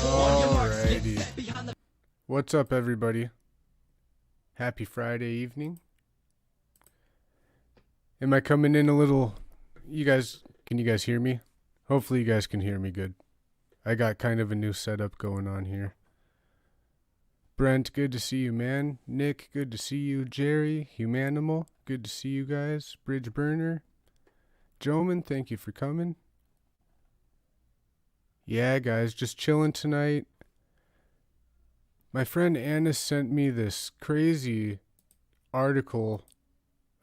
Alrighty. What's up, everybody? Happy Friday evening. Am I coming in a little... Can you guys hear me? Hopefully you guys can hear me good. I got kind of a new setup going on here. Brent, good to see you, man. Nick, good to see you. Jerry, Humanimal, good to see you guys. Bridge Burner. Joman, thank you for coming. Yeah, guys, just chilling tonight. My friend Anna sent me this crazy article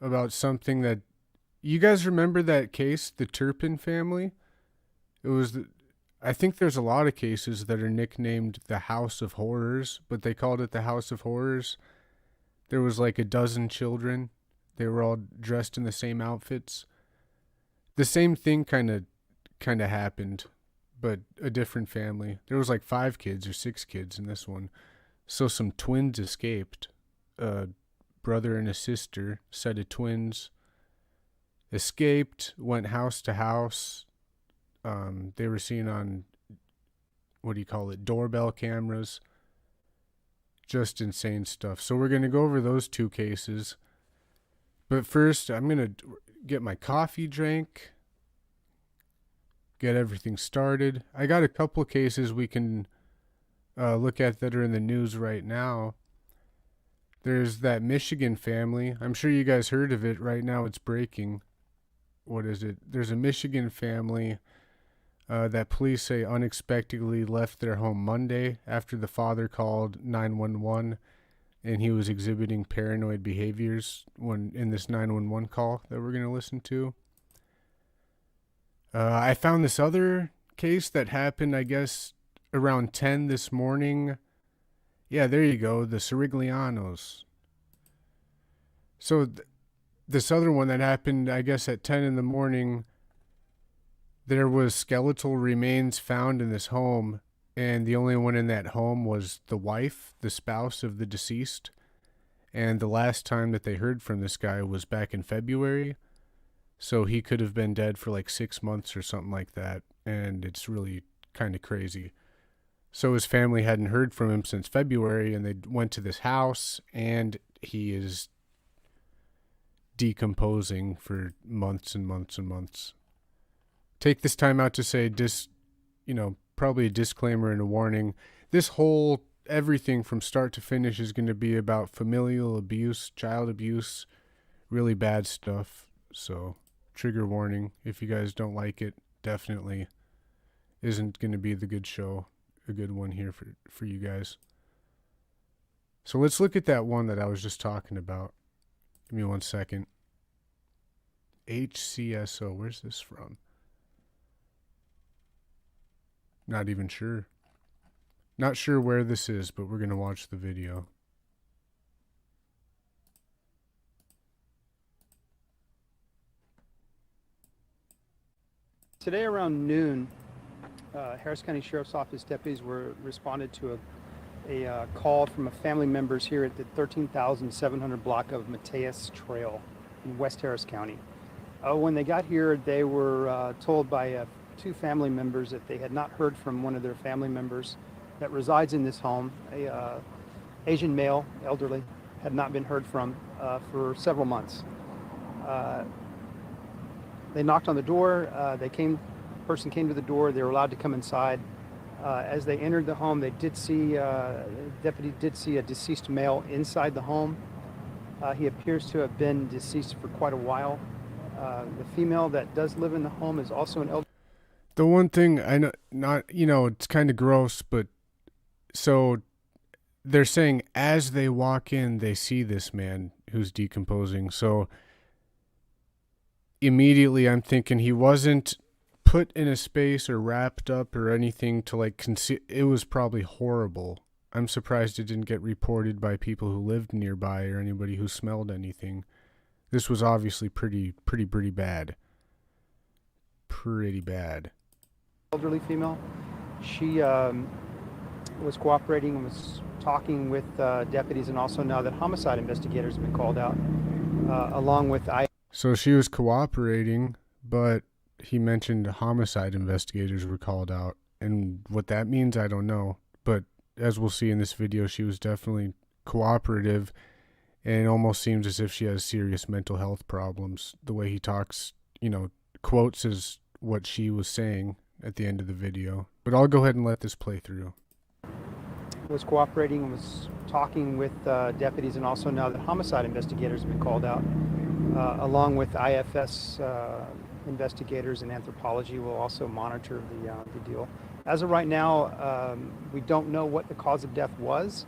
about something that... You guys remember that case, the Turpin family? I think there's a lot of cases that are nicknamed the House of Horrors, but they called it the House of Horrors. There was like a dozen children. They were all dressed in the same outfits. The same thing kind of happened, but a different family. There was like 5 kids or 6 kids in this one. So some twins escaped. A brother and a sister, set of twins, escaped, went house to house. They were seen on, doorbell cameras. Just insane stuff. So we're going to go over those 2 cases. But first, I'm going to get my coffee drank, get everything started. I got a couple cases we can look at that are in the news right now. There's that Michigan family. I'm sure you guys heard of it. Right now it's breaking. What is it? There's a Michigan family that police say unexpectedly left their home Monday after the father called 911 and he was exhibiting paranoid behaviors when in this 911 call that we're going to listen to. I found this other case that happened, I guess, around 10 this morning. Yeah, there you go, the Siriglianos. So this other one that happened, I guess, at 10 in the morning, there was skeletal remains found in this home, and the only one in that home was the wife, the spouse of the deceased. And the last time that they heard from this guy was back in February. So he could have been dead for like 6 months or something like that. And it's really kind of crazy. So his family hadn't heard from him since February, and they went to this house, and he is decomposing for months and months and months. Take this time out to say, probably a disclaimer and a warning. This whole everything from start to finish is going to be about familial abuse, child abuse, really bad stuff. So, trigger warning. If you guys don't like it, definitely isn't going to be the good show, a good one here for you guys. So let's look at that one that I was just talking about. Give me 1 second. HCSO, where's this from? Not even sure. Not sure where this is, but we're going to watch the video. Today around noon, Harris County Sheriff's Office deputies were responded to a call from a family members here at the 13,700 block of Mateus Trail in West Harris County. When they got here, they were told by two family members that they had not heard from one of their family members that resides in this home, a Asian male, elderly, had not been heard from for several months. They knocked on the door. Person came to the door. They were allowed to come inside. As they entered the home, they did see, deputy did see a deceased male inside the home. He appears to have been deceased for quite a while. The female that does live in the home is also an elderly. The one thing I know, it's kind of gross, but so they're saying as they walk in, they see this man who's decomposing. So immediately I'm thinking he wasn't put in a space or wrapped up or anything to like conceal. It was probably horrible. I'm surprised it didn't get reported by people who lived nearby or anybody who smelled anything. This was obviously pretty bad. Pretty bad. Elderly female. She was cooperating and was talking with deputies, and also now that homicide investigators have been called out, along with So she was cooperating, but he mentioned homicide investigators were called out. And what that means, I don't know. But as we'll see in this video, she was definitely cooperative, and it almost seems as if she has serious mental health problems. The way he talks, quotes is what she was saying at the end of the video. But I'll go ahead and let this play through. Was cooperating and was talking with deputies, and also now that homicide investigators have been called out, along with IFS investigators and anthropology will also monitor the deal. As of right now, we don't know what the cause of death was.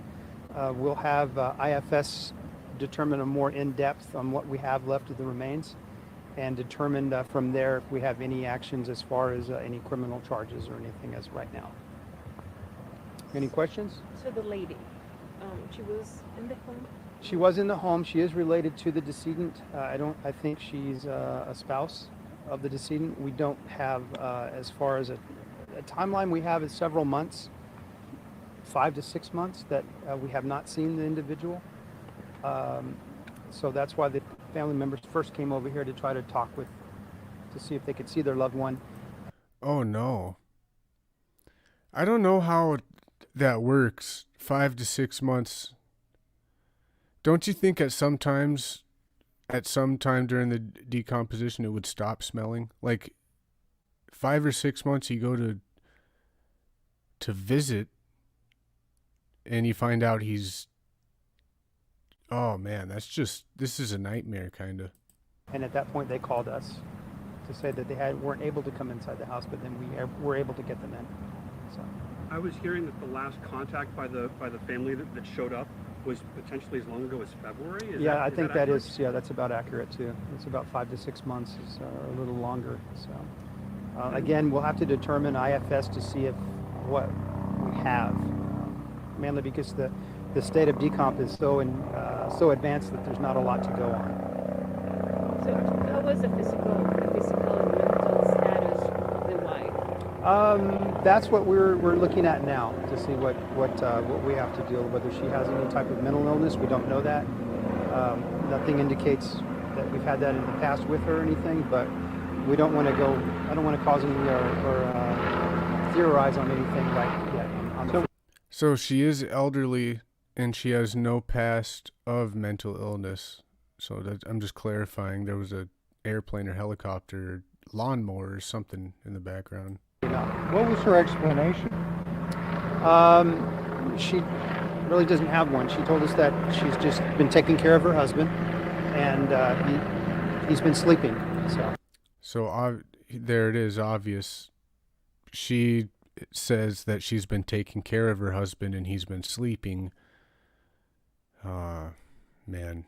We'll have IFS determine a more in-depth on what we have left of the remains, and determine from there if we have any actions as far as any criminal charges or anything as right now. Any questions? So the lady, she was in the home? She was in the home. She is related to the decedent. I think she's a spouse of the decedent. We don't have, as far as a timeline we have is several months, 5 to 6 months that we have not seen the individual. So that's why the family members first came over here to try to talk to see if they could see their loved one. Oh no. I don't know how that works. 5 to 6 months. Don't you think at some time during the decomposition it would stop smelling? Like 5 or 6 months you go to visit and you find out he's, oh man, this is a nightmare kind of. And at that point they called us to say that they weren't able to come inside the house, but then we were able to get them in. So. I was hearing that the last contact by the family that showed up was potentially as long ago as February. I think that is. Yeah, that's about accurate too. It's about 5 to 6 months, or a little longer. So again, we'll have to determine IFS to see if what we have, mainly because the state of decomp is so advanced that there's not a lot to go on. So how was the physical and mental status of the wife? That's what we're looking at now to see what we have to deal with. Whether she has any type of mental illness, we don't know that. Nothing indicates that we've had that in the past with her or anything, but we don't want to go. I don't want to cause any or theorize on anything right yet. So she is elderly and she has no past of mental illness. So I'm just clarifying. There was a airplane or helicopter, lawnmower or something in the background. What was her explanation? She really doesn't have one. She told us that she's just been taking care of her husband, and he's been sleeping. So there it is, obvious. She says that she's been taking care of her husband and he's been sleeping. Man.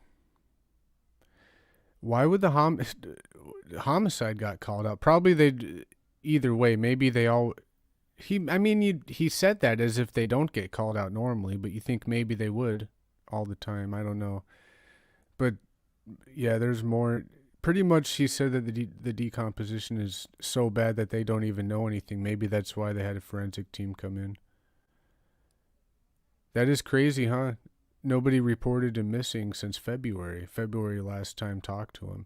Why would the homicide got called out? Probably either way, maybe they all... He said that as if they don't get called out normally, but you think maybe they would all the time. I don't know. But, yeah, there's more... Pretty much he said that the decomposition is so bad that they don't even know anything. Maybe that's why they had a forensic team come in. That is crazy, huh? Nobody reported him missing since February. February last time talked to him.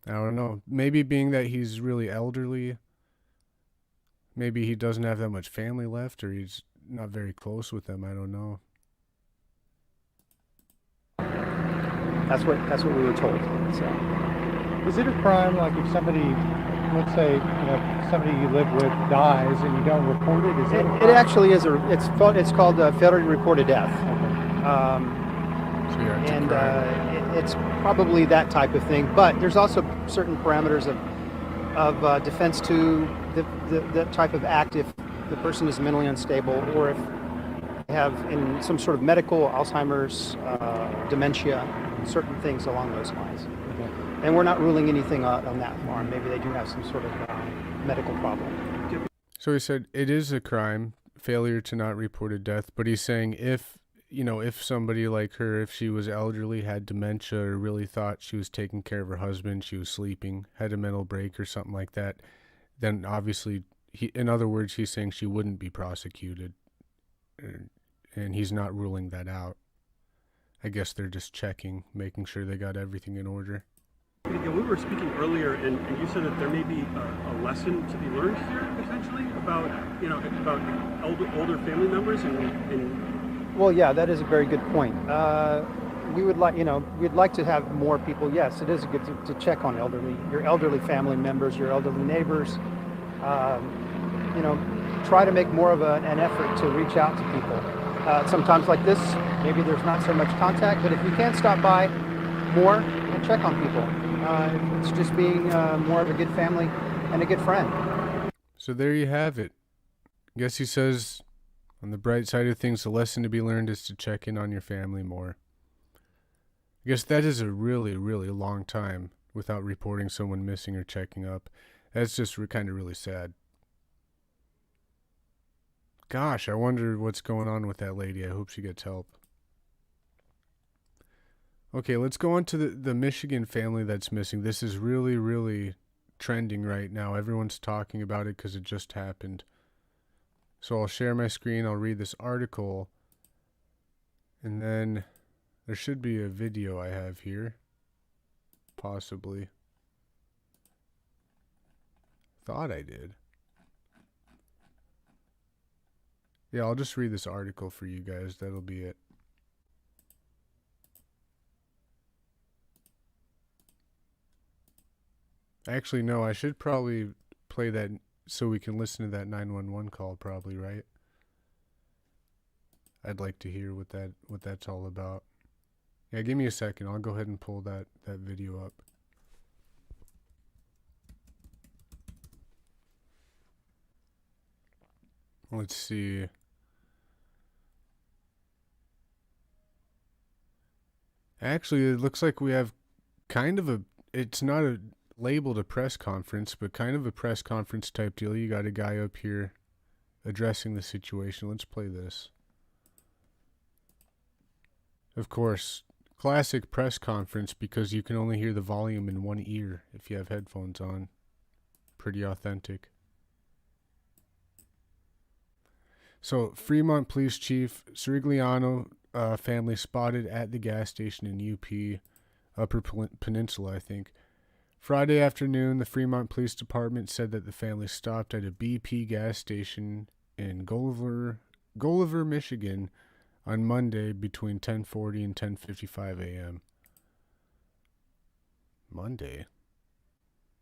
I don't know. Maybe being that he's really elderly, maybe he doesn't have that much family left, or he's not very close with them. I don't know. That's what we were told. So. Is it a crime, like if somebody, let's say, somebody you live with dies and you don't report it? Is it actually is it's called failure to report a death. It's probably that type of thing. But there's also certain parameters of defense to the type of act if the person is mentally unstable, or if they have in some sort of medical, Alzheimer's, dementia, certain things along those lines. Okay. And we're not ruling anything out on that farm. Maybe they do have some sort of medical problem. So he said it is a crime, failure to not report a death, but he's saying if somebody like her, if she was elderly, had dementia, or really thought she was taking care of her husband, she was sleeping, had a mental break or something like that, then obviously, in other words, he's saying she wouldn't be prosecuted, and he's not ruling that out. I guess they're just checking, making sure they got everything in order. Yeah, we were speaking earlier, and you said that there may be a lesson to be learned here potentially about older family members and. Well, yeah, that is a very good point. We would we'd like to have more people. Yes, it is good to check on your elderly family members, your elderly neighbors. Try to make more of an effort to reach out to people. Sometimes like this, maybe there's not so much contact, but if you can stop by more and check on people, it's just being more of a good family and a good friend. So there you have it. I guess he says, on the bright side of things, the lesson to be learned is to check in on your family more. I guess that is a really, really long time without reporting someone missing or checking up. That's just kind of really sad. Gosh, I wonder what's going on with that lady. I hope she gets help. Okay, let's go on to the Michigan family that's missing. This is really, really trending right now. Everyone's talking about it because it just happened. So I'll share my screen. I'll read this article. And then there should be a video I have here. Possibly. Thought I did. Yeah, I'll just read this article for you guys. That'll be it. Actually, no, I should probably play that so we can listen to that 911 call probably, right? I'd like to hear what that's all about. Yeah, give me a second. I'll go ahead and pull that video up. Let's see. Actually, it looks like we have kind of it's not labeled a press conference, but kind of a press conference type deal. You got a guy up here addressing the situation. Let's play this. Of course, classic press conference because you can only hear the volume in one ear if you have headphones on. Pretty authentic. So, Fremont Police Chief Sirigliano family spotted at the gas station in UP, Upper Peninsula, I think. Friday afternoon, the Fremont Police Department said that the family stopped at a BP gas station in Gulliver, Michigan, on Monday between 10:40 and 10:55 a.m. Monday?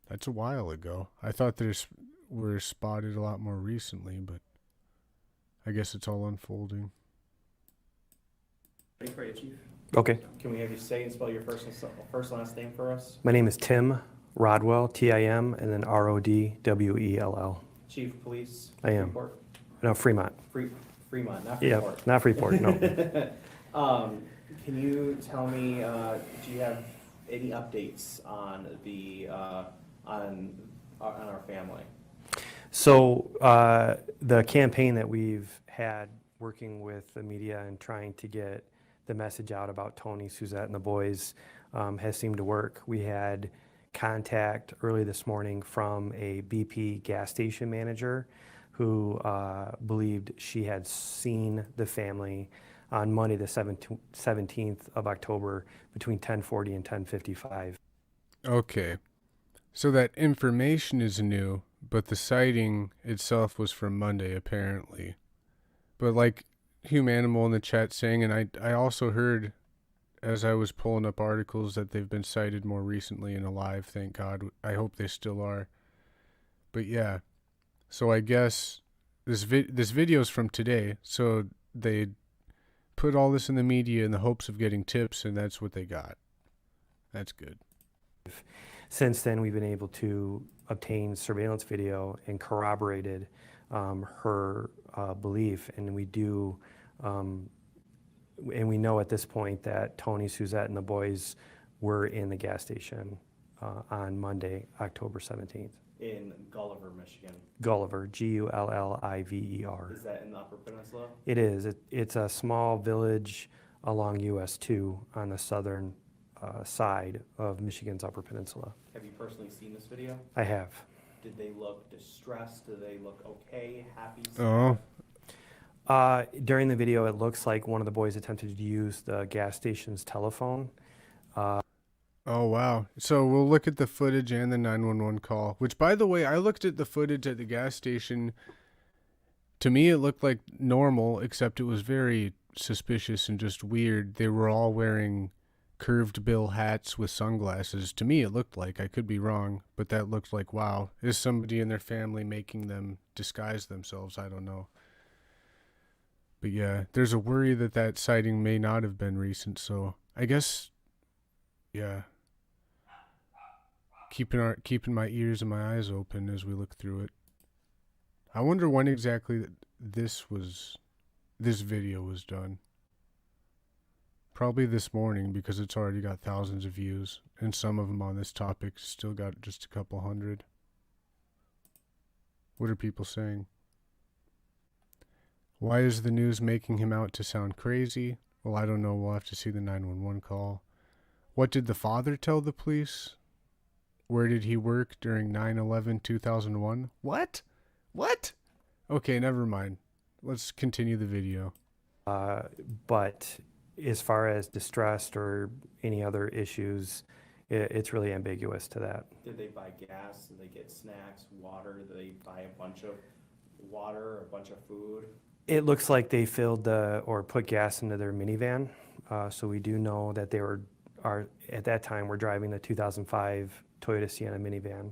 That's a while ago. I thought were spotted a lot more recently, but I guess it's all unfolding. Ready for you, Chief? Okay. Can we have you say and spell your first and last name for us? My name is Tim Rodwell, Tim, and then Rodwell. Chief of Police. I am. Freeport? No, Fremont. Fremont, not Yeah, Freeport. not Freeport, no. Can you tell me, do you have any updates on the on our family? So the campaign that we've had working with the media and trying to get the message out about Tony, Suzette, and the boys has seemed to work. We had contact early this morning from a BP gas station manager who believed she had seen the family on Monday the 17th of October between 10:40 and 10:55. Okay. So that information is new, but the sighting itself was from Monday, apparently. But like Humanimal in the chat saying, and I also heard as I was pulling up articles that they've been sighted more recently and alive, thank God. I hope they still are. But yeah, so I guess this video's from today, so they put all this in the media in the hopes of getting tips, and that's what they got. That's good. Since then, we've been able to obtain surveillance video and corroborated her belief, and we do, and we know at this point that Tony, Suzette, and the boys were in the gas station on Monday, October 17th. In Gulliver, Michigan. Gulliver, Gulliver. Is that in the Upper Peninsula? It is. It's a small village along US 2 on the southern side of Michigan's Upper Peninsula. Have you personally seen this video? I have. Did they look distressed? Did they look okay, happy? Oh. During the video, it looks like one of the boys attempted to use the gas station's telephone. Oh, wow. So we'll look at the footage and the 911 call, which, by the way, I looked at the footage at the gas station. To me, it looked like normal, except it was very suspicious and just weird. They were all wearing curved bill hats with sunglasses. To me, it looked like, I could be wrong, but that looked like, wow, is somebody in their family making them disguise themselves? I don't know. But yeah, there's a worry that that sighting may not have been recent, so I guess, yeah. Keeping my ears and my eyes open as we look through it. I wonder when exactly this video was done. Probably this morning, because it's already got thousands of views, and some of them on this topic still got just a couple hundred. What are people saying? Why is the news making him out to sound crazy? Well, I don't know. We'll have to see the 911 call. What did the father tell the police? Where did he work during 9/11/2001? What? Okay, never mind. Let's continue the video. But as far as distressed or any other issues, it's really ambiguous to that. Did they buy gas? Did they get snacks, water? Did they buy a bunch of water, a bunch of food? It looks like they filled or put gas into their minivan. So we do know that they at that time were driving the 2005 Toyota Sienna minivan.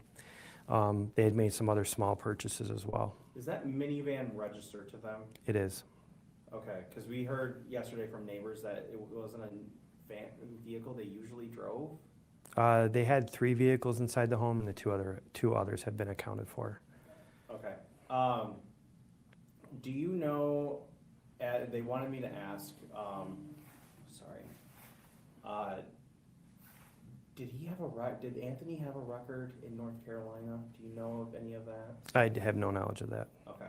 They had made some other small purchases as well. Is that minivan registered to them? It is. Okay, because we heard yesterday from neighbors that it wasn't a vehicle they usually drove. They had 3 vehicles inside the home, and the two others have been accounted for. Okay. Do you know, they wanted me to ask, sorry, uh, did Anthony have a record in North Carolina? Do you know of any of that? I have no knowledge of that. Okay.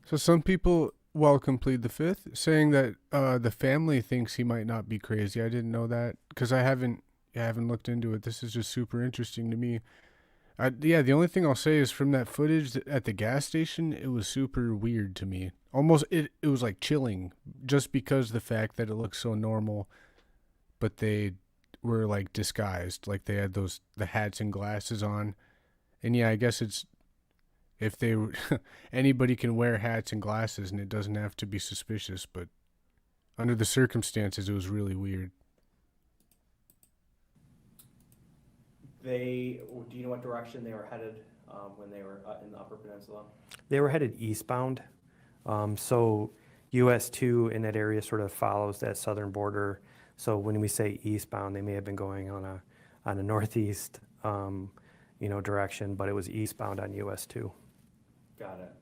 So some people welcome plead the fifth, saying that the family thinks he might not be crazy. I didn't know that because I haven't looked into it. This is just super interesting to me. Yeah, the only thing I'll say is from that footage at the gas station, it was super weird to me. Almost, it was like chilling, just because the fact that it looked so normal, but they were like disguised, like they had the hats and glasses on. And yeah, I guess it's if they were anybody can wear hats and glasses, and it doesn't have to be suspicious. But under the circumstances, it was really weird. Do you know what direction they were headed when they were in the Upper Peninsula? They were headed eastbound. So US 2 in that area sort of follows that southern border. So when we say eastbound, they may have been going on a northeast direction, but it was eastbound on US 2. Got it.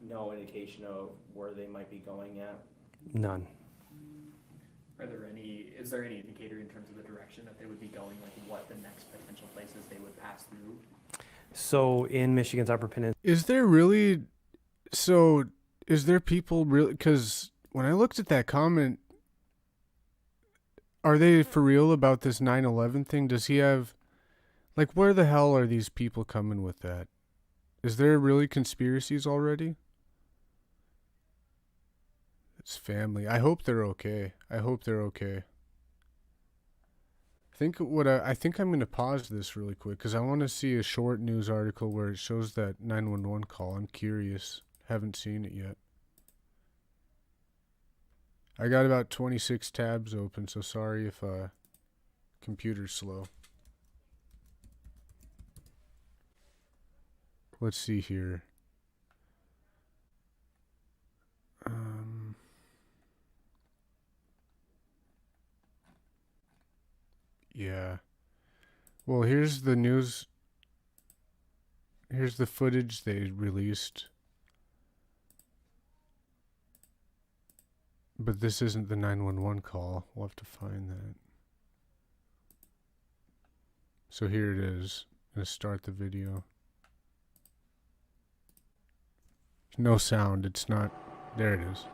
No indication of where they might be going at? None. Is there any indicator in terms of the direction that they would be going, like what the next potential places they would pass through? So in Michigan's Upper Peninsula, Is there people really, because when I looked at that comment, are they for real about this 9/11 thing? Does he have, like, where the hell are these people coming with that? Is there really conspiracies already? It's family. I hope they're okay. I think I think I'm going to pause this really quick because I want to see a short news article where it shows that 911 call. I'm curious. Haven't seen it yet. I got about 26 tabs open, so sorry if computer's slow. Let's see here. Yeah. Well, here's the news. Here's the footage they released. But this isn't the 911 call. We'll have to find that. So here it is. I'm going to start the video. No sound. It's not. There it is.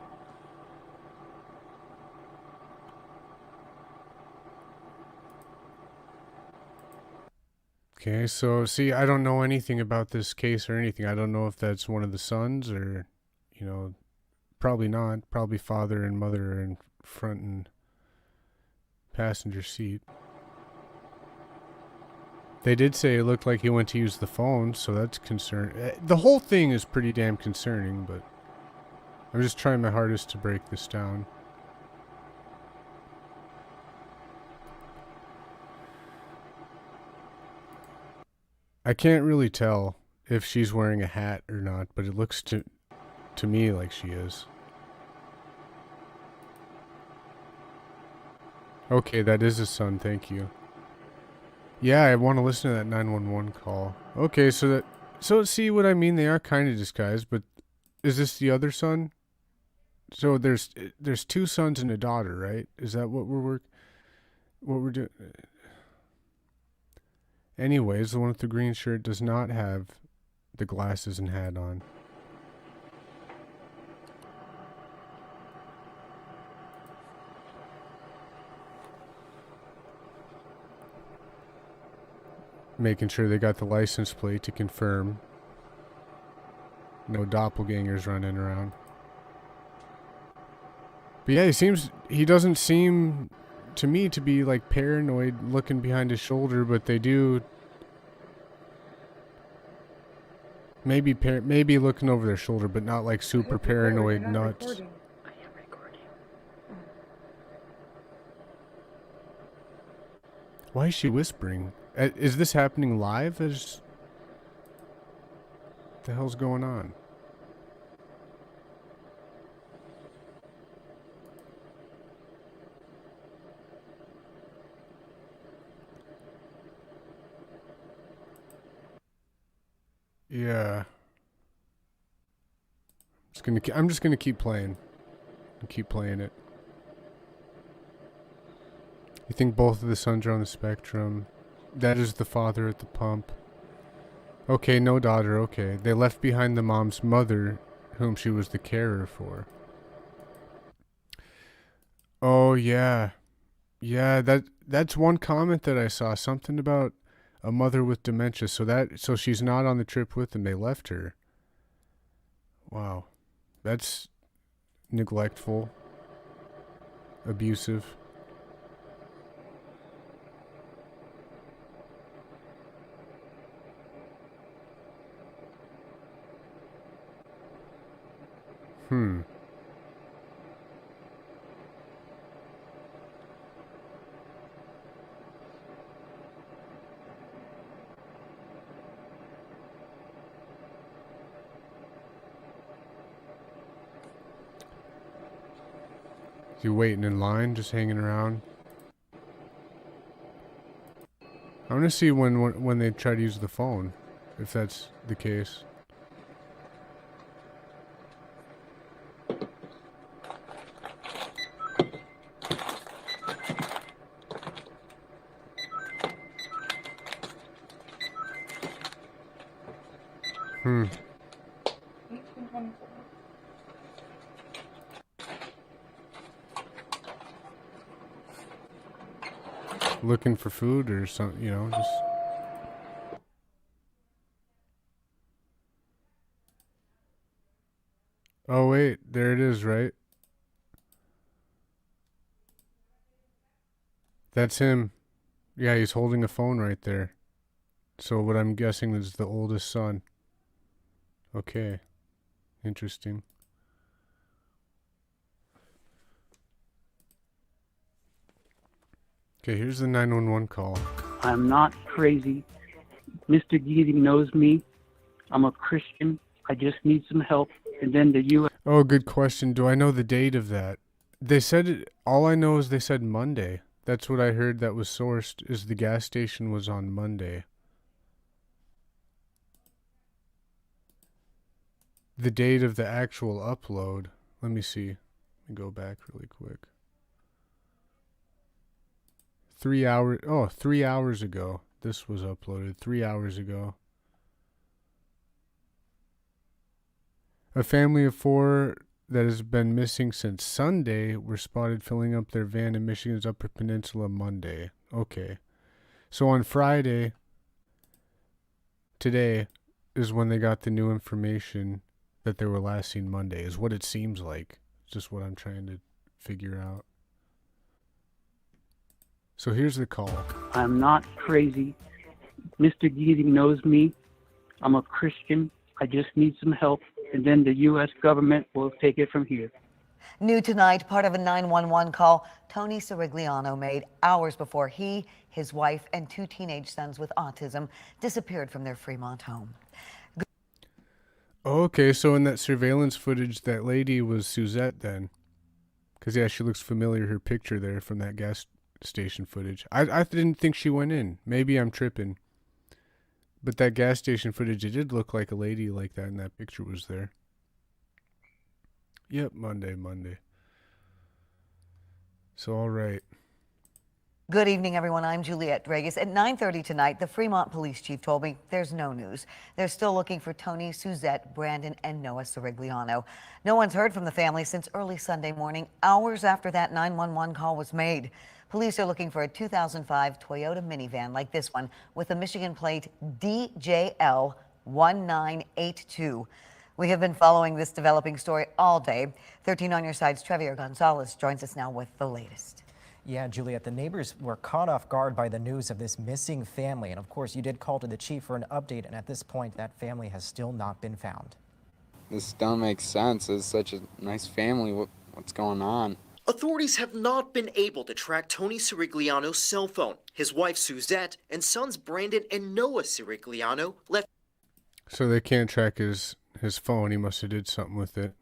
Okay, so see, I don't know anything about this case or anything. I don't know if that's one of the sons or, probably not. Probably father and mother are in front and passenger seat. They did say it looked like he went to use the phone, so that's concerning. The whole thing is pretty damn concerning, but I'm just trying my hardest to break this down. I can't really tell if she's wearing a hat or not, but it looks to me like she is. Okay, that is a son, thank you. Yeah, I want to listen to that 911 call. Okay, so see what I mean? They are kind of disguised, but is this the other son? So there's two sons and a daughter, right? Is that what we're doing? Anyways, the one with the green shirt does not have the glasses and hat on. Making sure they got the license plate to confirm. No doppelgangers running around. But yeah, he doesn't seem to me to be like paranoid looking behind his shoulder, but they do maybe looking over their shoulder, but not like super paranoid nuts. I am recording. Why is she whispering? Is this happening live? What the hell's going on? Yeah. I'm just gonna keep playing. And keep playing it. You think both of the sons are on the spectrum? That is the father at the pump. Okay, no daughter. Okay, they left behind the mom's mother, whom she was the carer for. Oh yeah, yeah. That's one comment that I saw. Something about a mother with dementia. So she's not on the trip with them. They left her. Wow, that's neglectful, abusive. You waiting in line, just hanging around? I want to see when they try to use the phone, if that's the case. Looking for food or something, just... Oh wait, there it is, right? That's him. Yeah, he's holding a phone right there. So what I'm guessing is the oldest son. Okay. Interesting. Okay, here's the 911 call. I'm not crazy. Mr. Geedy knows me. I'm a Christian. I just need some help. And then the U.S. Oh, good question. Do I know the date of that? They said it, all I know is they said Monday. That's what I heard that was sourced, is the gas station was on Monday. The date of the actual upload. Let me see. Let me go back really quick. 3 hours. Oh, 3 hours ago. This was uploaded 3 hours ago. A family of 4 that has been missing since Sunday were spotted filling up their van in Michigan's Upper Peninsula Monday. Okay. So on Friday, today, is when they got the new information that they were last seen Monday, is what it seems like. It's just what I'm trying to figure out. So here's the call. I'm not crazy. Mr. Geedy knows me. I'm a Christian. I just need some help. And then the U.S. government will take it from here. New tonight, part of a 911 call Tony Sirigliano made hours before he, his wife, and 2 teenage sons with autism disappeared from their Fremont home. Okay, so in that surveillance footage, that lady was Suzette then. Because, yeah, she looks familiar, her picture there from that gas station footage. I didn't think she went in. Maybe I'm tripping. But that gas station footage, it did look like a lady like that, and that picture was there. Yep, Monday. So, all right. Good evening, everyone. I'm Juliette Dragas. At 9:30 tonight, the Fremont police chief told me there's no news. They're still looking for Tony, Suzette, Brandon, and Noah Sirigliano. No one's heard from the family since early Sunday morning, hours after that 911 call was made. Police are looking for a 2005 Toyota minivan like this one with a Michigan plate DJL 1982. We have been following this developing story all day. 13 on your side's Trevier Gonzalez joins us now with the latest. Yeah, Juliet, the neighbors were caught off guard by the news of this missing family. And of course, you did call to the chief for an update. And at this point, that family has still not been found. This don't make sense. It's such a nice family. What's going on? Authorities have not been able to track Tony Sirigliano's cell phone. His wife, Suzette, and sons Brandon and Noah Sirigliano left. So they can't track his phone. He must have did something with it.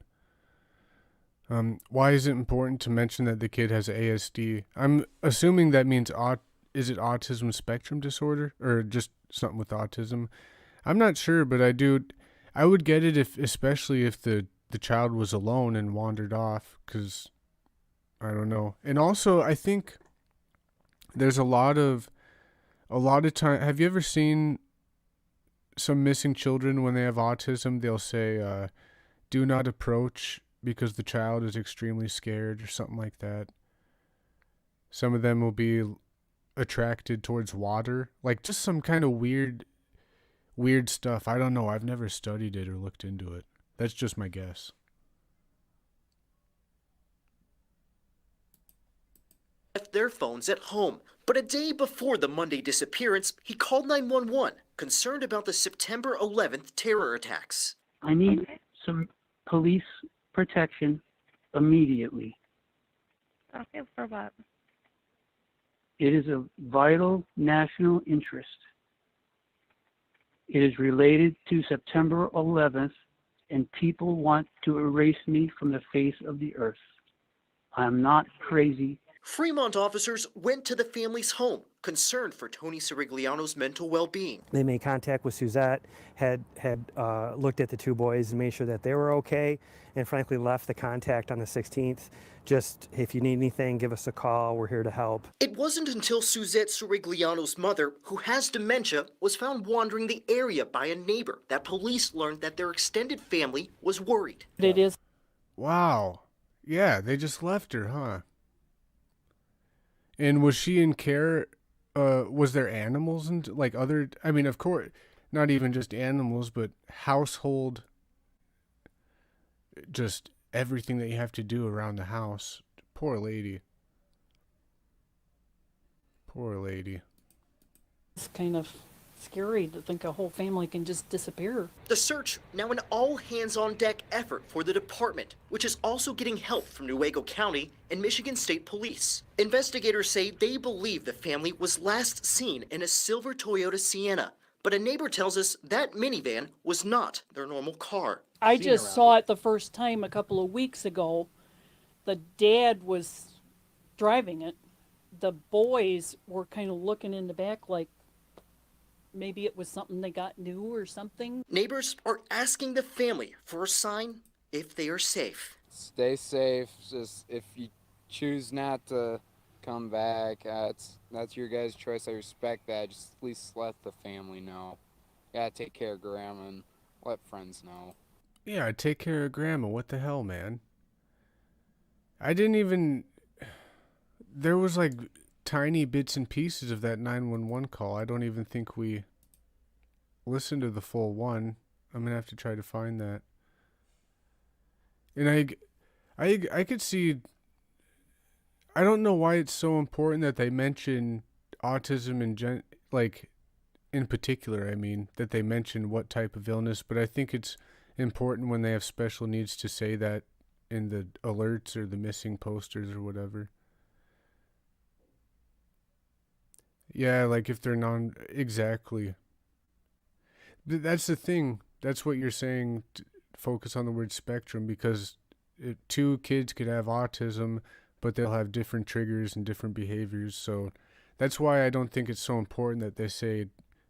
Why is it important to mention that the kid has ASD? I'm assuming that means is it autism spectrum disorder or just something with autism? I'm not sure, but I would get it especially if the the child was alone and wandered off because I don't know. And also, I think there's a lot of time. Have you ever seen some missing children when they have autism? They'll say, "Do not approach," because the child is extremely scared or something like that. Some of them will be attracted towards water, like just some kind of weird stuff. I don't know. I've never studied it or looked into it. That's just my guess. Left their phones at home. But a day before the Monday disappearance, he called 911, concerned about the September 11th terror attacks. I need some police protection immediately. Okay, for what? It is of vital national interest. It is related to September 11th, and people want to erase me from the face of the earth. I am not crazy. Fremont officers went to the family's home, concerned for Tony Sirigliano's mental well-being. They made contact with Suzette, had looked at the two boys and made sure that they were okay, and frankly left the contact on the 16th. Just, if you need anything, give us a call. We're here to help. It wasn't until Suzette Sirigliano's mother, who has dementia, was found wandering the area by a neighbor that police learned that their extended family was worried. It is. Wow. Yeah, they just left her, huh? And was she in care? Was there animals and like other? I mean, of course, not even just animals, but household. Just everything that you have to do around the house. Poor lady. Poor lady. It's kind of scary to think a whole family can just disappear. The search now an all-hands-on-deck effort for the department, which is also getting help from Newaygo County and Michigan State Police. Investigators say they believe the family was last seen in a silver Toyota Sienna, but a neighbor tells us that minivan was not their normal car. I just saw it the first time a couple of weeks ago. The dad was driving it. The boys were kind of looking in the back like maybe it was something they got new or something. Neighbors are asking the family for a sign if they are safe. Stay safe. Just if you choose not to come back, that's your guys' choice. I respect that. Just at least let the family know. Gotta take care of Grandma and let friends know. Yeah, take care of Grandma. What the hell, man? I didn't even... There was like tiny bits and pieces of that 911 call. I don't even think we listened to the full one. I'm gonna have to try to find that. And I could see... I don't know why it's so important that they mention autism and in particular, I mean, that they mention what type of illness, but I think it's important when they have special needs to say that in the alerts or the missing posters or whatever. Yeah, like if they're exactly. That's the thing. That's what you're saying. Focus on the word spectrum, because two kids could have autism, but they'll have different triggers and different behaviors. So that's why I don't think it's so important that they say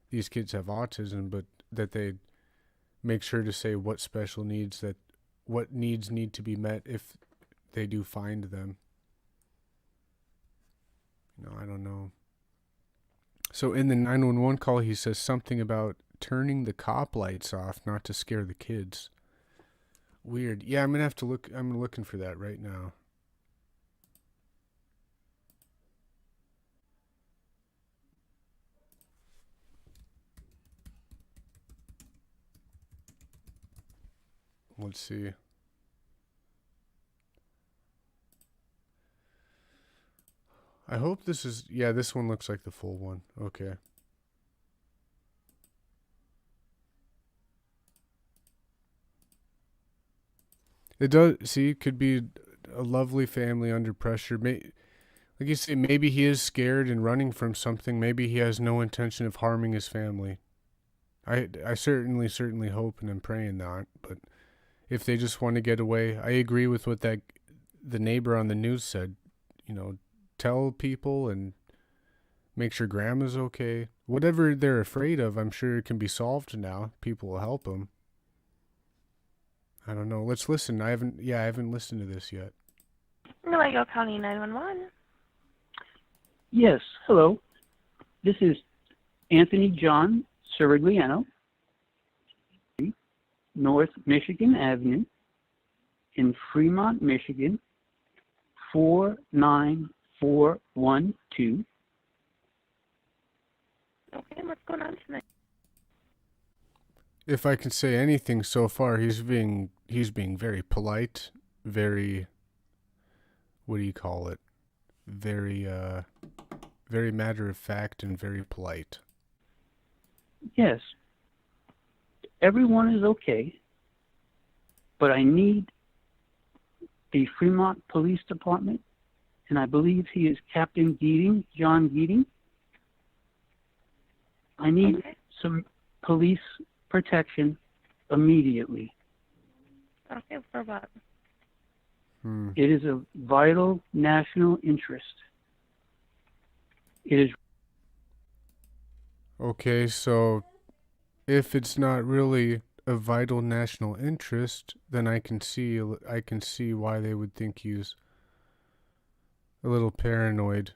these kids have autism, but that they make sure to say what special needs, what needs need to be met if they do find them. I don't know. So in the 911 call, he says something about turning the cop lights off, not to scare the kids. Weird. Yeah, I'm gonna have to look. I'm looking for that right now. Let's see. I hope this is... Yeah, this one looks like the full one. Okay. It does... See, it could be a lovely family under pressure. Like you say, maybe he is scared and running from something. Maybe he has no intention of harming his family. I certainly hope and am praying not, but... If they just want to get away, I agree with what the neighbor on the news said. Tell people and make sure Grandma's okay. Whatever they're afraid of, I'm sure it can be solved now. People will help them. I don't know. Let's listen. I haven't listened to this yet. Louisiana County 911. Yes, hello. This is Anthony John Sirigliano, North Michigan Avenue in Fremont, Michigan, 49412. Okay, what's going on tonight? If I can say anything so far, he's being very polite, very, what do you call it? Very matter of fact and very polite. Yes, everyone is okay, but I need the Fremont Police Department, and I believe he is Captain Geating, John Geating. I need some police protection immediately. Okay, for what? It is of vital national interest. It is. Okay, so if it's not really a vital national interest, then I can see why they would think he's a little paranoid.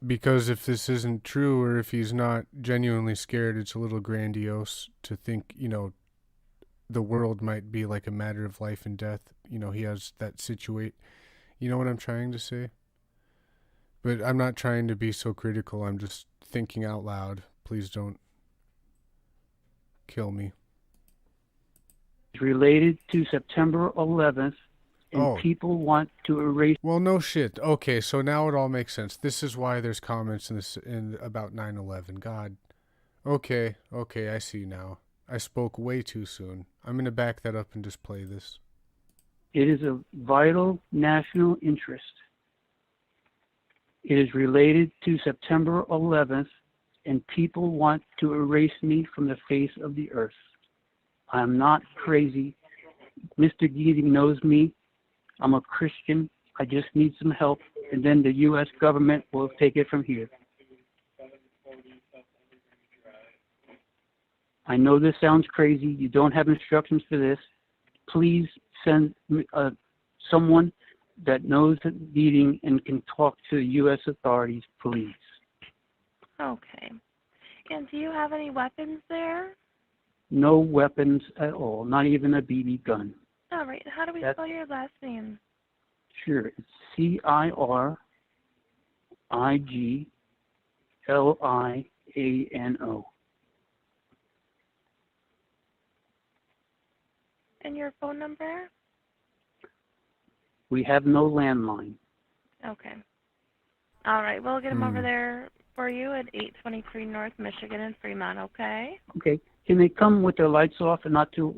Because if this isn't true, or if he's not genuinely scared, it's a little grandiose to think, the world might be like a matter of life and death. He has that situate. You know what I'm trying to say? But I'm not trying to be so critical. I'm just thinking out loud. Please don't kill me. Related to September 11th, and people want to erase. Well, no shit. Okay, so now it all makes sense. This is why there's comments about 9/11. God. Okay, I see now. I spoke way too soon. I'm going to back that up and just play this. It is of vital national interest. It is related to September 11th, and people want to erase me from the face of the earth. I'm not crazy. Mr. Geating knows me. I'm a Christian. I just need some help, and then the U.S. government will take it from here. I know this sounds crazy. You don't have instructions for this. Please send someone that knows the Geating and can talk to the U.S. authorities, please. Okay. And do you have any weapons there? No weapons at all, not even a BB gun. All right. How do we spell your last name? Sure, it's Cirigliano. And your phone number? We have no landline. Okay. All right. We'll get him over there for you at 823 North Michigan in Fremont, okay? Okay. Can they come with their lights off and not to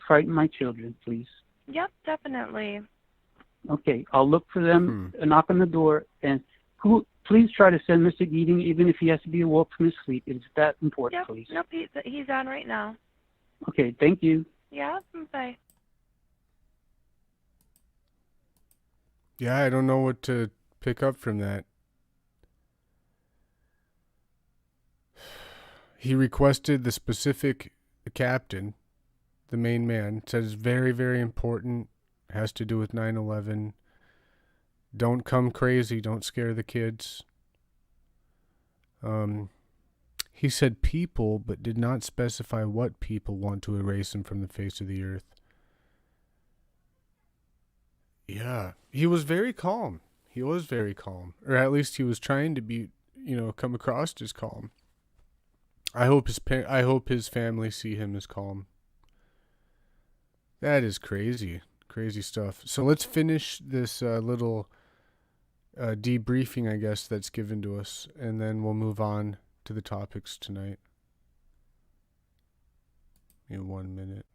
frighten my children, please? Yep, definitely. Okay. I'll look for them, knock on the door, and please try to send Mr. Geating, even if he has to be awoke from his sleep. It's that important, please. Nope, he's on right now. Okay. Thank you. Yeah, bye. Yeah, I don't know what to pick up from that. He requested the specific captain, the main man, says very, very important, has to do with 9/11. Don't come crazy, don't scare the kids. He said people, but did not specify what people want to erase him from the face of the earth. Yeah, he was very calm. Or at least he was trying to be, come across as calm. I hope his family see him as calm. That is crazy stuff. So let's finish this little debriefing, I guess, that's given to us, and then we'll move on to the topics tonight. In 1 minute.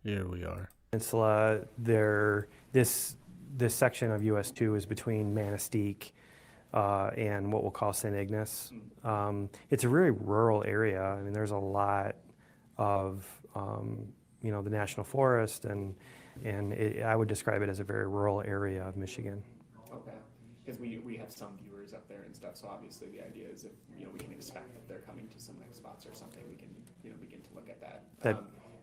Here we are. Peninsula, this section of US 2 is between Manistee and what we'll call St. Ignace. It's a really rural area. I mean, there's a lot of the national forest, and I would describe it as a very rural area of Michigan. Okay. because we have some viewers up there and stuff, so obviously the idea is if, you know, we can expect that they're coming to some next spots or something, we can, you know, begin to look at that.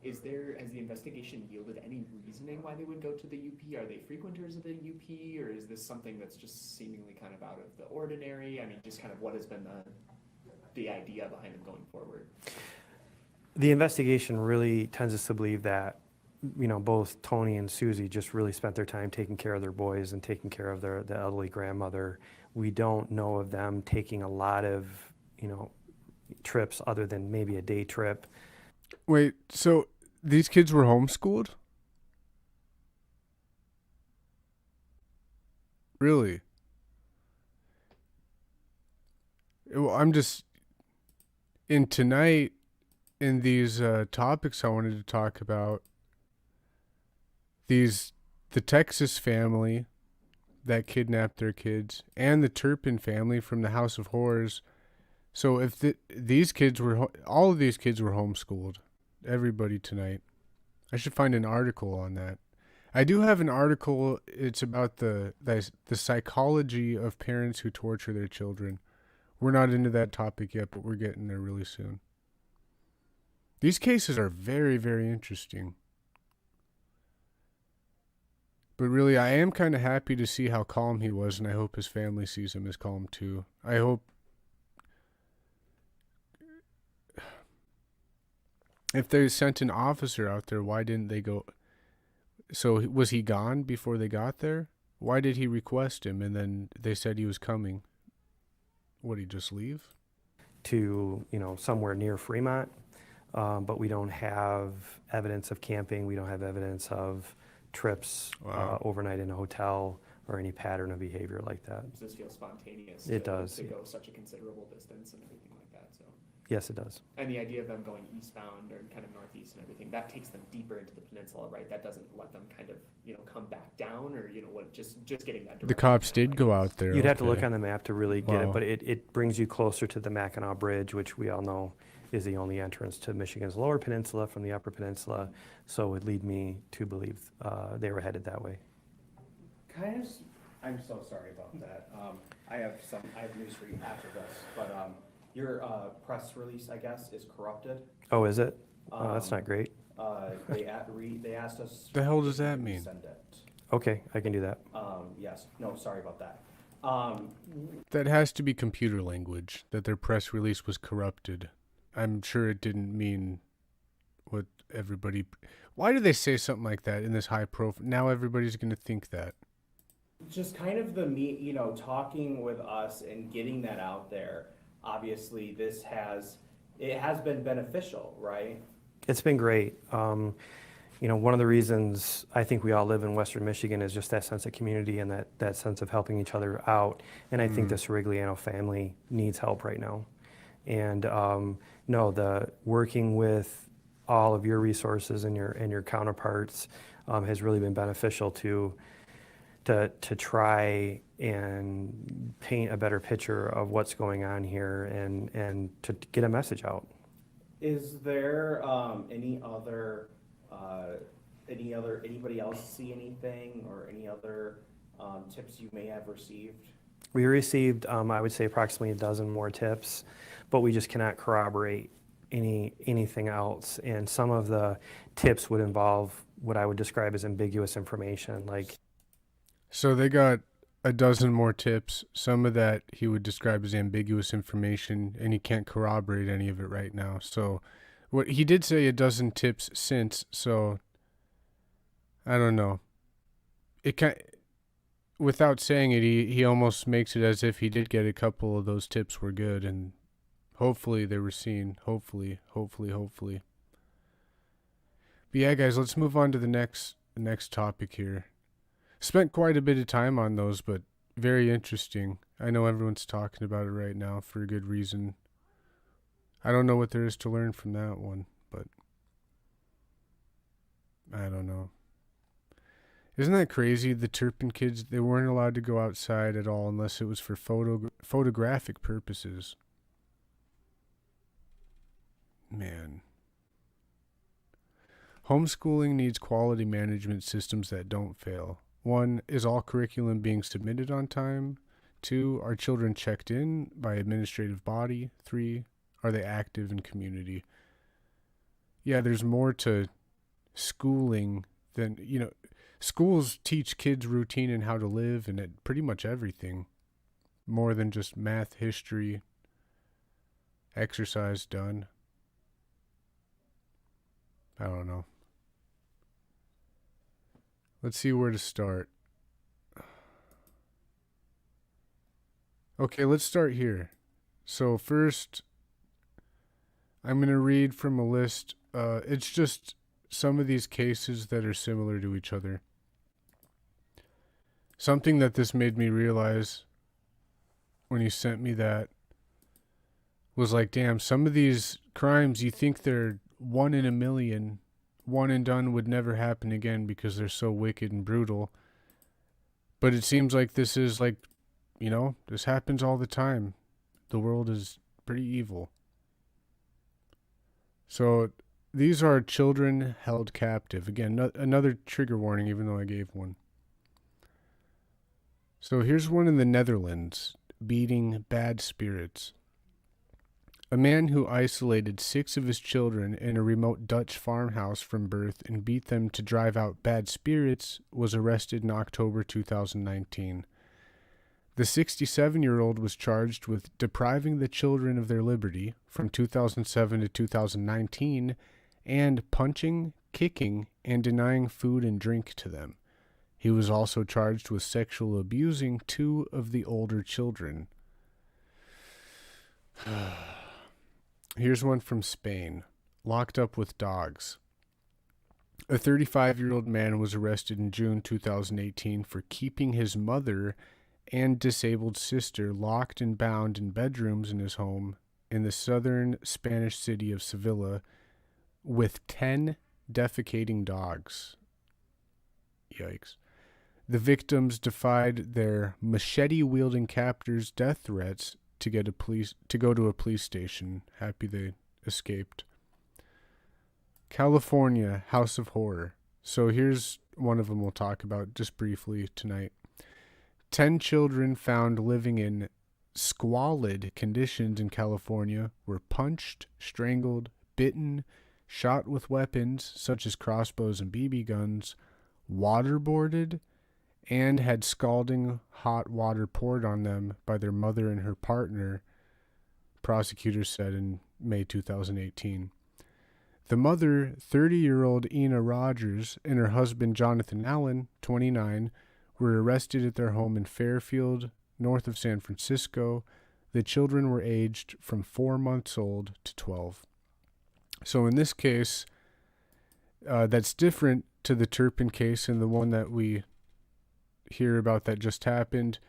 Has the investigation yielded any reasoning why they would go to the UP? Are they frequenters of the UP, or is this something that's just seemingly kind of out of the ordinary? I mean, just kind of what has been the idea behind them going forward? The investigation really tends us to believe that, you know, both Tony and Susie just really spent their time taking care of their boys and taking care of the elderly grandmother. We don't know of them taking a lot of, you know, trips other than maybe a day trip. Wait, so these kids were homeschooled? Really? Well, I'm just in tonight in these topics I wanted to talk about. The Texas family that kidnapped their kids and the Turpin family from the House of Horrors. So if these kids were, all of these kids were homeschooled, everybody tonight. I should find an article on that. I do have an article. It's about the psychology of parents who torture their children. We're not into that topic yet, but we're getting there really soon. These cases are very, very interesting. But really, I am kind of happy to see how calm he was, and I hope his family sees him as calm too. I hope if they sent an officer out there, why didn't they go? So was he gone before they got there? Why did he request him and then they said he was coming? Would he just leave? To, you know, somewhere near Fremont, but we don't have evidence of camping. We don't have evidence of trips overnight in a hotel or any pattern of behavior like that. Does this feel spontaneous? It does. To go such a considerable distance and everything like that. So. Yes, it does. And the idea of them going eastbound or kind of northeast and everything, that takes them deeper into the peninsula, right? That doesn't let them kind of, you know, come back down or, you know, what, just getting that direction. The cops did go out there. You'd have to look on the map to really get Wow. it, but it brings you closer to the Mackinac Bridge, which we all know is the only entrance to Michigan's lower peninsula from the upper peninsula. So it would lead me to believe they were headed that way. I'm so sorry about that. I have news for you after this, but your press release, I guess, is corrupted. Oh, is it? Oh, that's not great. They asked us. The hell does that mean? Send it. Okay, I can do that. Yes. No, sorry about that. That has to be computer language, that their press release was corrupted. I'm sure it didn't mean what everybody... Why do they say something like that in this high profile? Now everybody's going to think that. Just kind of you know, talking with us and getting that out there. Obviously, it has been beneficial, right? It's been great. You know, one of the reasons I think we all live in Western Michigan is just that sense of community and that sense of helping each other out. And I think the Sirigliano family needs help right now. And no, the working with all of your resources and your counterparts has really been beneficial to try and paint a better picture of what's going on here and to get a message out. Is there anybody else see anything or any other tips you may have received? We received, I would say, approximately a dozen more tips, but we just cannot corroborate anything else. And some of the tips would involve what I would describe as ambiguous information, like. So they got a dozen more tips. Some of that he would describe as ambiguous information, and he can't corroborate any of it right now. So what he did say, a dozen tips since, so I don't know. Without saying it, he almost makes it as if he did get a couple of those tips were good, and hopefully they were seen. Hopefully. But yeah, guys, let's move on to the next topic here. Spent quite a bit of time on those, but very interesting. I know everyone's talking about it right now for a good reason. I don't know what there is to learn from that one, but I don't know. Isn't that crazy? The Turpin kids, they weren't allowed to go outside at all unless it was for photographic purposes. Man. Homeschooling needs quality management systems that don't fail. One, is all curriculum being submitted on time? 2, are children checked in by administrative body? 3, are they active in community? Yeah, there's more to schooling than, schools teach kids routine and how to live and at pretty much everything. More than just math, history, exercise done. I don't know. Let's see where to start. Okay, let's start here. So first, I'm going to read from a list. It's just some of these cases that are similar to each other. Something that this made me realize when he sent me that was like, damn, some of these crimes, you think they're 1 in a million, one and done, would never happen again because they're so wicked and brutal. But it seems like this is like, this happens all the time. The world is pretty evil. So these are children held captive. Again, another trigger warning, even though I gave one. So here's one in the Netherlands, beating bad spirits. A man who isolated 6 of his children in a remote Dutch farmhouse from birth and beat them to drive out bad spirits was arrested in October 2019. The 67-year-old was charged with depriving the children of their liberty from 2007 to 2019 and punching, kicking, and denying food and drink to them. He was also charged with sexually abusing 2 of the older children. Here's one from Spain. Locked up with dogs. A 35-year-old man was arrested in June 2018 for keeping his mother and disabled sister locked and bound in bedrooms in his home in the southern Spanish city of Sevilla with 10 defecating dogs. Yikes. The victims defied their machete-wielding captors' death threats to go to a police station. Happy they escaped. California, House of Horror. So here's one of them we'll talk about just briefly tonight. 10 children found living in squalid conditions in California were punched, strangled, bitten, shot with weapons such as crossbows and BB guns, waterboarded, and had scalding hot water poured on them by their mother and her partner, prosecutors said in May 2018. The mother, 30-year-old Ina Rogers, and her husband Jonathan Allen, 29, were arrested at their home in Fairfield, north of San Francisco. The children were aged from 4 months old to 12. So in this case, that's different to the Turpin case and the one that we hear about that just happened.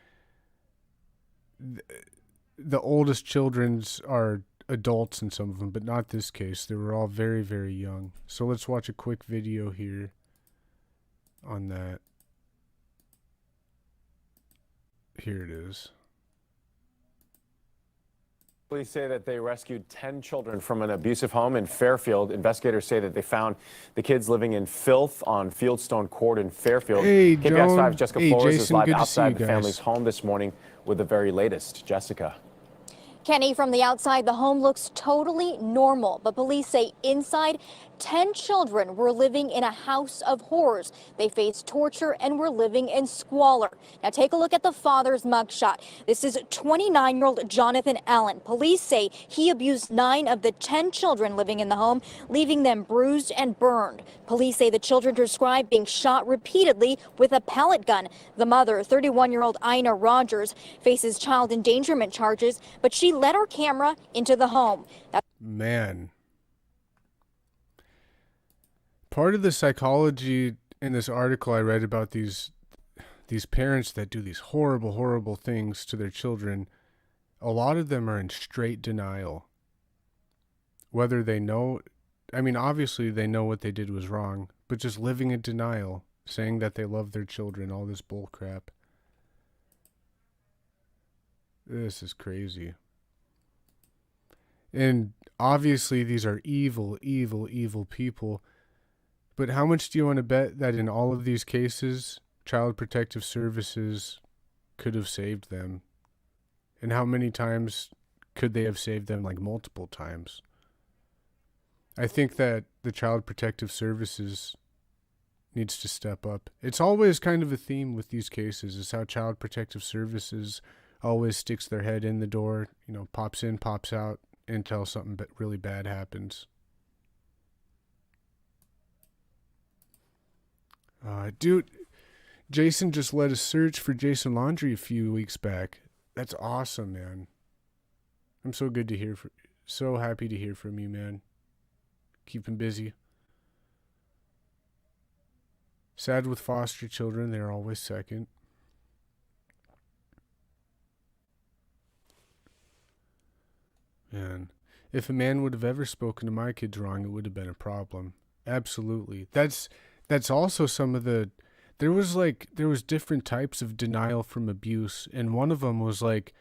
The oldest children's are adults in some of them, but not this case. They were all very, very young. So let's watch a quick video here on that. Here it is. Police say that they rescued 10 children from an abusive home in Fairfield. Investigators say that they found the kids living in filth on Fieldstone Court in Fairfield. Hey, KPX5's Jessica Flores Jason, is live good to see outside you the guys. family's home this morning with the very latest. Jessica. Kenny, from the outside, the home looks totally normal, but police say inside, 10 children were living in a house of horrors. They faced torture and were living in squalor. Now take a look at the father's mugshot. This is 29-year-old Jonathan Allen. Police say he abused 9 of the 10 children living in the home, leaving them bruised and burned. Police say the children described being shot repeatedly with a pellet gun. The mother, 31-year-old Ina Rogers, faces child endangerment charges, but she let her camera into the home. Man. Part of the psychology in this article I read about these parents that do these horrible, horrible things to their children, a lot of them are in straight denial. Whether they know, obviously they know what they did was wrong, but just living in denial, saying that they love their children, all this bull crap. This is crazy. And obviously these are evil, evil, evil people. But how much do you want to bet that in all of these cases, Child Protective Services could have saved them? And how many times could they have saved them? Like multiple times. I think that the Child Protective Services needs to step up. It's always kind of a theme with these cases, is how Child Protective Services always sticks their head in the door, you know, pops in, pops out, until something really bad happens. Dude, Jason just led a search for Jason Laundrie a few weeks back. That's awesome, man. I'm so good to hear so happy to hear from you, man. Keep him busy. Sad with foster children, they're always second. Man, if a man would have ever spoken to my kids wrong, it would have been a problem. Absolutely. That's also some of the... There was different types of denial from abuse, and one of them was like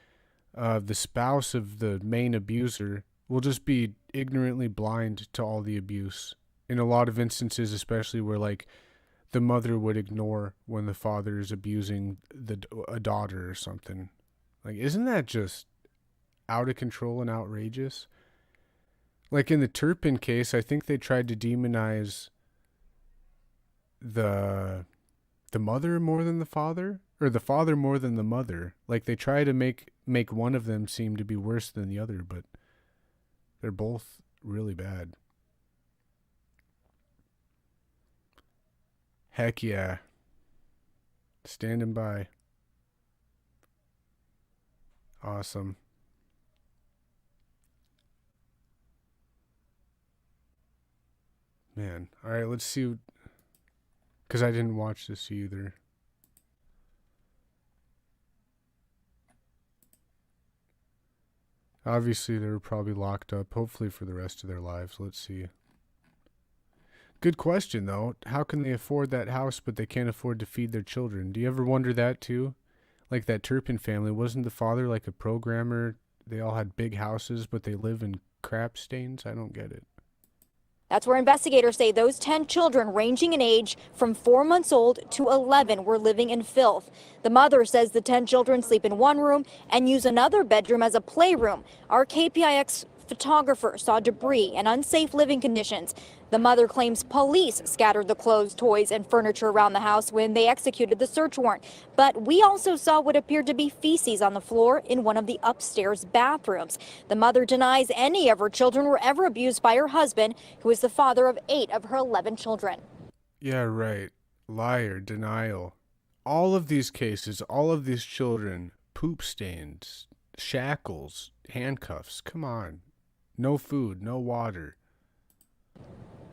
the spouse of the main abuser will just be ignorantly blind to all the abuse. In a lot of instances, especially where like the mother would ignore when the father is abusing a daughter or something. Like, isn't that just out of control and outrageous? Like in the Turpin case, I think they tried to demonize the mother more than the father, or the father more than the mother. Like they try to make one of them seem to be worse than the other, but they're both really bad. Heck yeah. Standing by. Awesome. Man. All right, let's see. Because I didn't watch this either. Obviously, they were probably locked up, hopefully for the rest of their lives. Let's see. Good question, though. How can they afford that house, but they can't afford to feed their children? Do you ever wonder that, too? Like that Turpin family, wasn't the father like a programmer? They all had big houses, but they live in crap stains? I don't get it. That's where investigators say those 10 children, ranging in age from 4 months old to 11, were living in filth. The mother says the 10 children sleep in one room and use another bedroom as a playroom. Our KPIX photographer saw debris and unsafe living conditions. The mother claims police scattered the clothes, toys, and furniture around the house when they executed the search warrant. But we also saw what appeared to be feces on the floor in one of the upstairs bathrooms. The mother denies any of her children were ever abused by her husband, who is the father of 8 of her 11 children. Yeah, right. Liar, denial. All of these cases, all of these children, poop stains, shackles, handcuffs. Come on. No food, no water.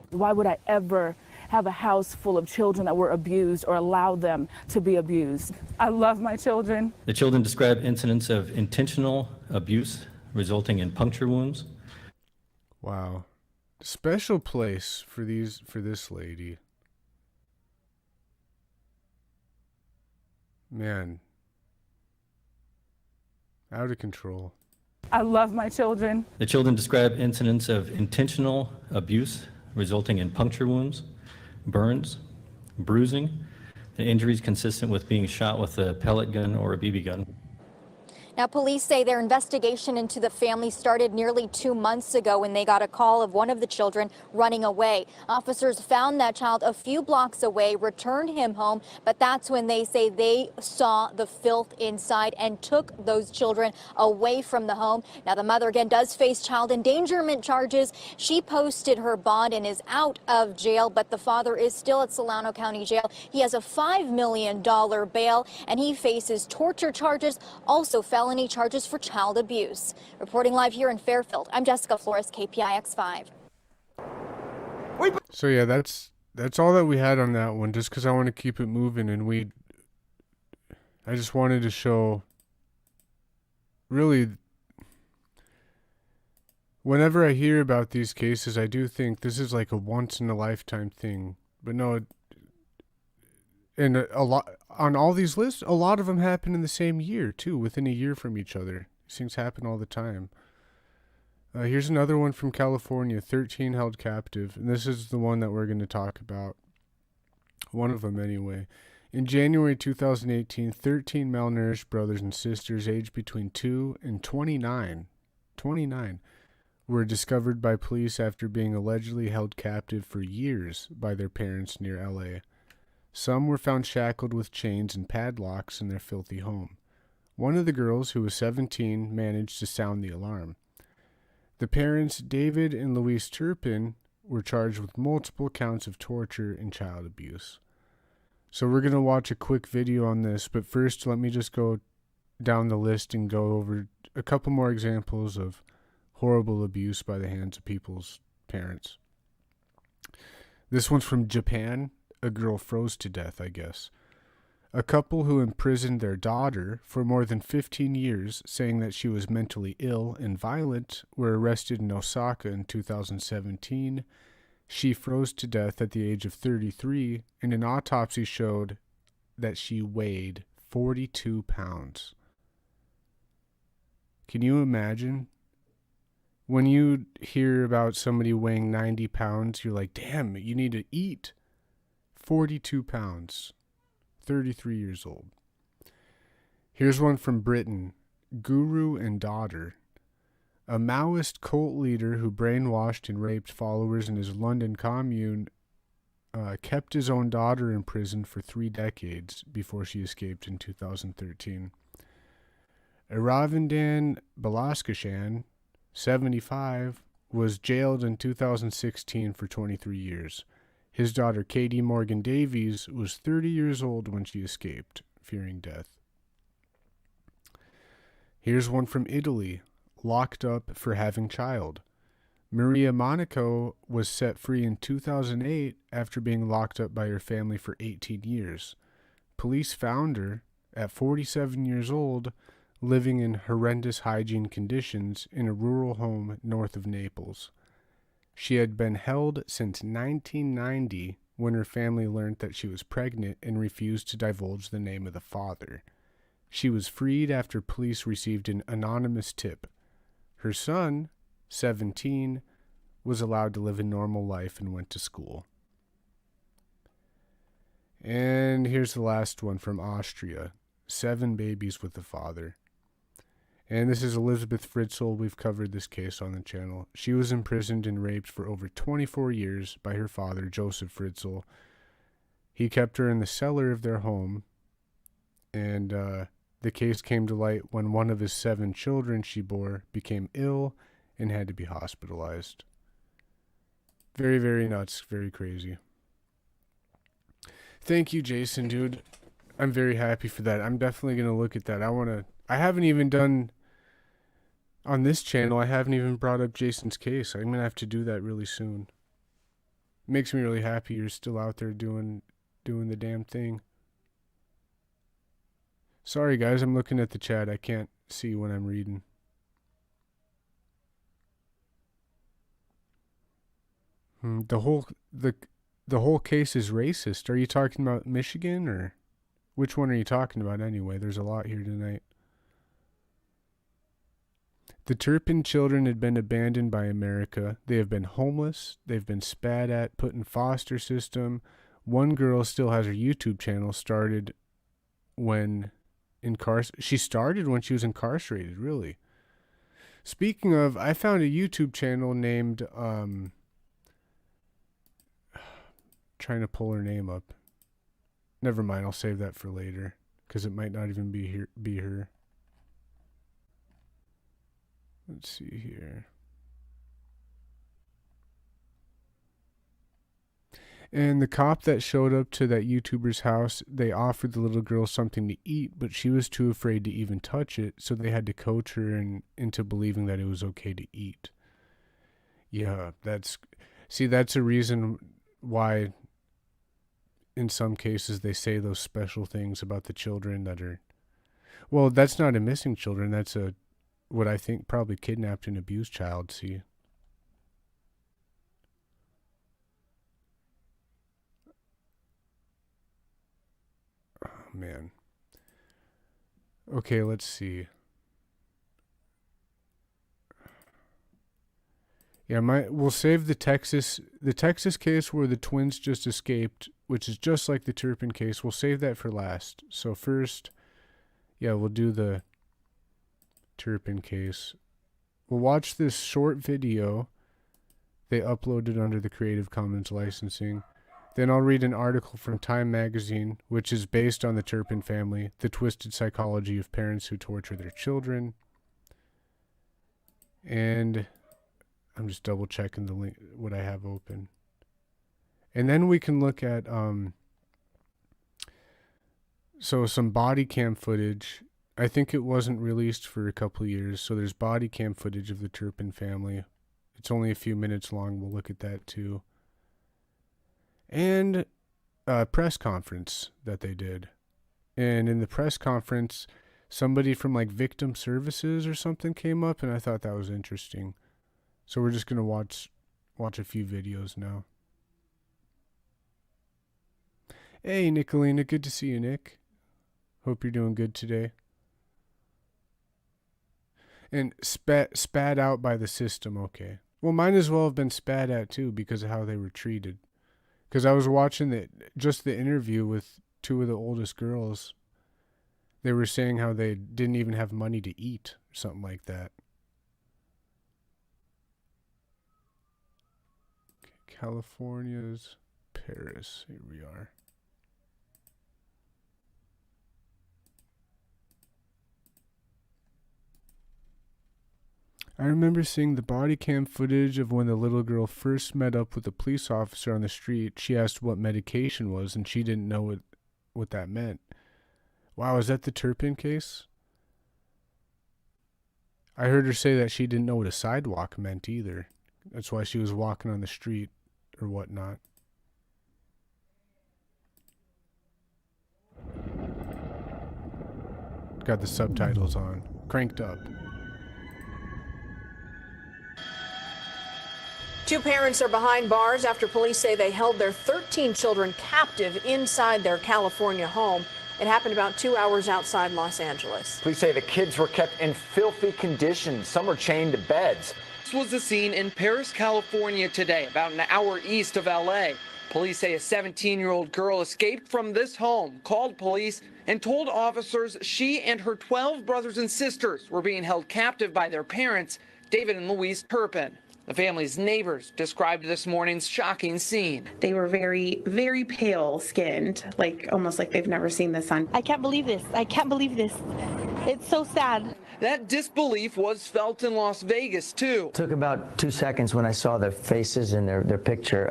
Why would I ever have a house full of children that were abused or allow them to be abused? I love my children. The children describe incidents of intentional abuse resulting in puncture wounds. Wow. Special place for this lady. Man. Out of control. I love my children. The children describe incidents of intentional abuse resulting in puncture wounds, burns, bruising, and injuries consistent with being shot with a pellet gun or a BB gun. Now, police say their investigation into the family started nearly 2 months ago when they got a call of one of the children running away. Officers found that child a few blocks away, returned him home, but that's when they say they saw the filth inside and took those children away from the home. Now, the mother again does face child endangerment charges. She posted her bond and is out of jail, but the father is still at Solano County Jail. He has a $5 million bail, and he faces torture charges, also felony charges for child abuse. Reporting live here in Fairfield, I'm Jessica Flores, KPIX 5. So yeah, that's all that we had on that one, just because I want to keep it moving, and I just wanted to show, really, whenever I hear about these cases, I do think this is like a once-in-a-lifetime thing. But no, and a lot on all these lists, a lot of them happen in the same year too, within a year from each other. These things happen all the time. Here's another one from California, 13 held captive, and this is the one that we're going to talk about. One of them anyway. In January 2018, 13 malnourished brothers and sisters aged between 2 and 29 were discovered by police after being allegedly held captive for years by their parents near LA. Some were found shackled with chains and padlocks in their filthy home. One of the girls, who was 17, managed to sound the alarm. The parents, David and Louise Turpin, were charged with multiple counts of torture and child abuse. So we're going to watch a quick video on this, but first let me just go down the list and go over a couple more examples of horrible abuse by the hands of people's parents. This one's from Japan. A girl froze to death, I guess. A couple who imprisoned their daughter for more than 15 years, saying that she was mentally ill and violent, were arrested in Osaka in 2017. She froze to death at the age of 33, and an autopsy showed that she weighed 42 pounds. Can you imagine? When you hear about somebody weighing 90 pounds, you're like, damn, you need to eat. 42 pounds, 33 years old. Here's one from Britain. Guru and daughter. A Maoist cult leader who brainwashed and raped followers in his London commune kept his own daughter in prison for 3 decades before she escaped in 2013. Aravindan Balaskishan, 75, was jailed in 2016 for 23 years. His daughter, Katie Morgan Davies, was 30 years old when she escaped, fearing death. Here's one from Italy. Locked up for having child. Maria Monaco was set free in 2008 after being locked up by her family for 18 years. Police found her, at 47 years old, living in horrendous hygiene conditions in a rural home north of Naples. She had been held since 1990 when her family learned that she was pregnant and refused to divulge the name of the father. She was freed after police received an anonymous tip. Her son, 17, was allowed to live a normal life and went to school. And here's the last one from Austria. 7 babies with the father. And this is Elizabeth Fritzl. We've covered this case on the channel. She was imprisoned and raped for over 24 years by her father, Joseph Fritzl. He kept her in the cellar of their home, and the case came to light when one of his 7 children she bore became ill and had to be hospitalized. Very, very nuts. Very crazy. Thank you, Jason, dude. I'm very happy for that. I'm definitely going to look at that. I haven't even done, on this channel, I haven't even brought up Jason's case. I'm going to have to do that really soon. Makes me really happy you're still out there doing the damn thing. Sorry, guys, I'm looking at the chat. I can't see when I'm reading. The whole case is racist. Are you talking about Michigan, or which one are you talking about anyway? There's a lot here tonight. The Turpin children had been abandoned by America. They have been homeless. They've been spat at, put in foster system. One girl still has her YouTube channel started when she started when she was incarcerated, really. Speaking of, I found a YouTube channel named trying to pull her name up. Never mind, I'll save that for later because it might not even be her. Let's see here. And the cop that showed up to that YouTuber's house, they offered the little girl something to eat, but she was too afraid to even touch it, so they had to coach her into believing that it was okay to eat. Yeah, that's a reason why in some cases they say those special things about the children that are, well, that's not a missing children, that's what I think probably kidnapped and abused child, see. Man. Okay, let's see. Yeah, we'll save the Texas case where the twins just escaped which is just like the Turpin case. We'll save that for last. So first, yeah, we'll do the Turpin case. We'll watch this short video they uploaded under the Creative Commons licensing. Then I'll read an article from Time magazine, which is based on the Turpin family, the twisted psychology of parents who torture their children. And I'm just double checking the link, what I have open. And then we can look at so some body cam footage. I think it wasn't released for a couple of years, so there's body cam footage of the Turpin family. It's only a few minutes long. We'll look at that too. And a press conference that they did. And in the press conference, somebody from like victim services or something came up, and I thought that was interesting. So we're just going to watch a few videos now. Hey, Nicolina, good to see you, Nick. Hope you're doing good today. And spat out by the system, okay. Well, might as well have been spat at too because of how they were treated. Because I was watching the interview with two of the oldest girls. They were saying how they didn't even have money to eat, or something like that. Okay, California's Paris. Here we are. I remember seeing the body cam footage of when the little girl first met up with a police officer on the street. She asked what medication was, and she didn't know what that meant. Wow, is that the Turpin case? I heard her say that she didn't know what a sidewalk meant either. That's why she was walking on the street or whatnot. Got the subtitles on. Cranked up. Two parents are behind bars after police say they held their 13 children captive inside their California home. It happened about 2 hours outside Los Angeles. Police say the kids were kept in filthy conditions. Some were chained to beds. This was the scene in Paris, California today, about an hour east of LA. Police say a 17-year-old girl escaped from this home, called police, and told officers she and her 12 brothers and sisters were being held captive by their parents, David and Louise Turpin. The family's neighbors described this morning's shocking scene. They were very, very pale skinned, like almost like they've never seen the sun. I can't believe this. I can't believe this. It's so sad. That disbelief was felt in Las Vegas, too. It took about 2 seconds when I saw their faces and their picture.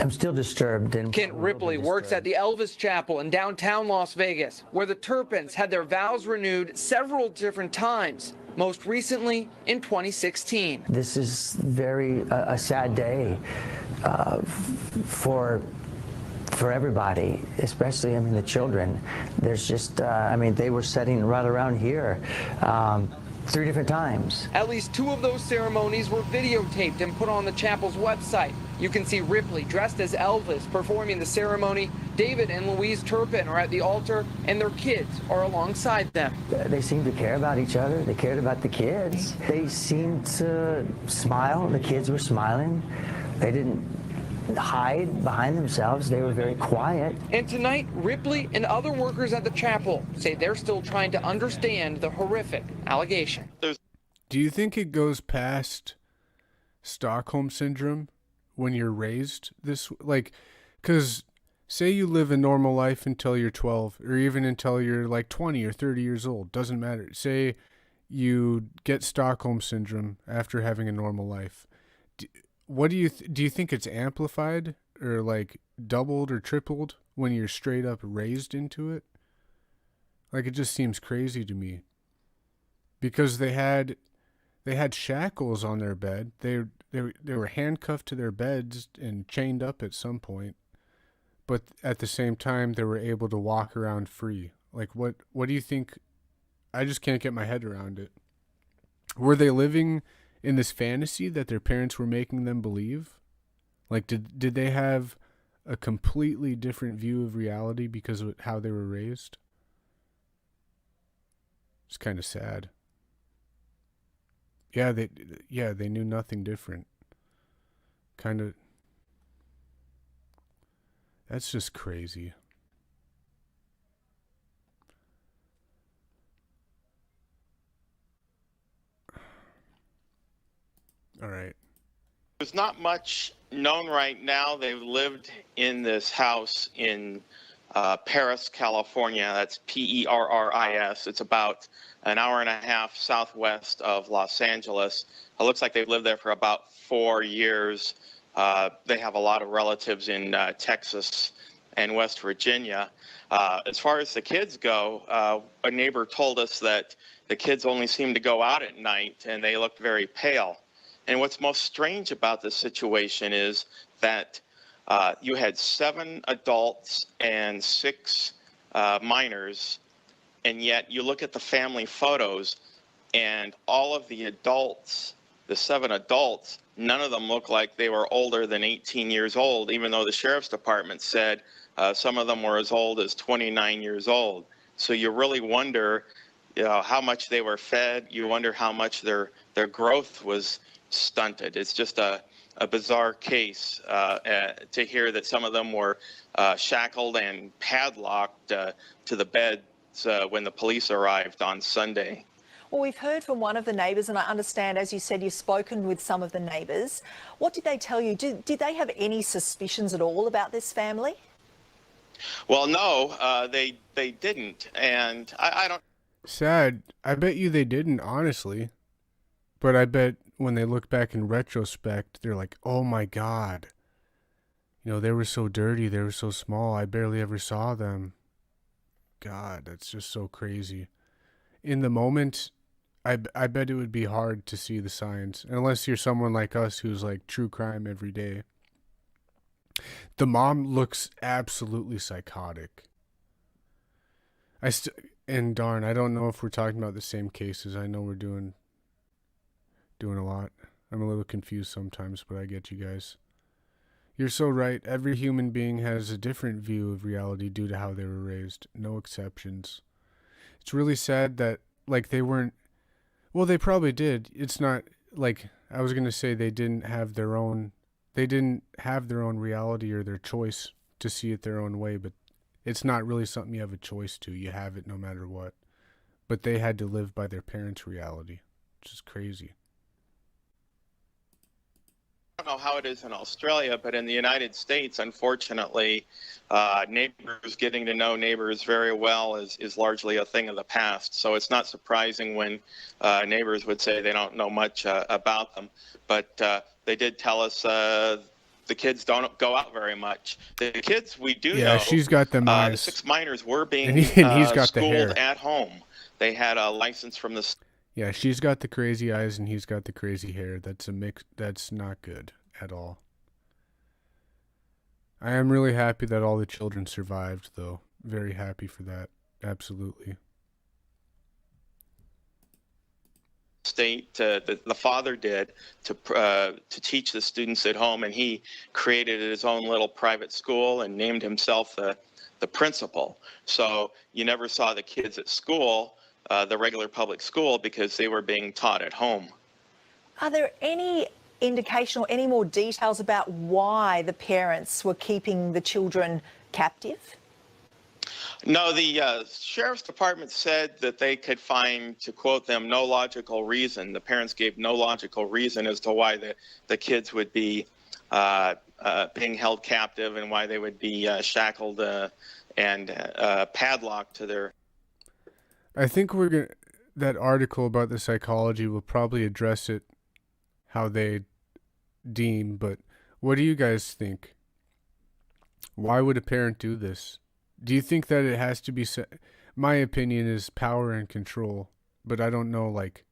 I'm still disturbed. And Kent Ripley works at the Elvis Chapel in downtown Las Vegas, where the Turpins had their vows renewed several different times. Most recently in 2016. This is a sad day for everybody, especially, the children. There's just, they were sitting right around here 3 different times. At least 2 of those ceremonies were videotaped and put on the chapel's website. You can see Ripley dressed as Elvis performing the ceremony. David and Louise Turpin are at the altar, and their kids are alongside them. They seemed to care about each other. They cared about the kids. They seemed to smile. The kids were smiling. They didn't hide behind themselves. They were very quiet. And tonight, Ripley and other workers at the chapel say they're still trying to understand the horrific allegation. Do you think it goes past Stockholm Syndrome when you're raised this, because say you live a normal life until you're 12 or even until you're like 20 or 30 years old, doesn't matter. Say you get Stockholm Syndrome after having a normal life. What do you think it's amplified or like doubled or tripled when you're straight up raised into it? Like, it just seems crazy to me because they had shackles on their bed. They were handcuffed to their beds and chained up at some point, but at the same time they were able to walk around free. Like, what do you think? I just can't get my head around it. Were they living in this fantasy that their parents were making them believe? Like, did they have a completely different view of reality because of how they were raised? It's kind of sad. Yeah, they knew nothing different. Kind of. That's just crazy. All right. There's not much known right now. They've lived in this house in Paris, California. That's Perris. It's about an hour and a half southwest of Los Angeles. It looks like they've lived there for about 4 years. They have a lot of relatives in Texas and West Virginia. As far as the kids go, a neighbor told us that the kids only seem to go out at night and they look very pale. And what's most strange about this situation is that you had 7 adults and 6 minors, and yet you look at the family photos, and all of the adults, the 7 adults, none of them look like they were older than 18 years old, even though the sheriff's department said some of them were as old as 29 years old. So you really wonder, how much they were fed. You wonder how much their growth was stunted. It's just a bizarre case to hear that some of them were shackled and padlocked to the beds when the police arrived on Sunday. Well, we've heard from one of the neighbours, and I understand, as you said, you've spoken with some of the neighbours. What did they tell you? Did they have any suspicions at all about this family? Well, no, they didn't, and I don't. Sad. I bet you they didn't, honestly. But I bet when they look back in retrospect, they're like, oh my God. They were so dirty. They were so small. I barely ever saw them. God, that's just so crazy. In the moment, I bet it would be hard to see the signs. Unless you're someone like us who's like true crime every day. The mom looks absolutely psychotic. And darn, I don't know if we're talking about the same cases. I know we're doing a lot. I'm a little confused sometimes, but I get you guys. You're so right. Every human being has a different view of reality due to how they were raised. No exceptions. It's really sad that, like, they weren't... Well, they probably did. It's not, like, I was going to say they didn't have their own reality or their choice to see it their own way, but it's not really something you have a choice to. You have it no matter what. But they had to live by their parents' reality, which is crazy. I don't know how it is in Australia, but in the United States, unfortunately, neighbors getting to know neighbors very well is largely a thing of the past. So it's not surprising when neighbors would say they don't know much about them. But they did tell us the kids don't go out very much. The kids we do know. Yeah, she's got them eyes. The 6 minors were being and he's got the hair. schooled at home. They had a license from the. Yeah, she's got the crazy eyes and he's got the crazy hair. That's a mix. That's not good at all. I am really happy that all the children survived, though. Very happy for that. Absolutely. State the father did to teach the students at home, and he created his own little private school and named himself the principal. So you never saw the kids at school, the regular public school, because they were being taught at home. Are there any indication or any more details about why the parents were keeping the children captive? No, the sheriff's department said that they could find, to quote them, no logical reason. The parents gave no logical reason as to why the kids would be being held captive and why they would be shackled and padlocked to their... I think that article about the psychology will probably address it how they deem, but what do you guys think? Why would a parent do this? Do you think that it has to be... My opinion is power and control, but I don't know, like,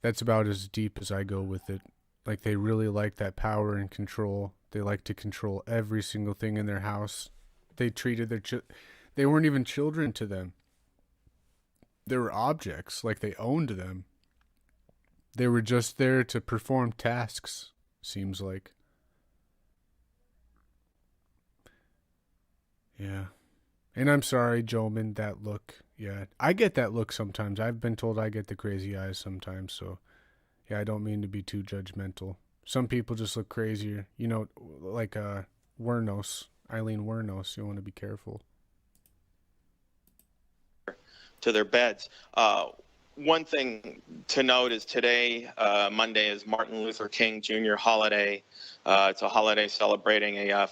that's about as deep as I go with it. Like, they really like that power and control. They like to control every single thing in their house. They treated their they weren't even children to them. They were objects, like they owned them. They were just there to perform tasks, seems like. Yeah. And I'm sorry, Joman, that look. Yeah, I get that look sometimes. I've been told I get the crazy eyes sometimes, so yeah, I don't mean to be too judgmental. Some people just look crazier. You know, like Wernos. Eileen Werno, so you want to be careful. To their beds. One thing to note is today, Monday, is Martin Luther King Jr. holiday. It's a holiday celebrating a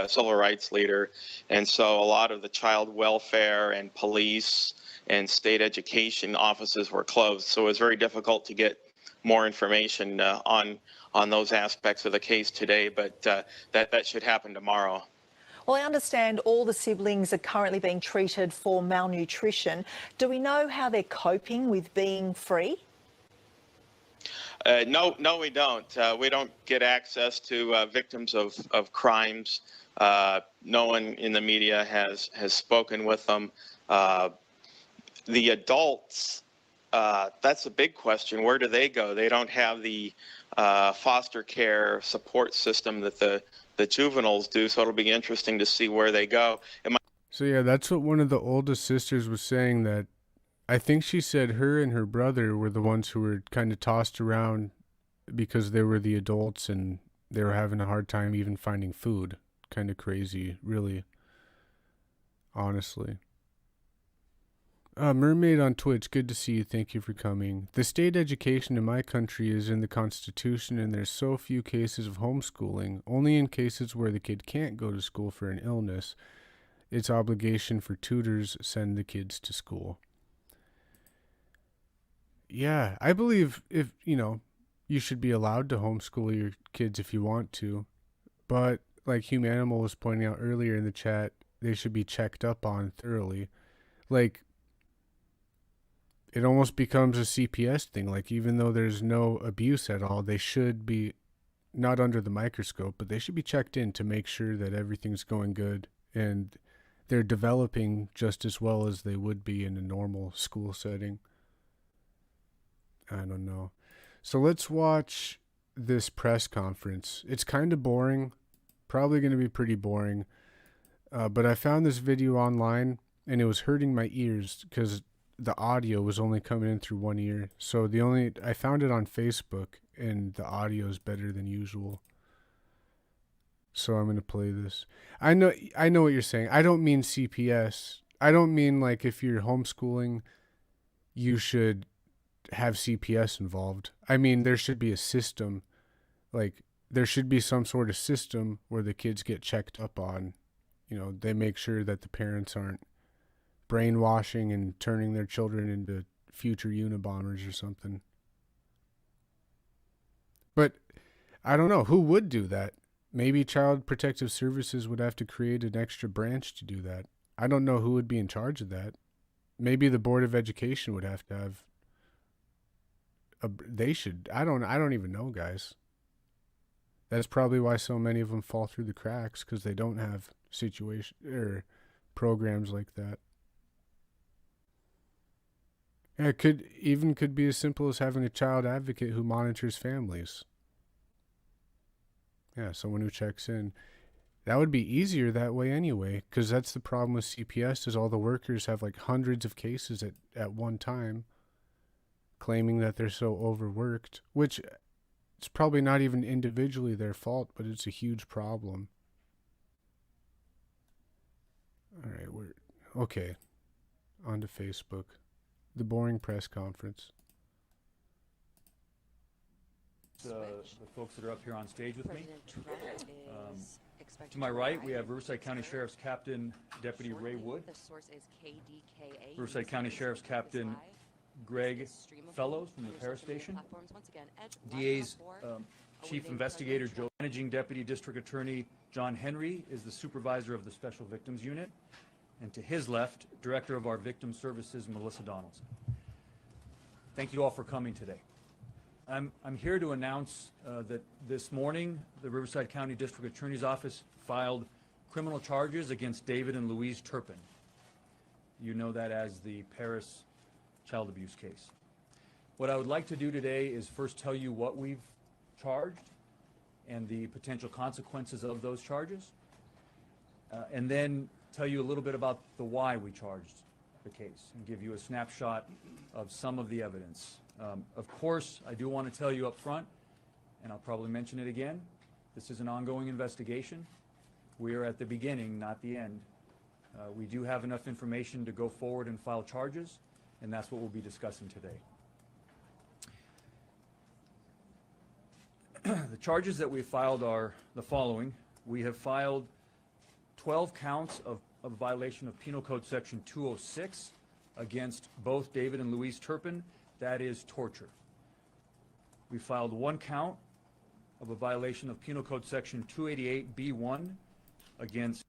civil rights leader. And so a lot of the child welfare and police and state education offices were closed. So it was very difficult to get more information on those aspects of the case today, but that should happen tomorrow. Well, I understand all the siblings are currently being treated for malnutrition. Do we know how they're coping with being free? No, we don't. We don't get access to victims of crimes. No one in the media has spoken with them. The adults, that's a big question. Where do they go? They don't have the foster care support system that the juveniles do, so it'll be interesting to see where they go. So yeah, that's what one of the oldest sisters was saying, that I think she said her and her brother were the ones who were kind of tossed around because they were the adults and they were having a hard time even finding food. Kind of crazy, really. Honestly. Mermaid on Twitch, good to see you. Thank you for coming. The state education in my country is in the Constitution, and there's so few cases of homeschooling. Only in cases where the kid can't go to school for an illness, it's obligation for tutors send the kids to school. Yeah, I believe if, you should be allowed to homeschool your kids if you want to. But like Humanimal was pointing out earlier in the chat, they should be checked up on thoroughly. Like, it almost becomes a CPS thing. Like, even though there's no abuse at all, they should be not under the microscope, but they should be checked in to make sure that everything's going good and they're developing just as well as they would be in a normal school setting. I don't know. So let's watch this press conference. It's kind of boring, probably going to be pretty boring, but I found this video online and it was hurting my ears because the audio was only coming in through one ear. So I found it on Facebook and the audio is better than usual. So I'm going to play this. I know what you're saying. I don't mean CPS. I don't mean like if you're homeschooling, you should have CPS involved. I mean, there should be a system. Like, there should be some sort of system where the kids get checked up on. They make sure that the parents aren't brainwashing and turning their children into future Unabombers or something. But I don't know. Who would do that? Maybe Child Protective Services would have to create an extra branch to do that. I don't know who would be in charge of that. Maybe the Board of Education would have to have they should. I don't even know, guys. That's probably why so many of them fall through the cracks, because they don't have programs like that. Yeah, it could be as simple as having a child advocate who monitors families. Yeah, someone who checks in. That would be easier that way anyway, because that's the problem with CPS is all the workers have like hundreds of cases at one time, claiming that they're so overworked, which it's probably not even individually their fault, but it's a huge problem. All right, okay. On to Facebook. The boring press conference. The folks that are up here on stage with me. To my right, we have Riverside County Sheriff's Captain Deputy Ray Wood. Riverside County Sheriff's Captain Greg Fellows from the Paris Station. DA's Chief Investigator Joe. Managing Deputy District Attorney John Henry is the supervisor of the Special Victims Unit. And to his left, Director of our Victim Services, Melissa Donaldson. Thank you all for coming today. I'm here to announce that this morning, the Riverside County District Attorney's Office filed criminal charges against David and Louise Turpin. You know that as the Paris child abuse case. What I would like to do today is first tell you what we've charged and the potential consequences of those charges, and then tell you a little bit about the why we charged the case and give you a snapshot of some of the evidence. Of course, I do want to tell you up front, and I'll probably mention it again, this is an ongoing investigation. We are at the beginning, not the end. We do have enough information to go forward and file charges, and that's what we'll be discussing today. The charges that we filed are the following. We have filed 12 counts of violation of Penal Code Section 206 against both David and Louise Turpin. That is torture. We filed 1 count of a violation of Penal Code Section 288B1 against...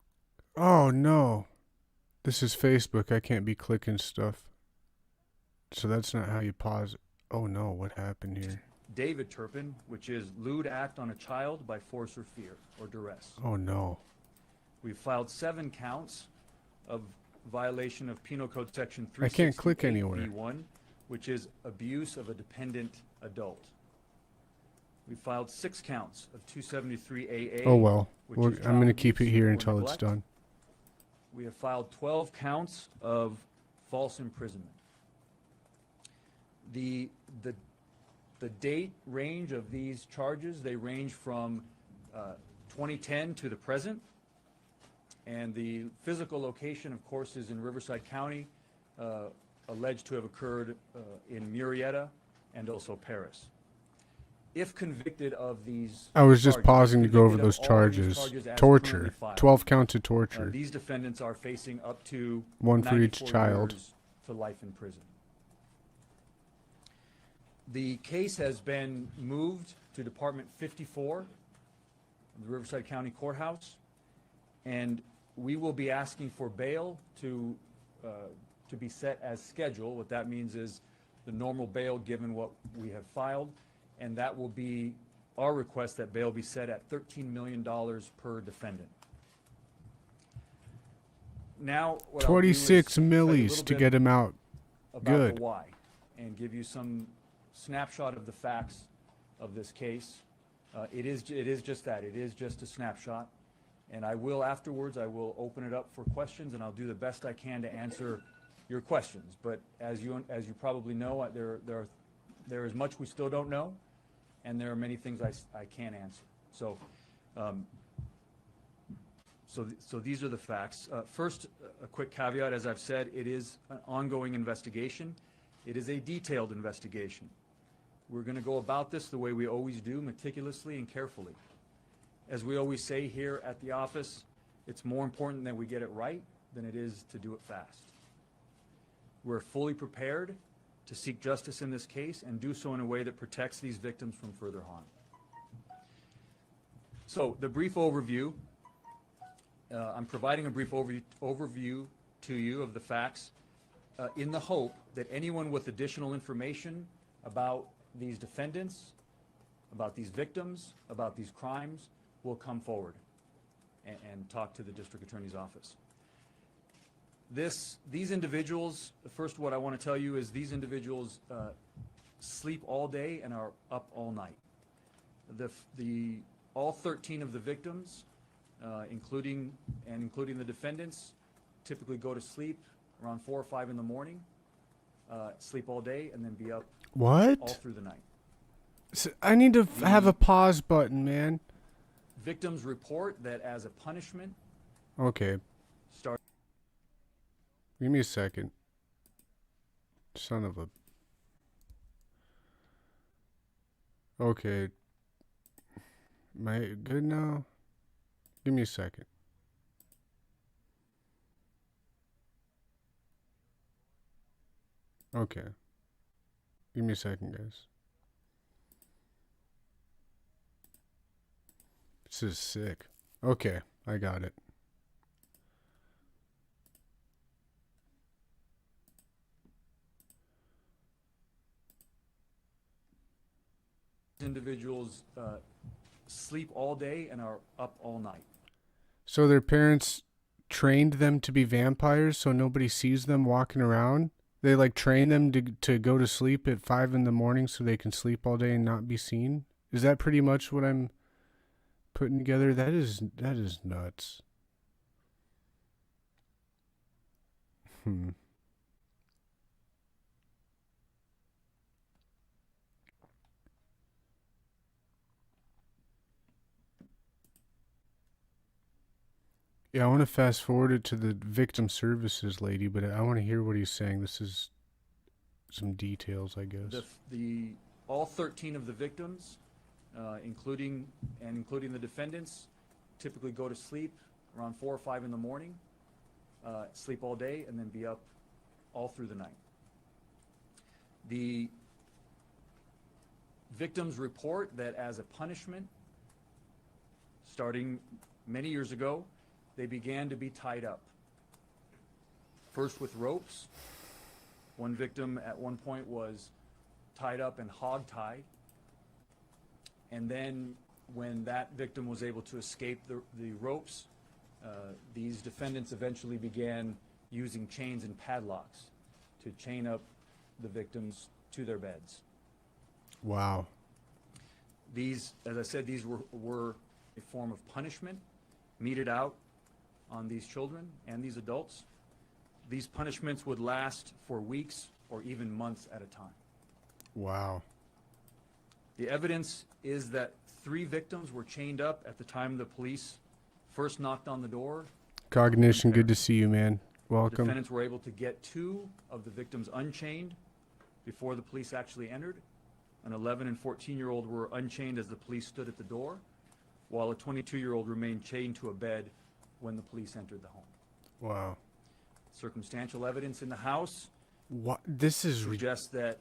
Oh, no. This is Facebook. I can't be clicking stuff. So that's not how you pause it. Oh, no. What happened here? David Turpin, which is lewd act on a child by force or fear or duress. Oh, no. We filed 7 counts of violation of Penal Code Section I can't click anywhere. 368B1, which is abuse of a dependent adult. We filed 6 counts of 273AA. Oh, well. which is I'm going to child keep it abuse here or until it's neglect. done. We have filed 12 counts of false imprisonment. The date range of these charges, they range from 2010 to the present. And the physical location, of course, is in Riverside County, alleged to have occurred in Murrieta and also Paris. If convicted of these I was just charges, pausing to go over convicted of those all these charges. charges as Torture. currently filed, 12 counts of torture. these defendants are facing up to 1 for each 94 child. years to life in prison. The case has been moved to Department 54 of the Riverside County Courthouse, and we will be asking for bail to be set as scheduled. What that means is the normal bail given what we have filed, and that will be our request that bail be set at $13 million per defendant. Now, what I'll do is 26 tell you a millis little to bit get him out. about Good. the why and give you some snapshot of the facts of this case. It is just that. It is just a snapshot. And I will afterwards, I will open it up for questions, and I'll do the best I can to answer your questions. But as you probably know, there is much we still don't know, and there are many things I can't answer. So, so these are the facts. First, a quick caveat. As I've said, it is an ongoing investigation. It is a detailed investigation. We're going to go about this the way we always do, meticulously and carefully. As we always say here at the office, it's more important that we get it right than it is to do it fast. We're fully prepared to seek justice in this case and do so in a way that protects these victims from further harm. So the brief overview, I'm providing a brief overview to you of the facts in the hope that anyone with additional information about these defendants, about these victims, about these crimes, will come forward and talk to the district attorney's office. These individuals, first what I want to tell you is these individuals sleep all day and are up all night. All 13 of the victims, including the defendants, typically go to sleep around 4 or 5 in the morning, sleep all day, and then be up What? all through the night. I need to have a pause button, man. Victims report that as a punishment, Okay. Give me a second. Son of a... Okay. Am I good now? Give me a second. Okay. Give me a second, guys. This is sick. Okay, I got it. individuals sleep all day and are up all night. So their parents trained them to be vampires so nobody sees them walking around? They like train them to go to sleep at 5 in the morning so they can sleep all day and not be seen? Is that pretty much what I'm putting together? That is nuts. Yeah, I want to fast forward it to the victim services lady, but I want to hear what he's saying. This is some details, I guess. All 13 of the victims, including the defendants, typically go to sleep around 4 or 5 in the morning, sleep all day, and then be up all through the night. The victims report that as a punishment, starting many years ago, they began to be tied up. First with ropes. One victim at one point was tied up and hog-tied. And then when that victim was able to escape the ropes, these defendants eventually began using chains and padlocks to chain up the victims to their beds. Wow. These, as I said, these were a form of punishment meted out on these children and these adults. These punishments would last for weeks or even months at a time. Wow. The evidence is that 3 victims were chained up at the time the police first knocked on the door. Cognition, good to see you, man. Welcome. Defendants were able to get 2 of the victims unchained before the police actually entered. An 11 and 14-year-old were unchained as the police stood at the door, while a 22-year-old remained chained to a bed when the police entered the home. Wow. Circumstantial evidence in the house suggests that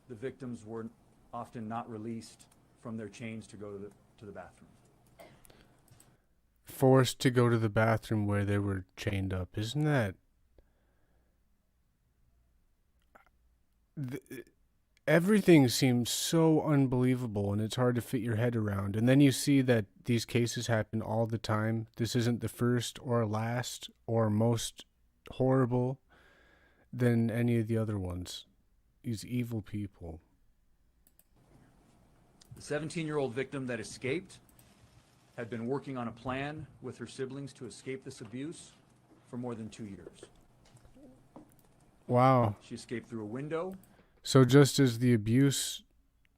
the victims were often not released from their chains to go to the bathroom. Forced to go to the bathroom where they were chained up. Isn't that... Everything seems so unbelievable, and it's hard to fit your head around. And then you see that these cases happen all the time. This isn't the first or last or most horrible than any of the other ones. These evil people. The 17-year-old victim that escaped had been working on a plan with her siblings to escape this abuse for more than 2 years. Wow. She escaped through a window. So just as the abuse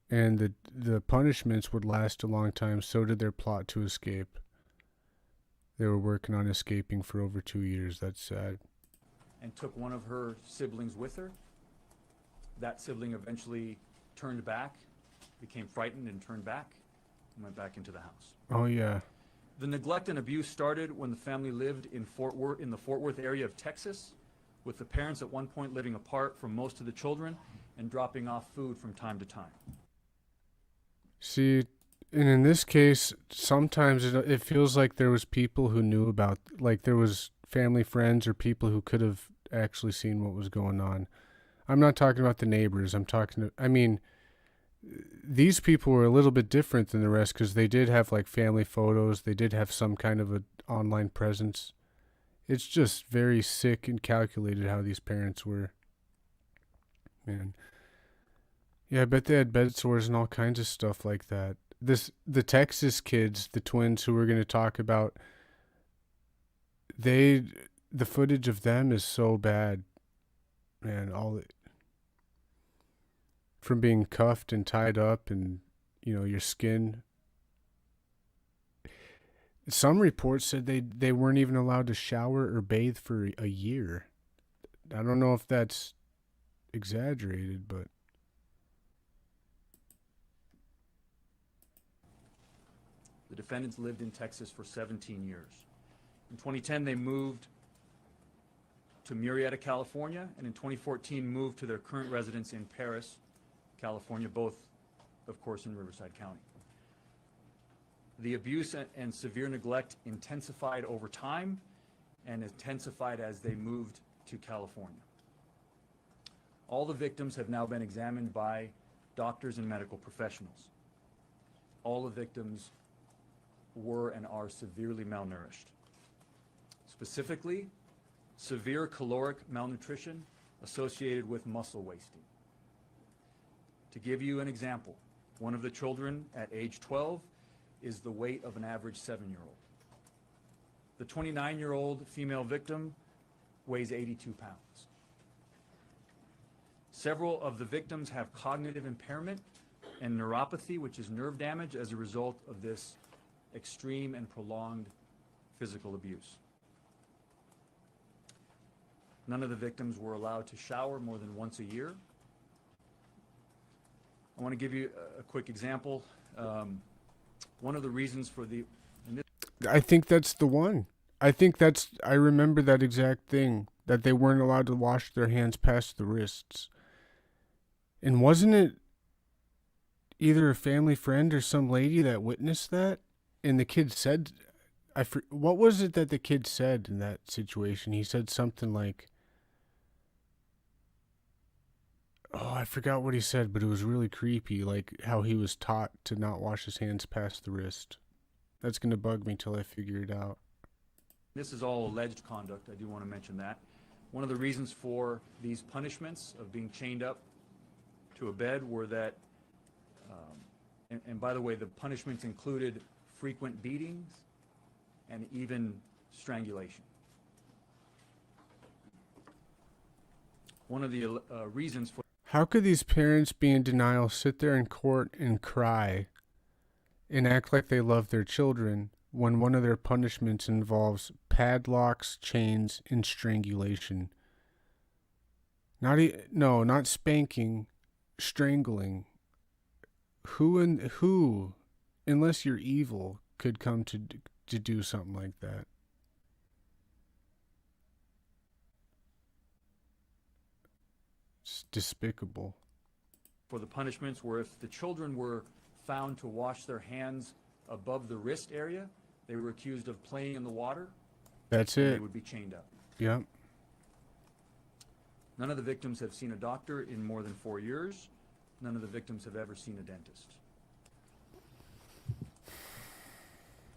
and the punishments would last a long time, so did their plot to escape. They were working on escaping for over 2 years. That's sad. And took one of her siblings with her. That sibling eventually turned back, became frightened and turned back, and went back into the house. Oh, yeah. The neglect and abuse started when the family lived in the Fort Worth area of Texas, with the parents at one point living apart from most of the children and dropping off food from time to time. See, and in this case, sometimes it feels like there was people who knew about, like there was family friends or people who could have actually seen what was going on. I'm not talking about the neighbors. These people were a little bit different than the rest because they did have like family photos. They did have some kind of an online presence. It's just very sick and calculated how these parents were. Man. Yeah, I bet they had bed sores and all kinds of stuff like that. The Texas kids, the twins who we're going to talk about, the footage of them is so bad. Man, from being cuffed and tied up and, your skin. Some reports said they weren't even allowed to shower or bathe for a year. I don't know if that's exaggerated, but... The defendants lived in Texas for 17 years. In 2010, they moved to Murrieta, California, and in 2014 moved to their current residence in Paris, California, both, of course, in Riverside County. The abuse and severe neglect intensified over time and intensified as they moved to California. All the victims have now been examined by doctors and medical professionals. All the victims were and are severely malnourished. Specifically, severe caloric malnutrition associated with muscle wasting. To give you an example, one of the children at age 12 is the weight of an average 7-year-old. The 29-year-old female victim weighs 82 pounds. Several of the victims have cognitive impairment and neuropathy, which is nerve damage as a result of this extreme and prolonged physical abuse. None of the victims were allowed to shower more than once a year. I want to give you a quick example. One of the reasons for the... I think that's the one. I remember that exact thing, that they weren't allowed to wash their hands past the wrists. And wasn't it either a family friend or some lady that witnessed that? And the kid said, what was it that the kid said in that situation? He said something like, oh, I forgot what he said, but it was really creepy, like how he was taught to not wash his hands past the wrist. That's going to bug me till I figure it out. This is all alleged conduct. I do want to mention that. One of the reasons for these punishments of being chained up to a bed were that, and by the way, the punishments included frequent beatings and even strangulation. One of the reasons for... How could these parents be in denial, sit there in court and cry and act like they love their children when one of their punishments involves padlocks, chains, and strangulation? Not spanking, strangling. Who, unless you're evil, could come to do something like that? It's despicable. For the punishments were if the children were found to wash their hands above the wrist area, they were accused of playing in the water. That's and it. They would be chained up. Yep. None of the victims have seen a doctor in more than 4 years. None of the victims have ever seen a dentist.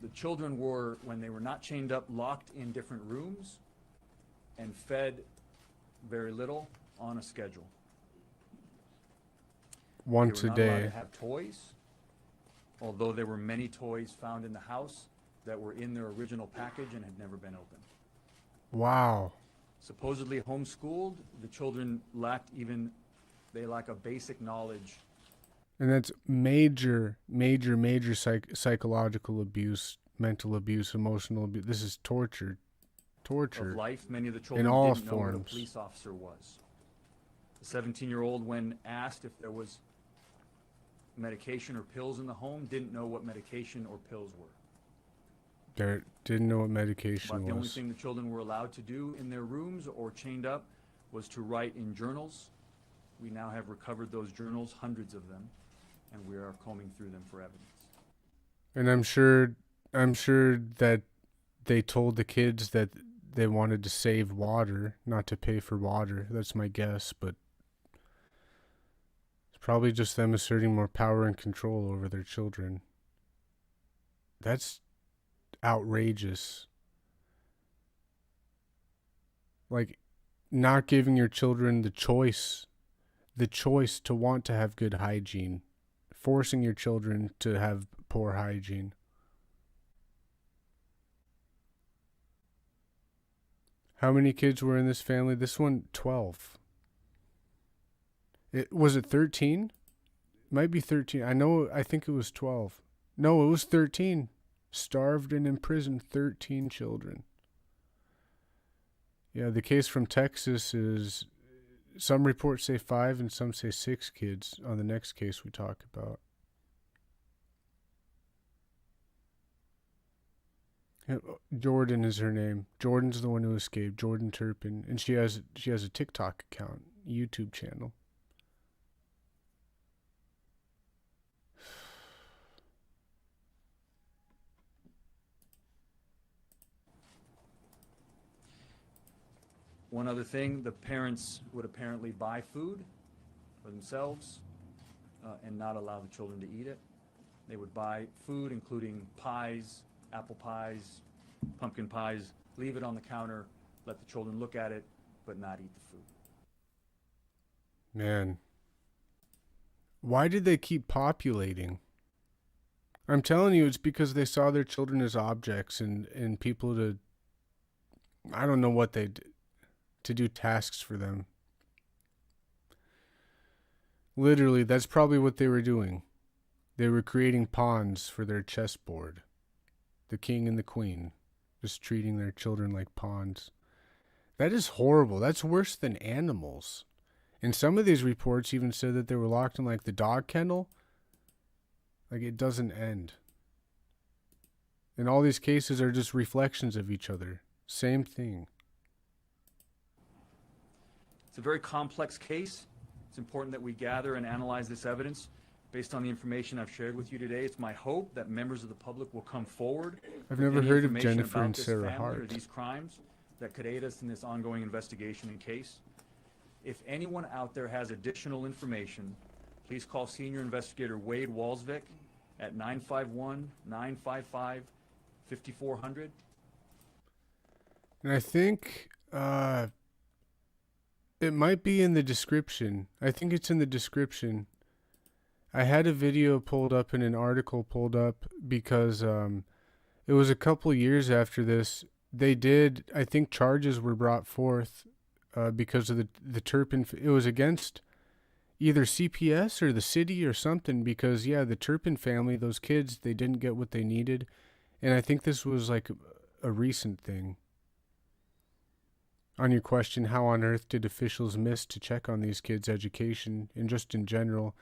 The children were, when they were not chained up, locked in different rooms and fed very little on a schedule. Once a They were not allowed day. to have toys, although there were many toys found in the house that were in their original package and had never been opened. Wow. Supposedly homeschooled, the children lack a basic knowledge. And that's major psychological abuse, mental abuse, emotional abuse. This is torture. Of life. Many of the children in all didn't know what a forms. police officer was. The 17-year-old, when asked if there was medication or pills in the home, didn't know what medication or pills were. They didn't know what medication But the only was. thing the children were allowed to do in their rooms or chained up was to write in journals. We now have recovered those journals, hundreds of them, and we are combing through them for evidence. And I'm sure that they told the kids that they wanted to save water, not to pay for water. That's my guess, but it's probably just them asserting more power and control over their children. That's outrageous. Like, not giving your children the choice to want to have good hygiene, forcing your children to have poor hygiene. How many kids were in this family? This one, 12. Was it 13? Might be 13. I think it was 12. No, it was 13. Starved and imprisoned 13 children. Yeah, the case from Texas is, some reports say 5 and some say 6 kids on the next case we talk about. Jordan is her name. Jordan's the one who escaped. Jordan Turpin, and she has a TikTok account, YouTube channel. One other thing, the parents would apparently buy food for themselves and not allow the children to eat it. They would buy food, including pies, apple pies, pumpkin pies, leave it on the counter, let the children look at it, but not eat the food. Man, why did they keep populating? I'm telling you, it's because they saw their children as objects and people to, I don't know what they did, to do tasks for them. Literally, that's probably what they were doing. They were creating pawns for their chessboard. The king and the queen, just treating their children like pawns. That is horrible. That's worse than animals. And some of these reports even said that they were locked in like the dog kennel. Like it doesn't end. And all these cases are just reflections of each other. Same thing. It's a very complex case. It's important that we gather and analyze this evidence. Based on the information I've shared with you today, it's my hope that members of the public will come forward. I've with never any heard of information Jennifer about and this Sarah family or Hart. these crimes that could aid us in this ongoing investigation and case. If anyone out there has additional information, please call Senior Investigator Wade Walsvik at 951-955-5400. And I think it might be in the description. I think it's in the description. I had a video pulled up and an article pulled up because it was a couple years after this. They did, I think charges were brought forth because of the Turpin. It was against either CPS or the city or something because, yeah, the Turpin family, those kids, they didn't get what they needed. And I think this was like a recent thing. On your question, how on earth did officials miss to check on these kids' education and just in general?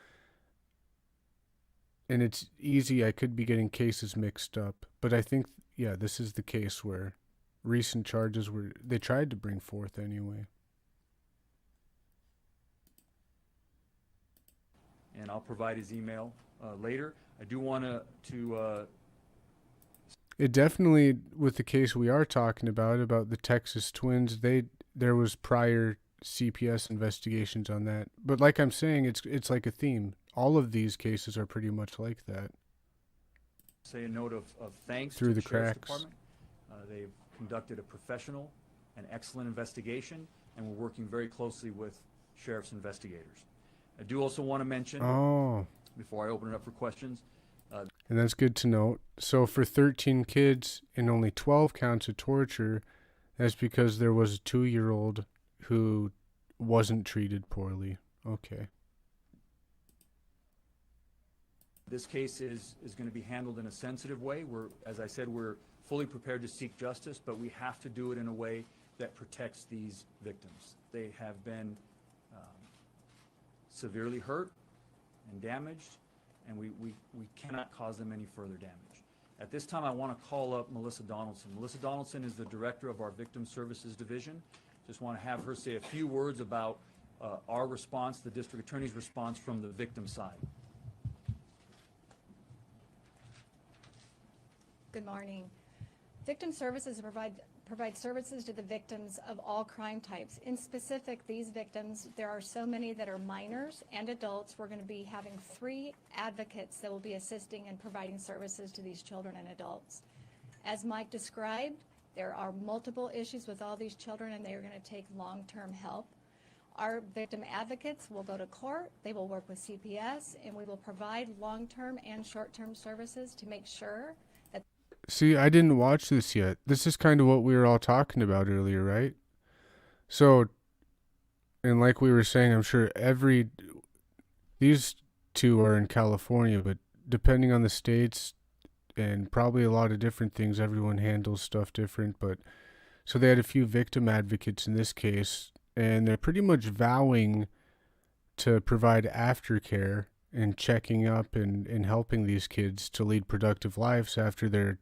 And it's easy, I could be getting cases mixed up, but I think, yeah, this is the case where recent charges they tried to bring forth anyway. And I'll provide his email later. I do want to It definitely, with the case we are talking about the Texas twins, there was prior CPS investigations on that. But like I'm saying, it's like a theme. All of these cases are pretty much like that. say a note of thanks Through to the the Sheriff's cracks. Department. They've conducted a professional and excellent investigation, and we're working very closely with sheriff's investigators. I do also want to mention, before I open it up for questions, And that's good to note. So for 13 kids and only 12 counts of torture, that's because there was a 2-year-old who wasn't treated poorly. Okay. this case is going to be handled in a sensitive way. As I said, we're fully prepared to seek justice, but we have to do it in a way that protects these victims. They have been severely hurt and damaged, and we cannot cause them any further damage. At this time, I want to call up Melissa Donaldson. Melissa Donaldson is the director of our Victim Services Division. Just want to have her say a few words about our response, the district attorney's response from the victim side. Good morning. Victim Services provide services to the victims of all crime types. In specific, these victims, there are so many that are minors and adults. We're going to be having 3 advocates that will be assisting and providing services to these children and adults. As Mike described, there are multiple issues with all these children, and they are going to take long-term help. Our victim advocates will go to court, they will work with CPS, and we will provide long-term and short-term services to make sure that. See, I didn't watch this yet. This is kind of what we were all talking about earlier, right? So, and like we were saying, I'm sure these 2 are in California, but depending on the states and probably a lot of different things, everyone handles stuff different. But so they had a few victim advocates in this case, and they're pretty much vowing to provide aftercare and checking up and helping these kids to lead productive lives after their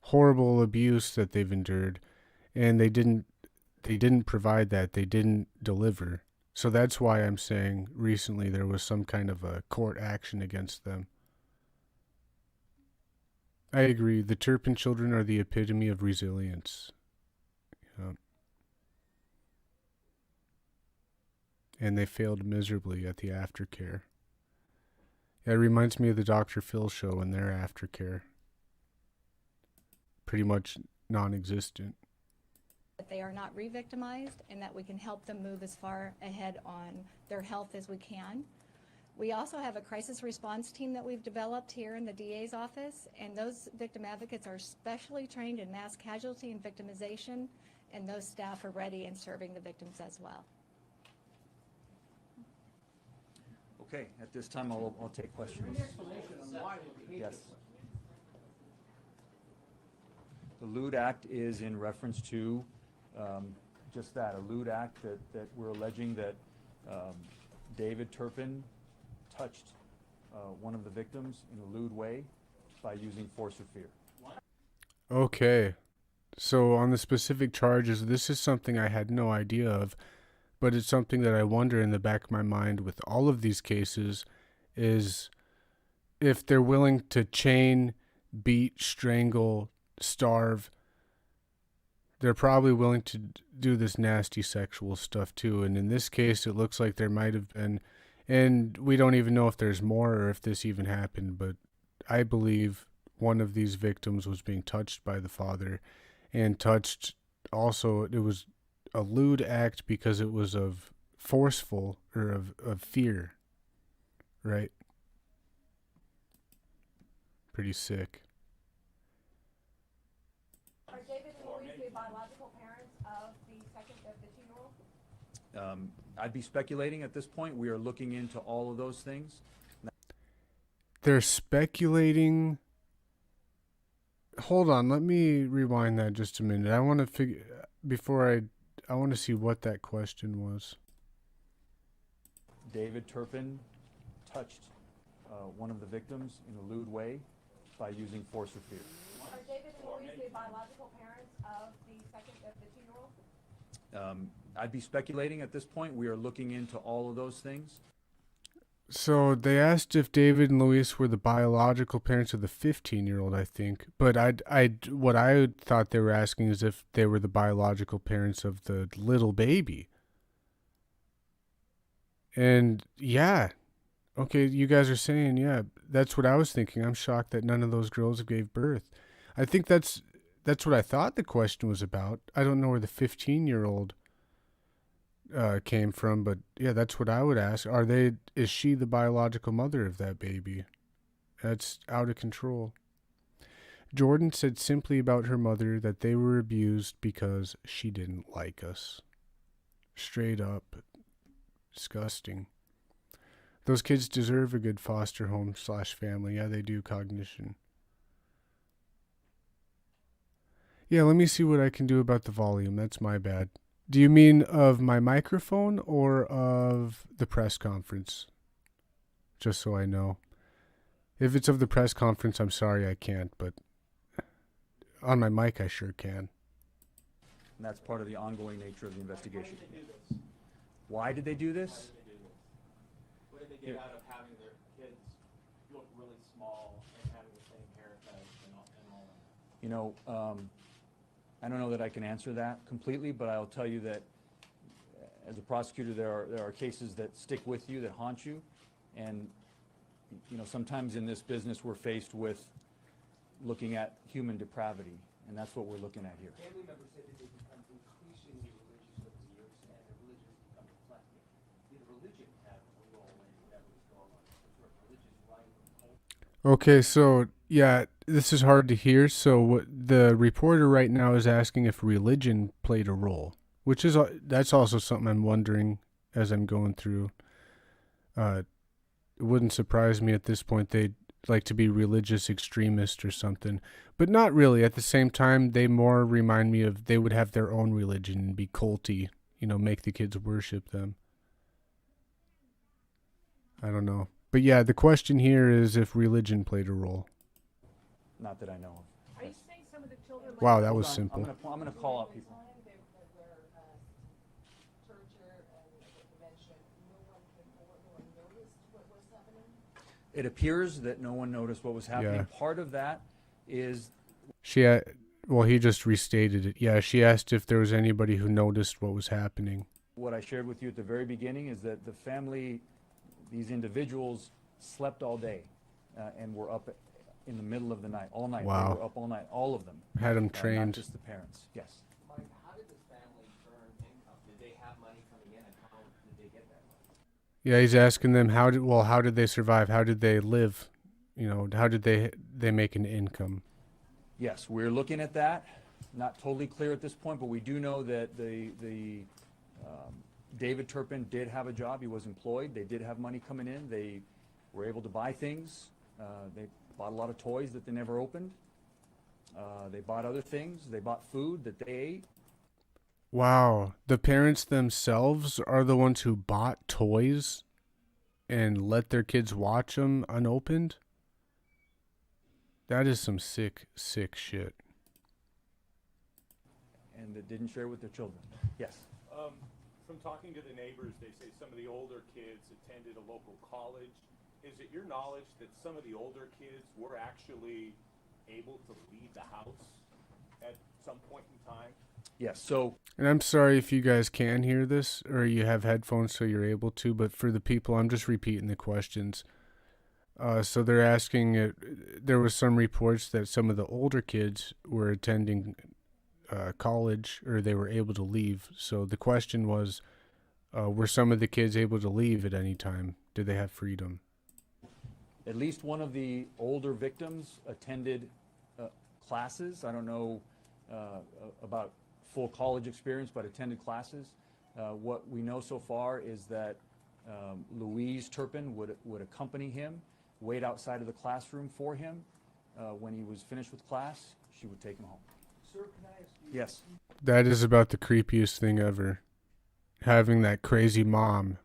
horrible abuse that they've endured. And they didn't provide that. They didn't deliver. So that's why I'm saying recently there was some kind of a court action against them. I agree. The Turpin children are the epitome of resilience. Yeah. And they failed miserably at the aftercare. Yeah, it reminds me of the Dr. Phil show and their aftercare. Pretty much non-existent. That they are not re-victimized and that we can help them move as far ahead on their health as we can. We also have a crisis response team that we've developed here in the DA's office, and those victim advocates are specially trained in mass casualty and victimization, and those staff are ready and serving the victims as well. Okay, at this time I'll take questions. Yes. The lewd act is in reference to just that, a lewd act that we're alleging that David Turpin touched one of the victims in a lewd way by using force or fear. Okay. So on the specific charges, this is something I had no idea of, but it's something that I wonder in the back of my mind with all of these cases is if they're willing to chain, beat, strangle, starve, they're probably willing to do this nasty sexual stuff too. And in this case, it looks like there might have been, and we don't even know if there's more or if this even happened, but I believe one of these victims was being touched by the father, and touched also, it was a lewd act because it was of forceful or of fear, right? Pretty sick. Are David and Louise the biological parents of the 15-year-old? I'd be speculating at this point. We are looking into all of those things. They're speculating. Hold on, let me rewind that just a minute. I want to figure before I want to see what that question was. David Turpin touched one of the victims in a lewd way by using force or fear. Are David and Louise the biological parents of the 15-year-old? I'd be speculating at this point. We are looking into all of those things. So they asked if David and Louise were the biological parents of the 15-year-old, I think. But what I thought they were asking is if they were the biological parents of the little baby. And yeah, okay, you guys are saying, yeah, that's what I was thinking. I'm shocked that none of those girls gave birth. I think that's what I thought the question was about. I don't know where the 15-year-old came from, but yeah, that's what I would ask. Is she the biological mother of that baby? That's out of control. Jordan said simply about her mother that they were abused because she didn't like us. Straight up. Disgusting. Those kids deserve a good foster home / family. Yeah, they do. Cognition. Yeah, let me see what I can do about the volume. That's my bad. Do you mean of my microphone or of the press conference? Just so I know. If it's of the press conference, I'm sorry I can't, but on my mic I sure can. And that's part of the ongoing nature of the investigation. Why did they do this? What did they get out of having their kids look really small and having the same haircut and all that? You know, I don't know that I can answer that completely, but I'll tell you that as a prosecutor, there are cases that stick with you, that haunt you, and you know, sometimes in this business we're faced with looking at human depravity, and that's what we're looking at here. Family members say that they become increasingly religious over the years, and their religions become eclectic. Did religion have a role in whatever was going on? Sort of religious right or culture? Okay, so yeah, this is hard to hear. So what the reporter right now is asking if religion played a role, which is that's also something I'm wondering as I'm going through. It wouldn't surprise me at this point they'd like to be religious extremist or something, but not really. At the same time, they more remind me of they would have their own religion and be culty, you know, make the kids worship them. I don't know. But yeah, the question here is if religion played a role. Not that I know of. Are you saying some of the children? Wow, that was simple. I'm going to call out people. It appears that no one noticed what was happening. Yeah. Part of that is well, he just restated it. Yeah, she asked if there was anybody who noticed what was happening. what I shared with you at the very beginning, is that the family, these individuals slept all day and were up in the middle of the night, all night. Wow. They were up all night, all of them. Had them Not trained. just the parents, yes. Mike, how did this family earn income? Did they have money coming in, and how did they get that money? Yeah, he's asking them how did they survive? How did they live? You know, how did they make an income? Yes, we're looking at that. Not totally clear at this point, but we do know that David Turpin did have a job. He was employed. They did have money coming in. They were able to buy things. They bought a lot of toys that they never opened. They bought other things. They bought food that they ate. Wow, the parents themselves are the ones who bought toys and let their kids watch them unopened? That is some sick, sick shit. And that didn't share with their children. Yes. From talking to the neighbors, they say some of the older kids attended a local college. Is it your knowledge that some of the older kids were actually able to leave the house at some point in time? Yes. So. And I'm sorry if you guys can hear this or you have headphones so you're able to, but for the people, I'm just repeating the questions. So they're asking, there was some reports that some of the older kids were attending college or they were able to leave. So the question was, were some of the kids able to leave at any time? Did they have freedom? At least one of the older victims attended classes. I don't know about full college experience, but attended classes. What we know so far is that Louise Turpin would accompany him, wait outside of the classroom for him. When he was finished with class, she would take him home. Sir, can I ask you? Yes. That is about the creepiest thing ever. Having that crazy mom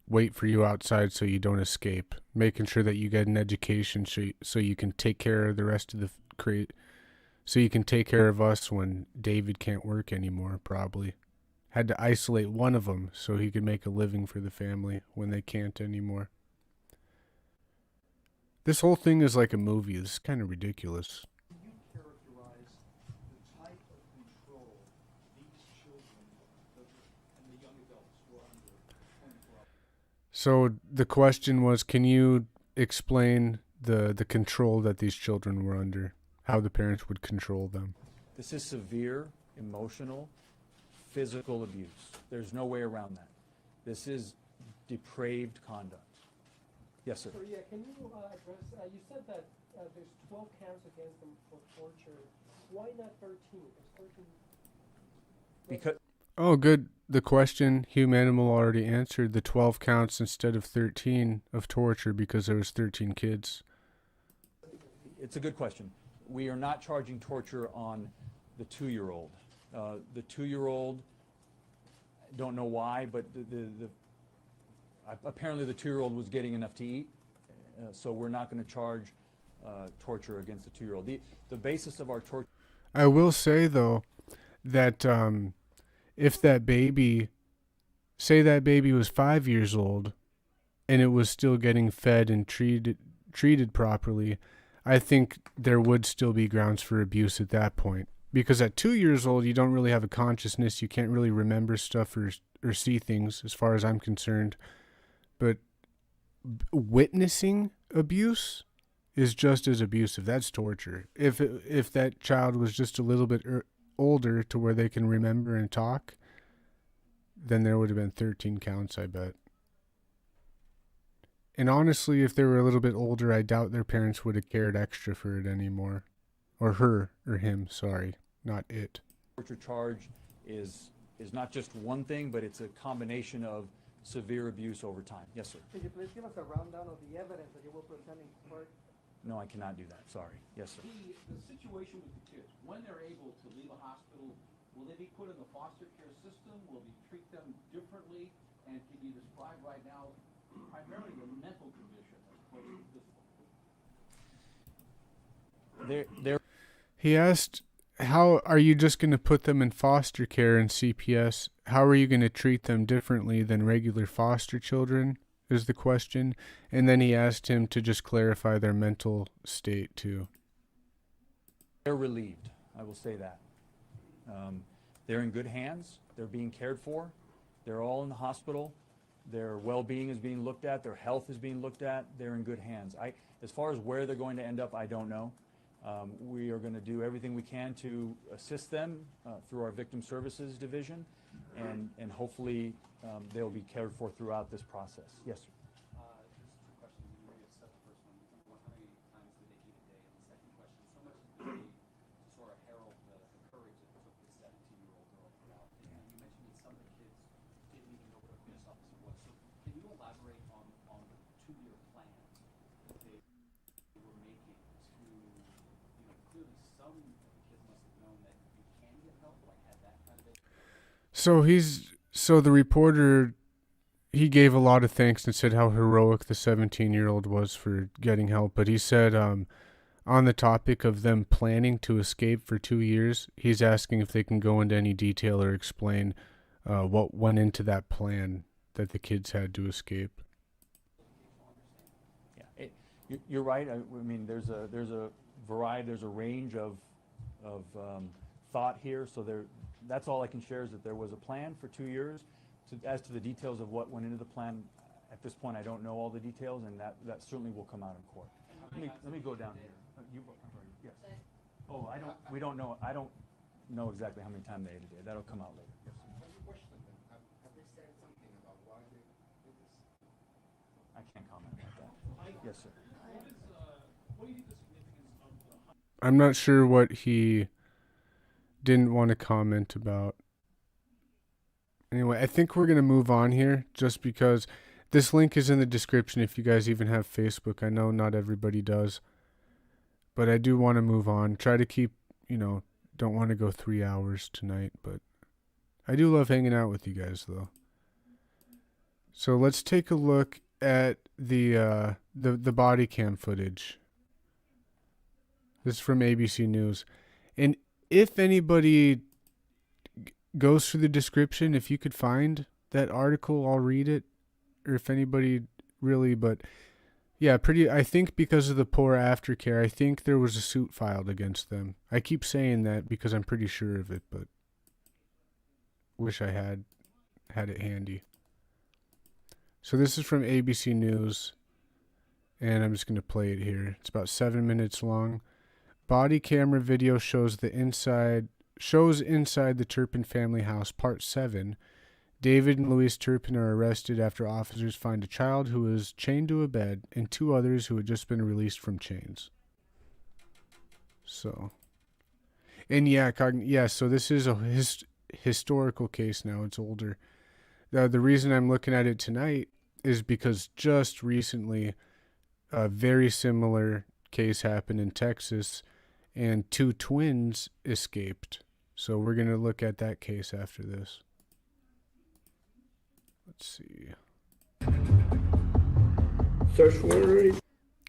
wait for you outside so you don't escape. Making sure that you get an education so you can take care of the rest of the so you can take care of us when David can't work anymore, probably. Had to isolate one of them so he could make a living for the family when they can't anymore. This whole thing is like a movie. This is kind of ridiculous. Can you characterize the type of control these children and the young adults were under 24 hours? So the question was, can you explain the control that these children were under? How the parents would control them? This is severe, emotional, physical abuse. There's no way around that. This is depraved conduct. Yes, sir. So, yeah, can you address, you said that there's 12 counts against them for torture. Why not 13? Is 13... Because. Oh, good. The question Hugh Animal already answered. The 12 counts instead of 13 of torture because there was 13 kids. It's a good question. We are not charging torture on the 2-year-old. The 2-year-old, don't know why, but apparently the 2-year-old was getting enough to eat, so we're not going to charge torture against the 2-year-old. The basis of our torture. I will say, though, that if that baby, say that baby was 5 years old and it was still getting fed and treated properly, I think there would still be grounds for abuse at that point. Because at 2 years old, you don't really have a consciousness. You can't really remember stuff or see things, as far as I'm concerned. But witnessing abuse is just as abusive. That's torture. If that child was just a little bit older to where they can remember and talk, then there would have been 13 counts, I bet. And honestly, if they were a little bit older, I doubt their parents would have cared extra for it anymore. Or her, or him, sorry, not it. Torture charge is not just one thing, but it's a combination of severe abuse over time. Yes, sir. Could you please give us a rundown of the evidence that you will present in court? No, I cannot do that. Sorry. Yes, sir. The situation with the kids, when they're able to leave a hospital, will they be put in the foster care system? Will we treat them differently? And can you describe right now primarily the mental condition as opposed to physical? He asked, how are you just going to put them in foster care and CPS? How are you going to treat them differently than regular foster children is the question. And then he asked him to just clarify their mental state too. They're relieved. I will say that. They're in good hands. They're being cared for. They're all in the hospital. Their well-being is being looked at. Their health is being looked at. They're in good hands. As far as where they're going to end up, I don't know. We are going to do everything we can to assist them through our Victim Services Division, and hopefully they'll be cared for throughout this process. Yes, sir. Just two questions. You may have said the first one. How many times did they eat a day? And the second question, so much of the to sort of herald the courage that took this 17-year-old girl out. And you mentioned that some of the kids didn't even know what a police officer was. So can you elaborate on the 2-year plan that they were making to, clearly some kids must have known that you can get help, like had that kind of So the reporter, he gave a lot of thanks and said how heroic the 17-year-old was for getting help. But he said, on the topic of them planning to escape for 2 years, he's asking if they can go into any detail or explain what went into that plan that the kids had to escape. Yeah, you're right. I mean, there's a variety, there's a range of thought here. So that's all I can share is that there was a plan for 2 years. As to the details of what went into the plan, at this point, I don't know all the details, and that certainly will come out in court. Let me go down here. Yes. Oh, we don't know. I don't know exactly how many times they ate a day. That'll come out later. Yes. Have they said something about why they did this? I can't comment on that. Yes, sir. I'm not sure what he didn't want to comment about. Anyway, I think we're going to move on here just because this link is in the description if you guys even have Facebook. I know not everybody does. But I do want to move on. Try to keep, don't want to go 3 hours tonight, but I do love hanging out with you guys though. So let's take a look at the body cam footage. This is from ABC News. And if anybody goes through the description, if you could find that article, I'll read it. Or if anybody really, but yeah, I think because of the poor aftercare, I think there was a suit filed against them. I keep saying that because I'm pretty sure of it, but wish I had it handy. So this is from ABC News, and I'm just going to play it here. It's about 7 minutes long. Body camera video shows inside the Turpin family house, part 7. David and Louise Turpin are arrested after officers find a child who was chained to a bed and 2 others who had just been released from chains. So, and so this is a historical case now. It's older. The reason I'm looking at it tonight is because just recently a very similar case happened in Texas and 2 twins escaped. So we're going to look at that case after this. Let's see. Search warrant.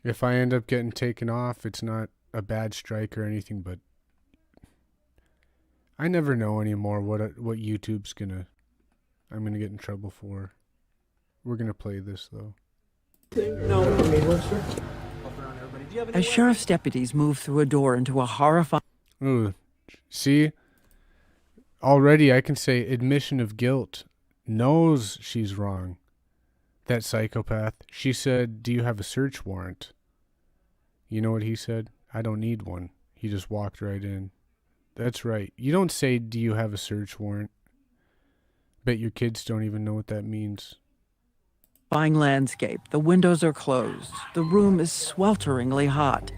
If I end up getting taken off, it's not a bad strike or anything, but I never know anymore what YouTube's I'm gonna get in trouble for. We're gonna play this though. As sheriff's deputies move through a door into a horrifying... Ooh, see? Already I can say admission of guilt. Knows she's wrong. That psychopath. She said, "Do you have a search warrant?" You know what he said? "I don't need one." He just walked right in. That's right. You don't say, "Do you have a search warrant?" Bet your kids don't even know what that means. landscape. The windows are closed. The room is swelteringly hot,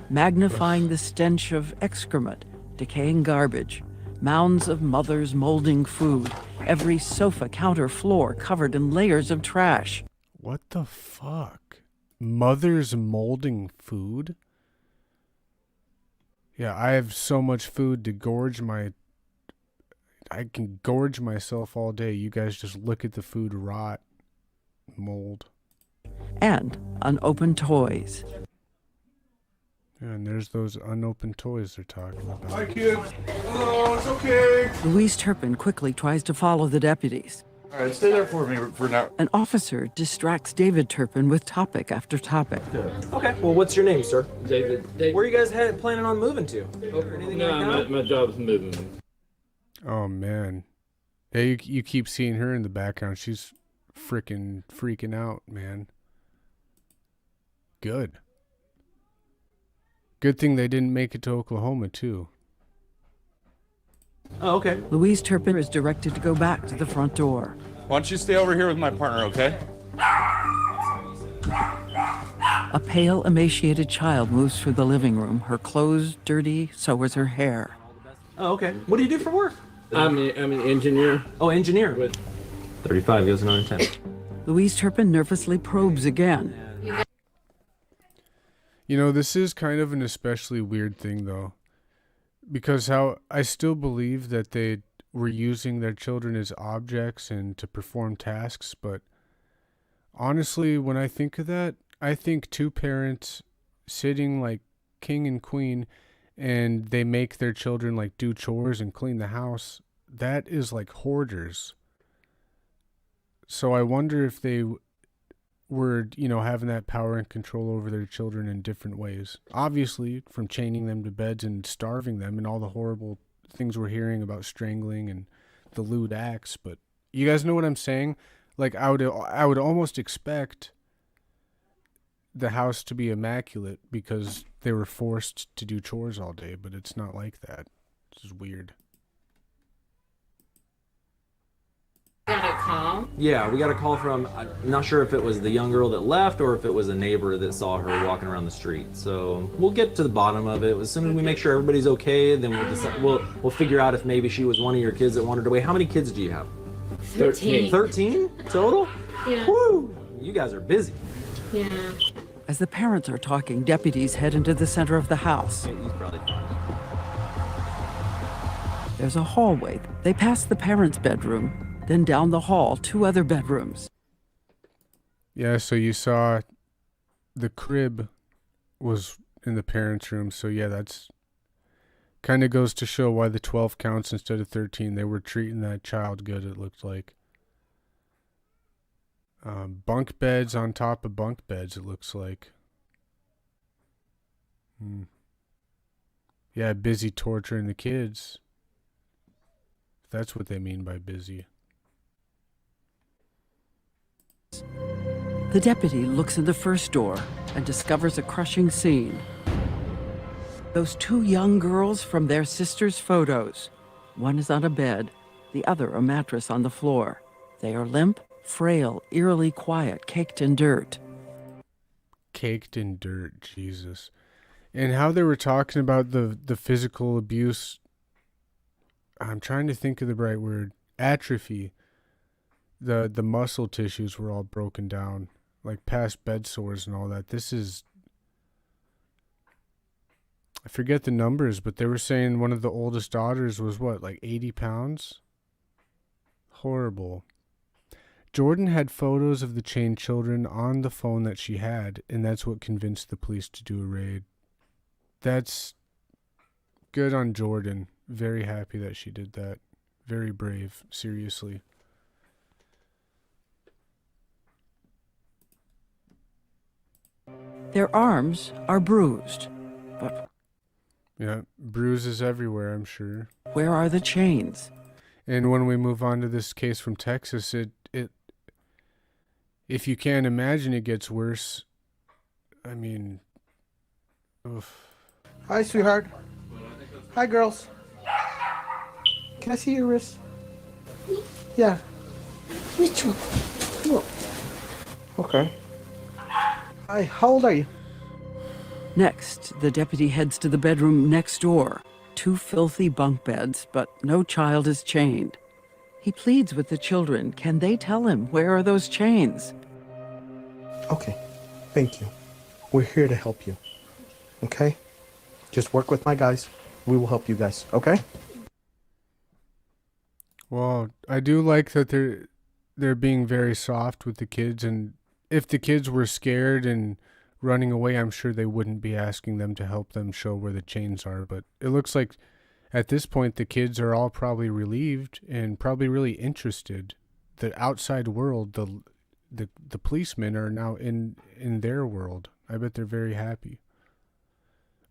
magnifying the stench of excrement, decaying garbage, mounds of mothers molding food, every sofa, counter, floor covered in layers of trash. What the fuck? Mothers molding food? Yeah, I have so much food to I can gorge myself all day. You guys just look at the food rot, mold. And unopened toys. And there's those unopened toys they're talking about. Hi, kids. Oh, it's okay. Louise Turpin quickly tries to follow the deputies. All right, stay there for me for now. An officer distracts David Turpin with topic after topic. Okay, well, what's your name, sir? David. Where are you guys planning on moving to? Anything like that? My job's moving. Oh, man. Yeah, you keep seeing her in the background. She's freaking out, man. Good. Good thing they didn't make it to Oklahoma, too. Oh, okay. Louise Turpin is directed to go back to the front door. Why don't you stay over here with my partner, okay? A pale, emaciated child moves through the living room. Her clothes dirty, so is her hair. Oh, okay. What do you do for work? I'm an engineer. Oh, engineer. With 35 goes on 10. Louise Turpin nervously probes again. You know, this is kind of an especially weird thing, though. Because how I still believe that they were using their children as objects and to perform tasks, but honestly, when I think of that, I think two parents sitting like king and queen and they make their children like do chores and clean the house. That is like hoarders. So I wonder if they were, having that power and control over their children in different ways. Obviously, from chaining them to beds and starving them and all the horrible things we're hearing about strangling and the lewd acts. But you guys know what I'm saying? Like, I would almost expect the house to be immaculate because they were forced to do chores all day, but it's not like that. This is weird. Got a call? Yeah, we got a call from, I'm not sure if it was the young girl that left or if it was a neighbor that saw her walking around the street. So we'll get to the bottom of it. As soon as we make sure everybody's okay, then we'll decide, we'll figure out if maybe she was one of your kids that wandered away. How many kids do you have? 13. 13 total? Yeah. Woo! You guys are busy. Yeah. As the parents are talking, deputies head into the center of the house. He's probably fine. There's a hallway. They pass the parents' bedroom, then down the hall, 2 other bedrooms. Yeah, so you saw the crib was in the parents' room. So yeah, that's kind of goes to show why the 12 counts instead of 13. They were treating that child good, it looked like. Bunk beds on top of bunk beds, it looks like. Yeah, busy torturing the kids. If that's what they mean by busy. The deputy looks in the first door and discovers a crushing scene. Those 2 young girls from their sister's photos. One is on a bed, the other a mattress on the floor. They are limp, frail, eerily quiet, caked in dirt. Caked in dirt, Jesus. And how they were talking about the physical abuse. I'm trying to think of the right word. Atrophy. The muscle tissues were all broken down, like past bed sores and all that. This is, I forget the numbers, but they were saying one of the oldest daughters was what, like 80 pounds? Horrible. Jordan had photos of the chained children on the phone that she had, and that's what convinced the police to do a raid. That's good on Jordan. Very happy that she did that. Very brave, seriously. Their arms are bruised, but yeah, bruises everywhere, I'm sure. Where are the chains? And when we move on to this case from Texas, it if you can't imagine it gets worse. I mean, oof. Hi, sweetheart. Hi, girls. Can I see your wrist? Yeah. Which one? Look. Okay. Hi, how old are you? Next, the deputy heads to the bedroom next door. 2 filthy bunk beds, but no child is chained. He pleads with the children. Can they tell him where are those chains? Okay, thank you. We're here to help you. Okay? Just work with my guys. We will help you guys, okay? Well, I do like that they're being very soft with the kids, and if the kids were scared and running away, I'm sure they wouldn't be asking them to help them show where the chains are. But it looks like at this point the kids are all probably relieved and probably really interested. The outside world, the policemen are now in their world. I bet they're very happy.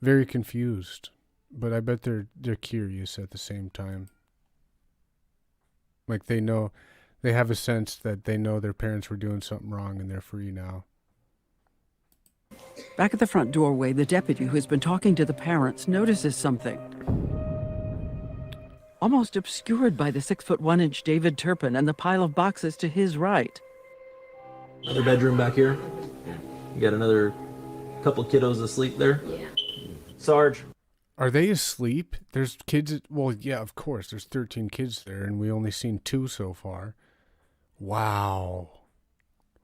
Very confused, but I bet they're curious at the same time. Like they know, they have a sense that they know their parents were doing something wrong and they're free now. Back at the front doorway, the deputy who has been talking to the parents notices something. Almost obscured by the 6'1" David Turpin and the pile of boxes to his right. Another bedroom back here. You got another couple kiddos asleep there. Yeah. Sarge. Are they asleep? There's kids. Well, yeah, of course. There's 13 kids there, and we only seen 2 so far. Wow.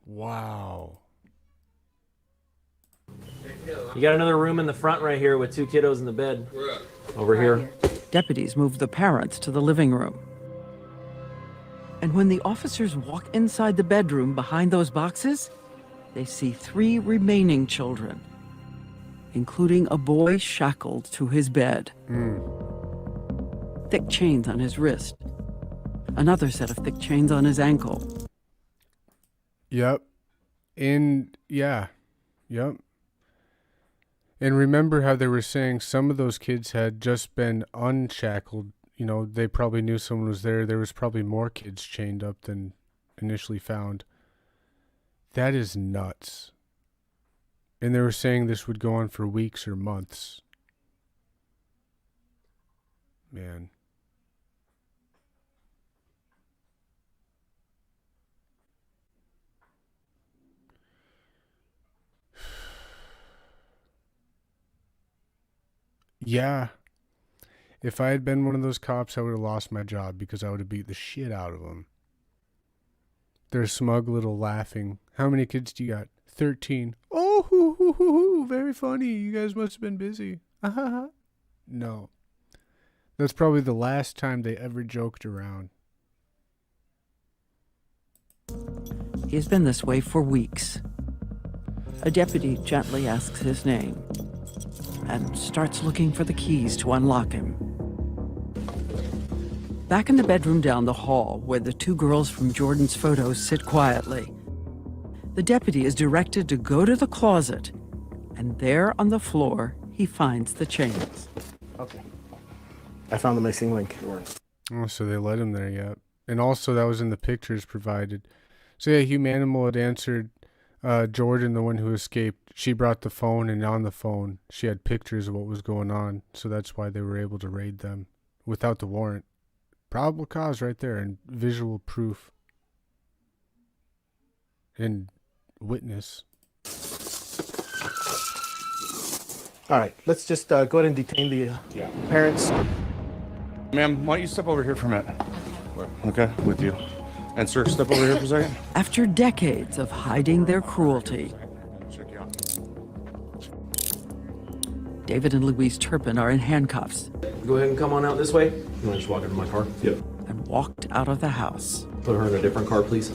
Wow. You got another room in the front right here with 2 kiddos in the bed. Over here. Deputies move the parents to the living room. And when the officers walk inside the bedroom behind those boxes, they see 3 remaining children, including a boy shackled to his bed. Thick chains on his wrist. Another set of thick chains on his ankle. Yep. Yep. And remember how they were saying some of those kids had just been unshackled. You know, they probably knew someone was there. There was probably more kids chained up than initially found. That is nuts. And they were saying this would go on for weeks or months. Man. Yeah. If I had been one of those cops, I would have lost my job because I would have beat the shit out of them. They're smug little laughing. How many kids do you got? 13. Oh, hoo, hoo, hoo, hoo. Very funny. You guys must have been busy. No. That's probably the last time they ever joked around. He's been this way for weeks. A deputy gently asks his name and starts looking for the keys to unlock him. Back in the bedroom down the hall, where the 2 girls from Jordan's photos sit quietly, the deputy is directed to go to the closet, and there on the floor, he finds the chains. Okay. I found the missing link. Oh, so they let him there, yeah. And also, that was in the pictures provided. So yeah, Humanimal had answered Jordan, the one who escaped. She brought the phone, and on the phone, she had pictures of what was going on. So that's why they were able to raid them without the warrant. Probable cause right there, and visual proof. And witness. All right, let's just go ahead and detain the parents. Ma'am, why don't you step over here for a minute? Okay, with you. And sir, step over here for a second. After decades of hiding their cruelty, David and Louise Turpin are in handcuffs. Go ahead and come on out this way. You want to just walk into my car? Yep. And walked out of the house. Put her in a different car, please.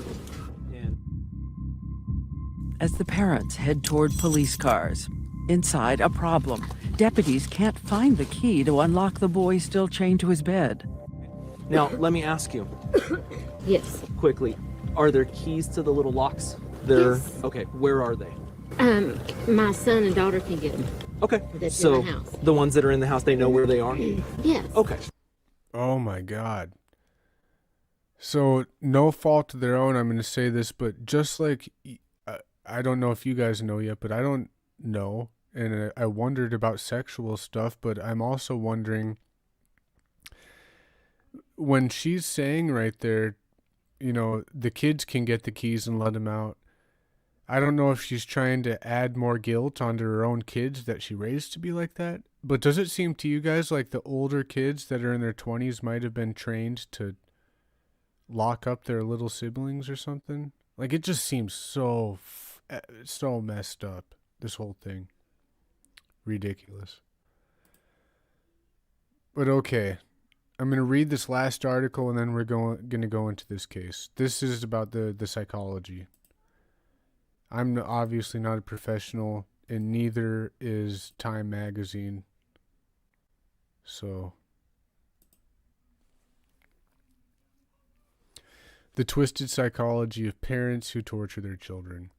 As the parents head toward police cars, inside a problem. Deputies can't find the key to unlock the boy still chained to his bed. Now, let me ask you. Yes. Quickly, are there keys to the little locks? They're Yes. Okay, where are they? My son and daughter can get them. Okay. That's So in the house. the ones that are in the house, they know where they are? Yes. Okay. Oh my God. So, no fault of their own, I'm going to say this, but just like, I don't know if you guys know yet, but I don't know. And I wondered about sexual stuff, but I'm also wondering, when she's saying right there, you know, the kids can get the keys and let them out. I don't know if she's trying to add more guilt onto her own kids that she raised to be like that. But does it seem to you guys like the older kids that are in their 20s might have been trained to lock up their little siblings or something? Like, it just seems so messed up, this whole thing. Ridiculous. But okay, I'm going to read this last article and then we're going to go into this case. This is about the psychology. I'm obviously not a professional, and neither is Time Magazine. So, the twisted psychology of parents who torture their children.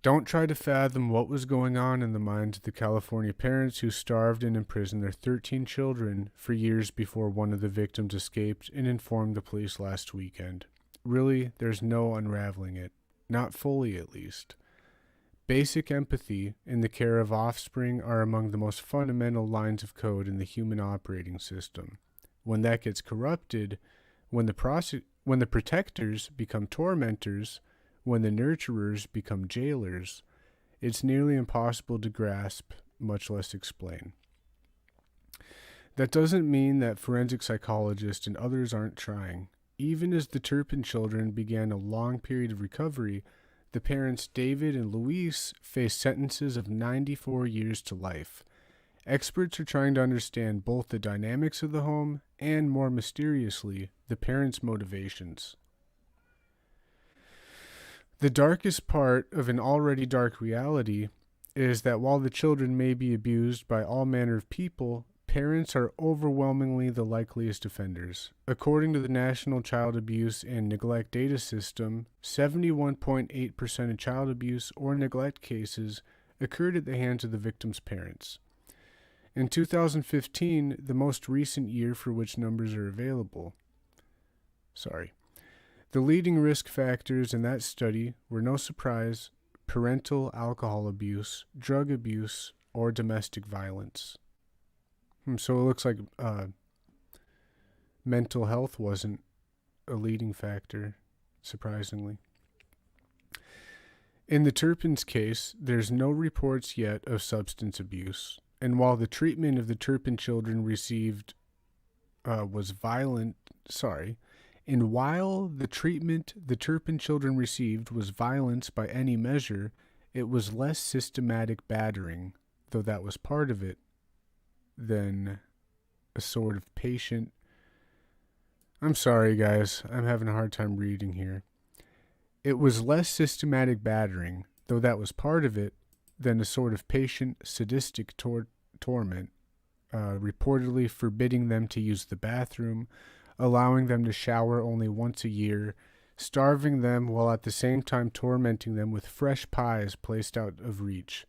Don't try to fathom what was going on in the minds of the California parents who starved and imprisoned their 13 children for years before one of the victims escaped and informed the police last weekend. Really, there's no unraveling it. Not fully, at least. Basic empathy and the care of offspring are among the most fundamental lines of code in the human operating system. When that gets corrupted, when the protectors become tormentors, when the nurturers become jailers, it's nearly impossible to grasp, much less explain. That doesn't mean that forensic psychologists and others aren't trying. Even as the Turpin children began a long period of recovery, the parents David and Louise faced sentences of 94 years to life. Experts are trying to understand both the dynamics of the home and, more mysteriously, the parents' motivations. The darkest part of an already dark reality is that while the children may be abused by all manner of people, parents are overwhelmingly the likeliest offenders. According to the National Child Abuse and Neglect Data System, 71.8% of child abuse or neglect cases occurred at the hands of the victim's parents. In 2015, the most recent year for which numbers are available. The leading risk factors in that study were, no surprise, parental alcohol abuse, drug abuse, or domestic violence. So it looks like mental health wasn't a leading factor, surprisingly. In the Turpins case, there's no reports yet of substance abuse, and while the treatment of the Turpin children received was violent, and while the treatment the Turpin children received was violence by any measure, it was less systematic battering, though that was part of it, than a sort of patient. I'm sorry, guys. I'm having a hard time reading here. It was less systematic battering, though that was part of it, than a sort of patient sadistic torment, reportedly forbidding them to use the bathroom, allowing them to shower only once a year, starving them while at the same time tormenting them with fresh pies placed out of reach.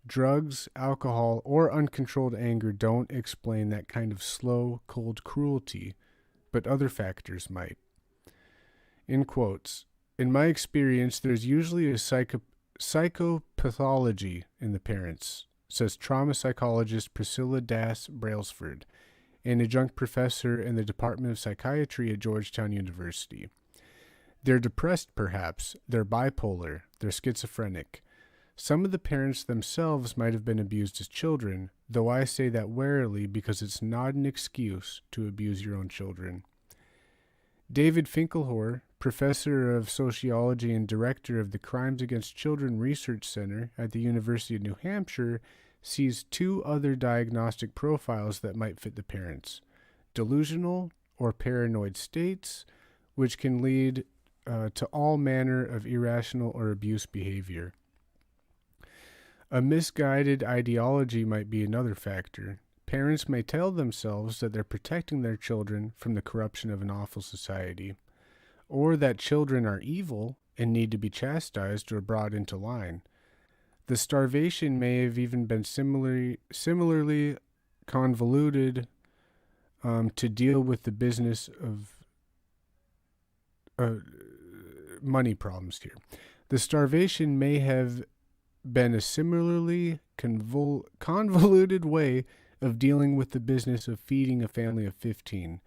Drugs, alcohol, or uncontrolled anger don't explain that kind of slow, cold cruelty, but other factors might. In quotes, in my experience, there's usually a psychopathology in the parents, says trauma psychologist Priscilla Das Brailsford, an adjunct professor in the Department of Psychiatry at Georgetown University. They're depressed, perhaps. They're bipolar. They're schizophrenic. Some of the parents themselves might have been abused as children, though I say that warily because it's not an excuse to abuse your own children. David Finkelhor, professor of sociology and director of the Crimes Against Children Research Center at the University of New Hampshire, sees two other diagnostic profiles that might fit the parents: delusional or paranoid states, which can lead to all manner of irrational or abuse behavior. A misguided ideology might be another factor. Parents may tell themselves that they're protecting their children from the corruption of an awful society, or that children are evil and need to be chastised or brought into line. The starvation may have even been similarly convoluted to deal with the business of money problems here. The starvation may have been a similarly convoluted way of dealing with the business of feeding a family of 15.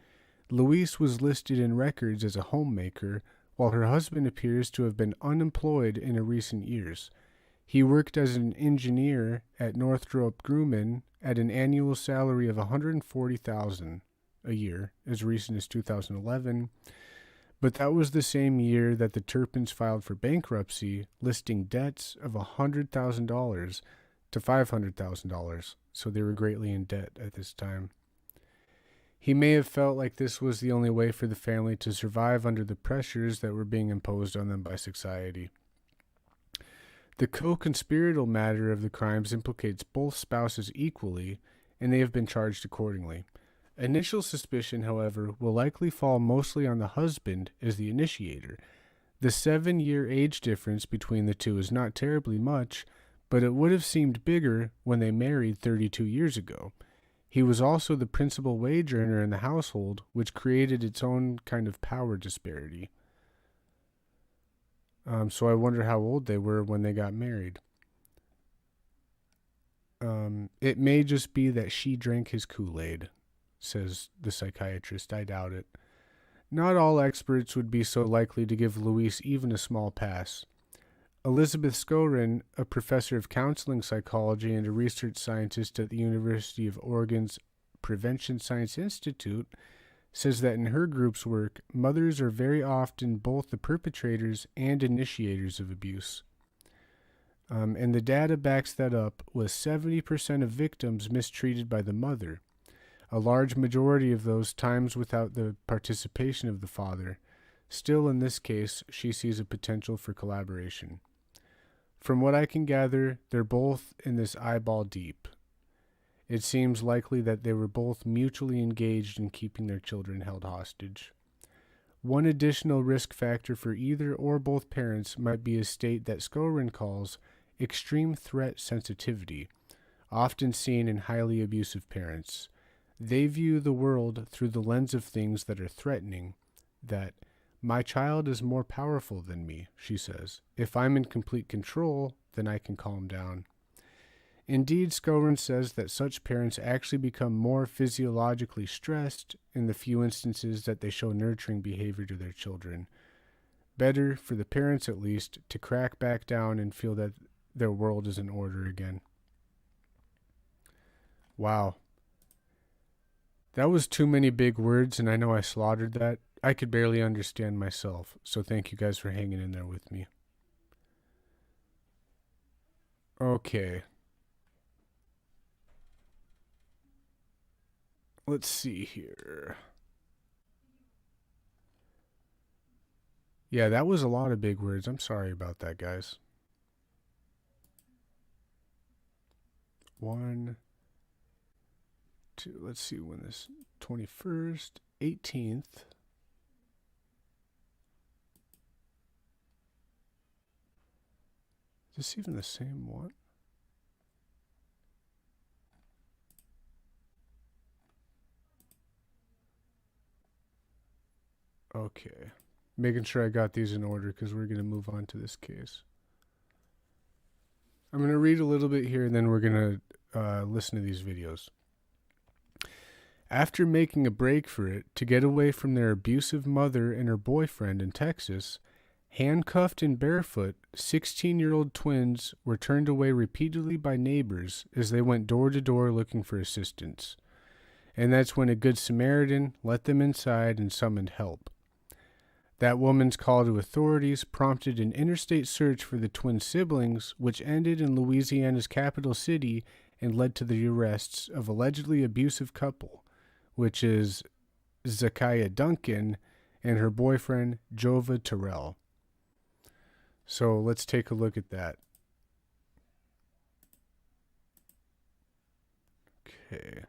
Louise was listed in records as a homemaker, while her husband appears to have been unemployed in recent years. He worked as an engineer at Northrop Grumman at an annual salary of $140,000 a year as recent as 2011, but that was the same year that the Turpins filed for bankruptcy, listing debts of $100,000 to $500,000, so they were greatly in debt at this time. He may have felt like this was the only way for the family to survive under the pressures that were being imposed on them by society. The co-conspiratorial matter of the crimes implicates both spouses equally, and they have been charged accordingly. Initial suspicion, however, will likely fall mostly on the husband as the initiator. The 7-year age difference between the two is not terribly much, but it would have seemed bigger when they married 32 years ago. He was also the principal wage earner in the household, which created its own kind of power disparity. So I wonder how old they were when they got married. It may just be that she drank his Kool-Aid, says the psychiatrist. I doubt it. Not all experts would be so likely to give Louise even a small pass. Elizabeth Skorin, a professor of counseling psychology and a research scientist at the University of Oregon's Prevention Science Institute, says that in her group's work, mothers are very often both the perpetrators and initiators of abuse. And the data backs that up, with 70% of victims mistreated by the mother. a large majority of those times without the participation of the father. Still, in this case, she sees a potential for collaboration. From what I can gather, they're both in this eyeball deep. It seems likely that they were both mutually engaged in keeping their children held hostage. One additional risk factor for either or both parents might be a state that Skowron calls extreme threat sensitivity, often seen in highly abusive parents. They view the world through the lens of things that are threatening, that my child is more powerful than me, she says. If I'm in complete control, then I can calm down. Indeed, Skowron says that such parents actually become more physiologically stressed in the few instances that they show nurturing behavior to their children. Better, for the parents at least, to crack back down and feel that their world is in order again. Wow. That was too many big words, and I know I slaughtered that. I could barely understand myself, so thank you guys for hanging in there with me. Okay. Let's see here. Yeah, that was a lot of big words. I'm sorry about that, guys. 1, 2, let's see when this 21st, 18th. Is this even the same one? Okay. Making sure I got these in order because we're going to move on to this case. I'm going to read a little bit here and then we're going to listen to these videos. After making a break for it to get away from their abusive mother and her boyfriend in Texas, handcuffed and barefoot, 16-year-old twins were turned away repeatedly by neighbors as they went door to door looking for assistance. And that's when a good Samaritan let them inside and summoned help. That woman's call to authorities prompted an interstate search for the twin siblings, which ended in Louisiana's capital city and led to the arrests of allegedly abusive couple, which is Zaikiya Duncan and her boyfriend, Jova Terrell. So let's take a look at that. Okay.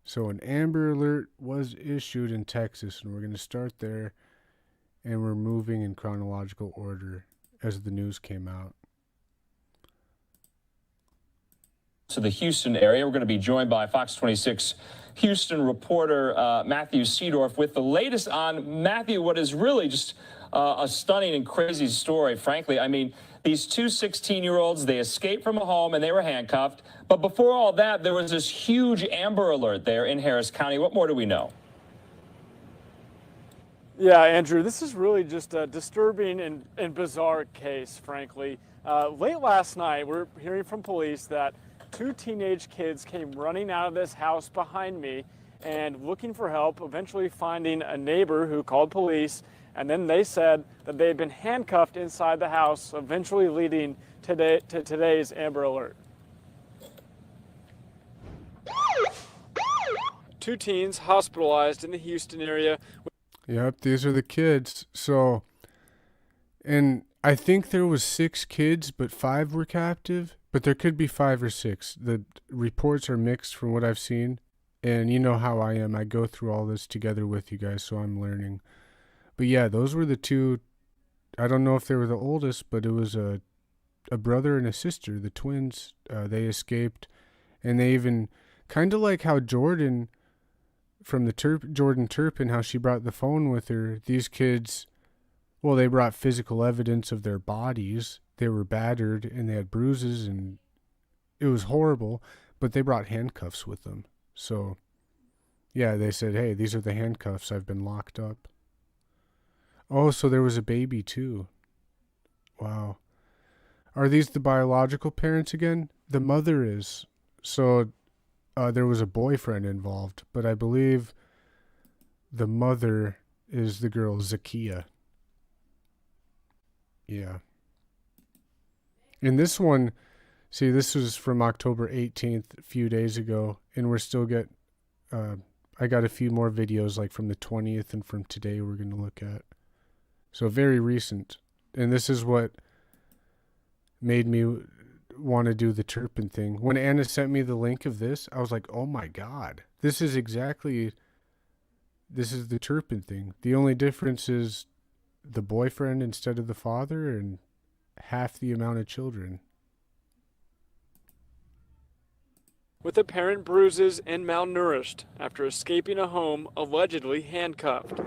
So an Amber Alert was issued in Texas, and we're going to start there, and we're moving in chronological order as the news came out. To the Houston area, we're going to be joined by Fox 26 Houston reporter Matthew Seedorf with the latest on, Matthew, what is really just a stunning and crazy story, frankly. I mean, these two 16-year-olds, they escaped from a home and they were handcuffed. But before all that, there was this huge Amber Alert there in Harris County. What more do we know? Yeah, Andrew, this is really just a disturbing and bizarre case, frankly. Late last night, we're hearing from police that 2 teenage kids came running out of this house behind me and looking for help, eventually finding a neighbor who called police, and then they said that they had been handcuffed inside the house, eventually leading to today's Amber Alert. 2 teens hospitalized in the Houston area. Yep, these are the kids. So, and I think there was 6 kids, but 5 were captive. But there could be 5 or 6. The reports are mixed from what I've seen. And you know how I am. I go through all this together with you guys, so I'm learning. But yeah, those were the 2. I don't know if they were the oldest, but it was a brother and a sister, the twins. They escaped. And they even, kind of like how Jordan, from the Jordan Turpin, how she brought the phone with her, these kids, well, they brought physical evidence of their bodies. They were battered and they had bruises and it was horrible, but they brought handcuffs with them. So, yeah, they said, hey, these are the handcuffs. I've been locked up. Oh, so there was a baby too. Wow. Are these the biological parents again? The mother is. So there was a boyfriend involved, but I believe the mother is the girl Zaikiya. Yeah. In this one, see, this was from October 18th, a few days ago, and we're still I got a few more videos like from the 20th and from today we're going to look at. So very recent. And this is what made me want to do the Turpin thing. When Anna sent me the link of this, I was like, oh my God, this is the Turpin thing. The only difference is the boyfriend instead of the father and half the amount of children. With apparent bruises and malnourished after escaping a home allegedly handcuffed.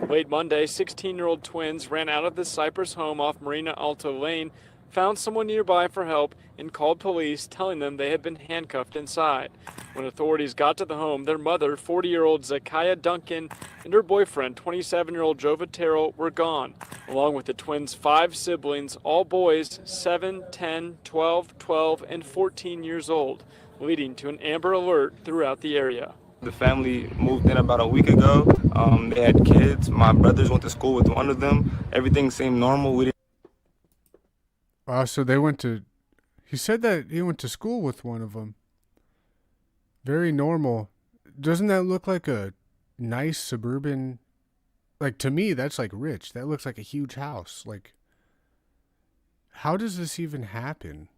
Late Monday, 16-year-old twins ran out of the Cypress home off Marina Alto Lane, found someone nearby for help, and called police telling them they had been handcuffed inside. When authorities got to the home, their mother, 40-year-old Zaikiya Duncan, and her boyfriend, 27-year-old Jova Terrell, were gone, along with the twins' 5 siblings, all boys 7, 10, 12, 12, and 14 years old, leading to an Amber Alert throughout the area. The family moved in about a week ago. They had kids. My brothers went to school with one of them. Everything seemed normal. We didn't. So they went to. He said that he went to school with one of them. Very normal. Doesn't that look like a nice suburban? Like, to me, that's like rich. That looks like a huge house. Like, how does this even happen?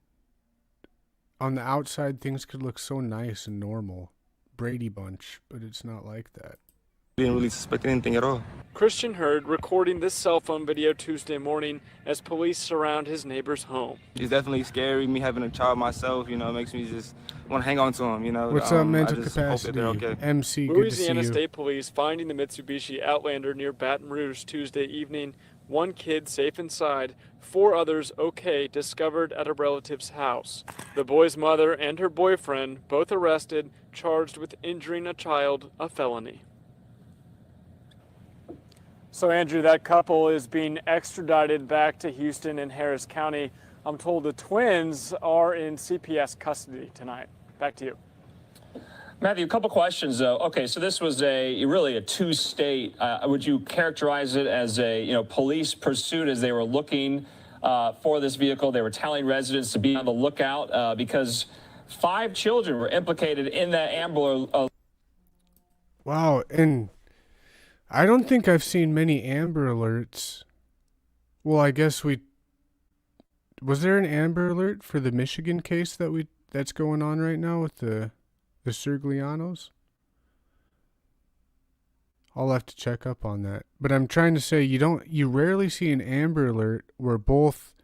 On the outside, things could look so nice and normal. Brady Bunch, but it's not like that. We didn't really suspect anything at all. Christian Hurd recording this cell phone video Tuesday morning as police surround his neighbor's home. It's definitely scary. Me having a child myself, it makes me just want to hang on to him, What's up, mental I just capacity? Hope that they're okay. MC, good Louisiana to see you. State Police finding the Mitsubishi Outlander near Baton Rouge Tuesday evening. 1 kid safe inside, 4 others okay, discovered at a relative's house. The boy's mother and her boyfriend both arrested, charged with injuring a child, a felony. So, Andrew, that couple is being extradited back to Houston and Harris County. I'm told the twins are in CPS custody tonight. Back to you. Matthew, a couple questions, though. Okay, so this was really a two-state. Would you characterize it as a police pursuit as they were looking for this vehicle? They were telling residents to be on the lookout because 5 children were implicated in that Amber Alert. Wow, and I don't think I've seen many Amber Alerts. Well, I guess was there an Amber Alert for the Michigan case that's going on right now with the Serglianos? I'll have to check up on that. But I'm trying to say you rarely see an Amber Alert where both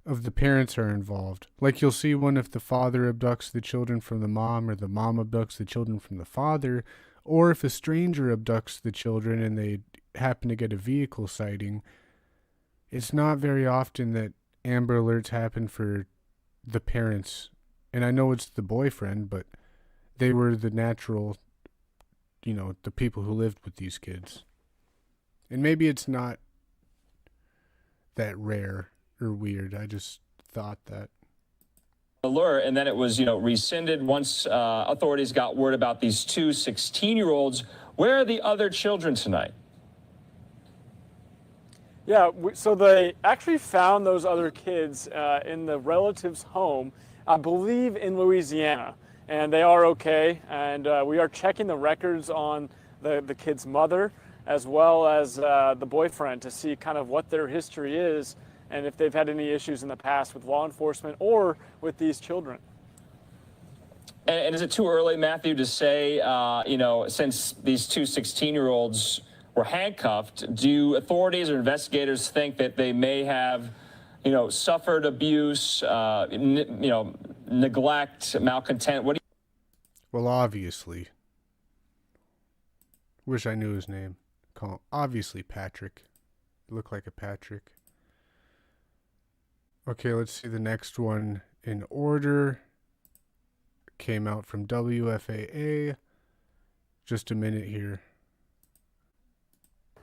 of the parents are involved. Like, you'll see one if the father abducts the children from the mom, or the mom abducts the children from the father, or if a stranger abducts the children and they happen to get a vehicle sighting. It's not very often that Amber Alerts happen for the parents. And I know it's the boyfriend, but they were the natural, the people who lived with these kids. And maybe it's not that rare or weird. I just thought that. Alert, and then it was, rescinded once authorities got word about these 2 16-year-olds. Where are the other children tonight? Yeah, so they actually found those other kids in the relative's home, I believe in Louisiana, and they are okay. And we are checking the records on the kid's mother as well as the boyfriend to see kind of what their history is and if they've had any issues in the past with law enforcement or with these children. And is it too early, Matthew, to say, since these 2 16-year-olds were handcuffed, do authorities or investigators think that they may have, suffered abuse, neglect, malcontent? What do you? Well, obviously. Wish I knew his name. Obviously Patrick. Look like a Patrick. Okay, let's see the next one in order. Came out from WFAA. Just a minute here.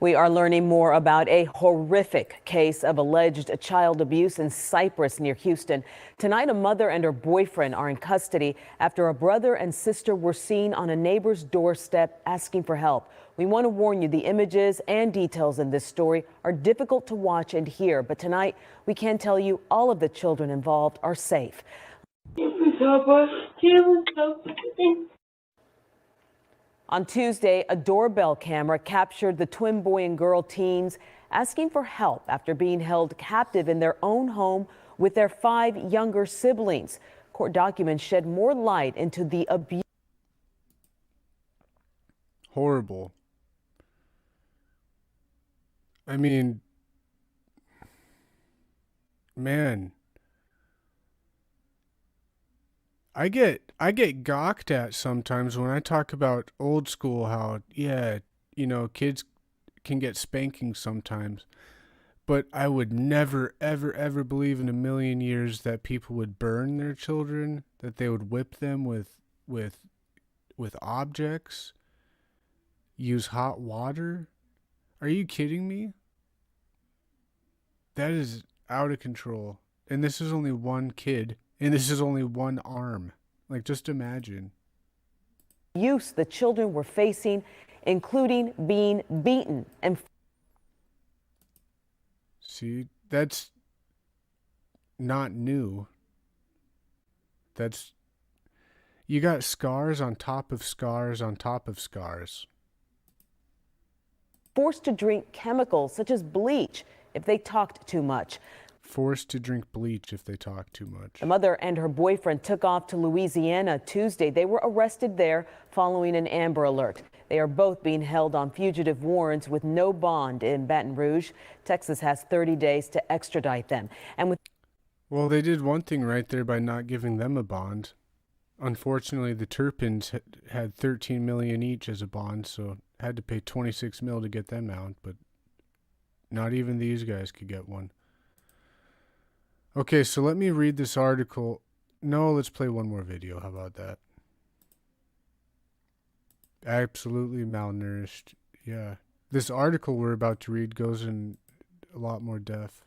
We are learning more about a horrific case of alleged child abuse in Cypress near Houston. Tonight, a mother and her boyfriend are in custody after a brother and sister were seen on a neighbor's doorstep asking for help. We want to warn you, the images and details in this story are difficult to watch and hear, but tonight we can tell you all of the children involved are safe. On Tuesday, a doorbell camera captured the twin boy and girl teens asking for help after being held captive in their own home with their 5 younger siblings. Court documents shed more light into the abuse. Horrible. I mean, man, I get gawked at sometimes when I talk about old school, how, yeah, you know, kids can get spanking sometimes. But I would never, ever, ever believe in a million years that people would burn their children, that they would whip them with objects, use hot water. Are you kidding me? That is out of control. And this is only one kid, and this is only one arm. Like, just imagine. Abuse the children were facing, including being beaten and. See, that's not new. You got scars on top of scars on top of scars. Forced to drink chemicals such as bleach if they talked too much. Forced to drink bleach if they talk too much. The mother and her boyfriend took off to Louisiana Tuesday. They were arrested there following an Amber Alert. They are both being held on fugitive warrants with no bond in Baton Rouge. Texas has 30 days to extradite them. Well, they did one thing right there by not giving them a bond. Unfortunately, the Turpins had 13 million each as a bond, so had to pay 26 mil to get them out, but not even these guys could get one. Okay, so let me read this article. No, let's play one more video. How about that? Absolutely malnourished. Yeah. This article we're about to read goes in a lot more depth.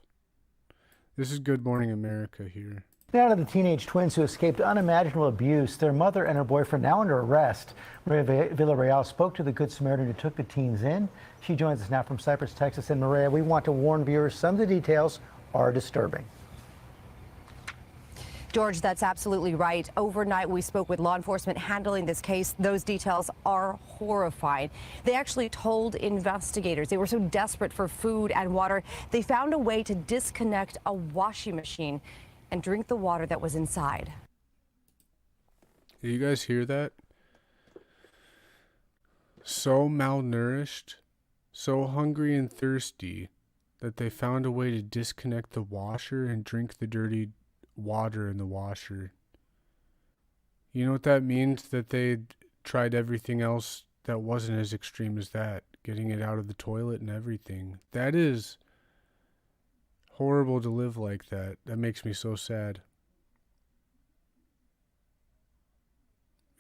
This is Good Morning America here. Now to the teenage twins who escaped unimaginable abuse. Their mother and her boyfriend now under arrest. Maria Villarreal spoke to the Good Samaritan who took the teens in. She joins us now from Cypress, Texas. And Maria, we want to warn viewers, some of the details are disturbing. George, that's absolutely right. Overnight, we spoke with law enforcement handling this case. Those details are horrifying. They actually told investigators they were so desperate for food and water, they found a way to disconnect a washing machine and drink the water that was inside. Do you guys hear that? So malnourished, so hungry and thirsty that they found a way to disconnect the washer and drink the dirty water in the washer. You know what that means? That they tried everything else that wasn't as extreme as that, getting it out of the toilet and everything. That is horrible to live like that. That makes me so sad.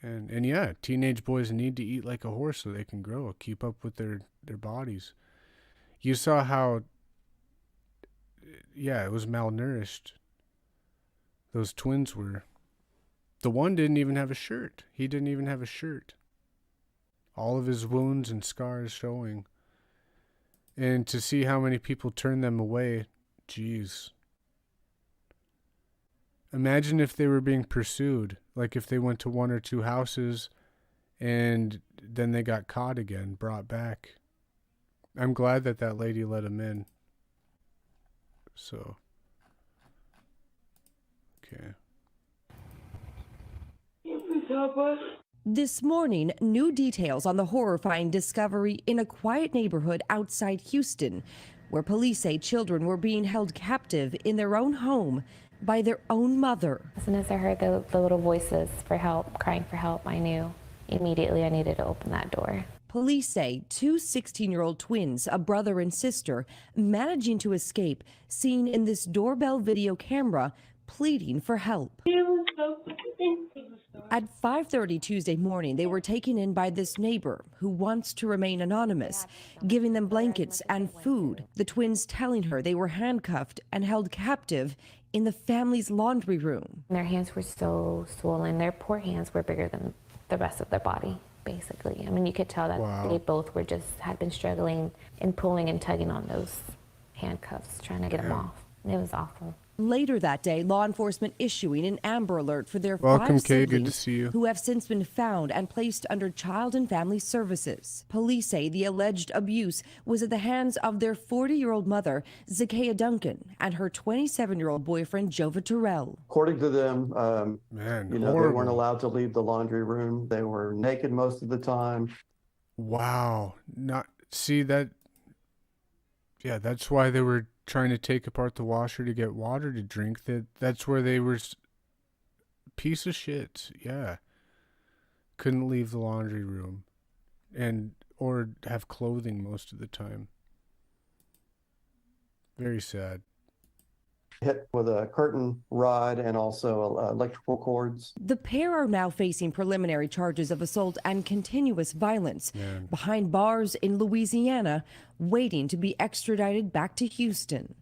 And yeah, teenage boys need to eat like a horse so they can grow, keep up with their bodies. You saw how, yeah, it was malnourished. Those twins were. The one didn't even have a shirt. He didn't even have a shirt. All of his wounds and scars showing. And to see how many people turn them away, jeez. Imagine if they were being pursued. Like if they went to 1 or 2 houses and then they got caught again, brought back. I'm glad that that lady let him in. So. Okay. This morning, new details on the horrifying discovery in a quiet neighborhood outside Houston, where police say children were being held captive in their own home by their own mother. As soon as I heard the little voices for help, crying for help, I knew immediately I needed to open that door. Police say 2 16-year-old twins, a brother and sister, managing to escape, seen in this doorbell video camera, pleading for help. At 5:30 Tuesday morning, they were taken in by this neighbor who wants to remain anonymous, giving them blankets and food. The twins telling her they were handcuffed and held captive in the family's laundry room. Their hands were so swollen. Their poor hands were bigger than the rest of their body, basically. I mean, you could tell that they both had been struggling and pulling and tugging on those handcuffs, trying to get them off. It was awful. Later that day, law enforcement issuing an Amber Alert for their Welcome, 5 Kay. Good to siblings see you. who have since been found and placed under Child and Family Services. Police say the alleged abuse was at the hands of their 40-year-old mother, Zaikiya Duncan, and her 27-year-old boyfriend, Jova Terrell. According to them, Man, they weren't allowed to leave the laundry room. They were naked most of the time. Wow. Not see that. Yeah, that's why they were trying to take apart the washer to get water to drink. That's where they were. Piece of shit. Yeah. Couldn't leave the laundry room, or have clothing most of the time. Very sad. Hit with a curtain rod and also electrical cords. The pair are now facing preliminary charges of assault and continuous violence behind bars in Louisiana, waiting to be extradited back to Houston.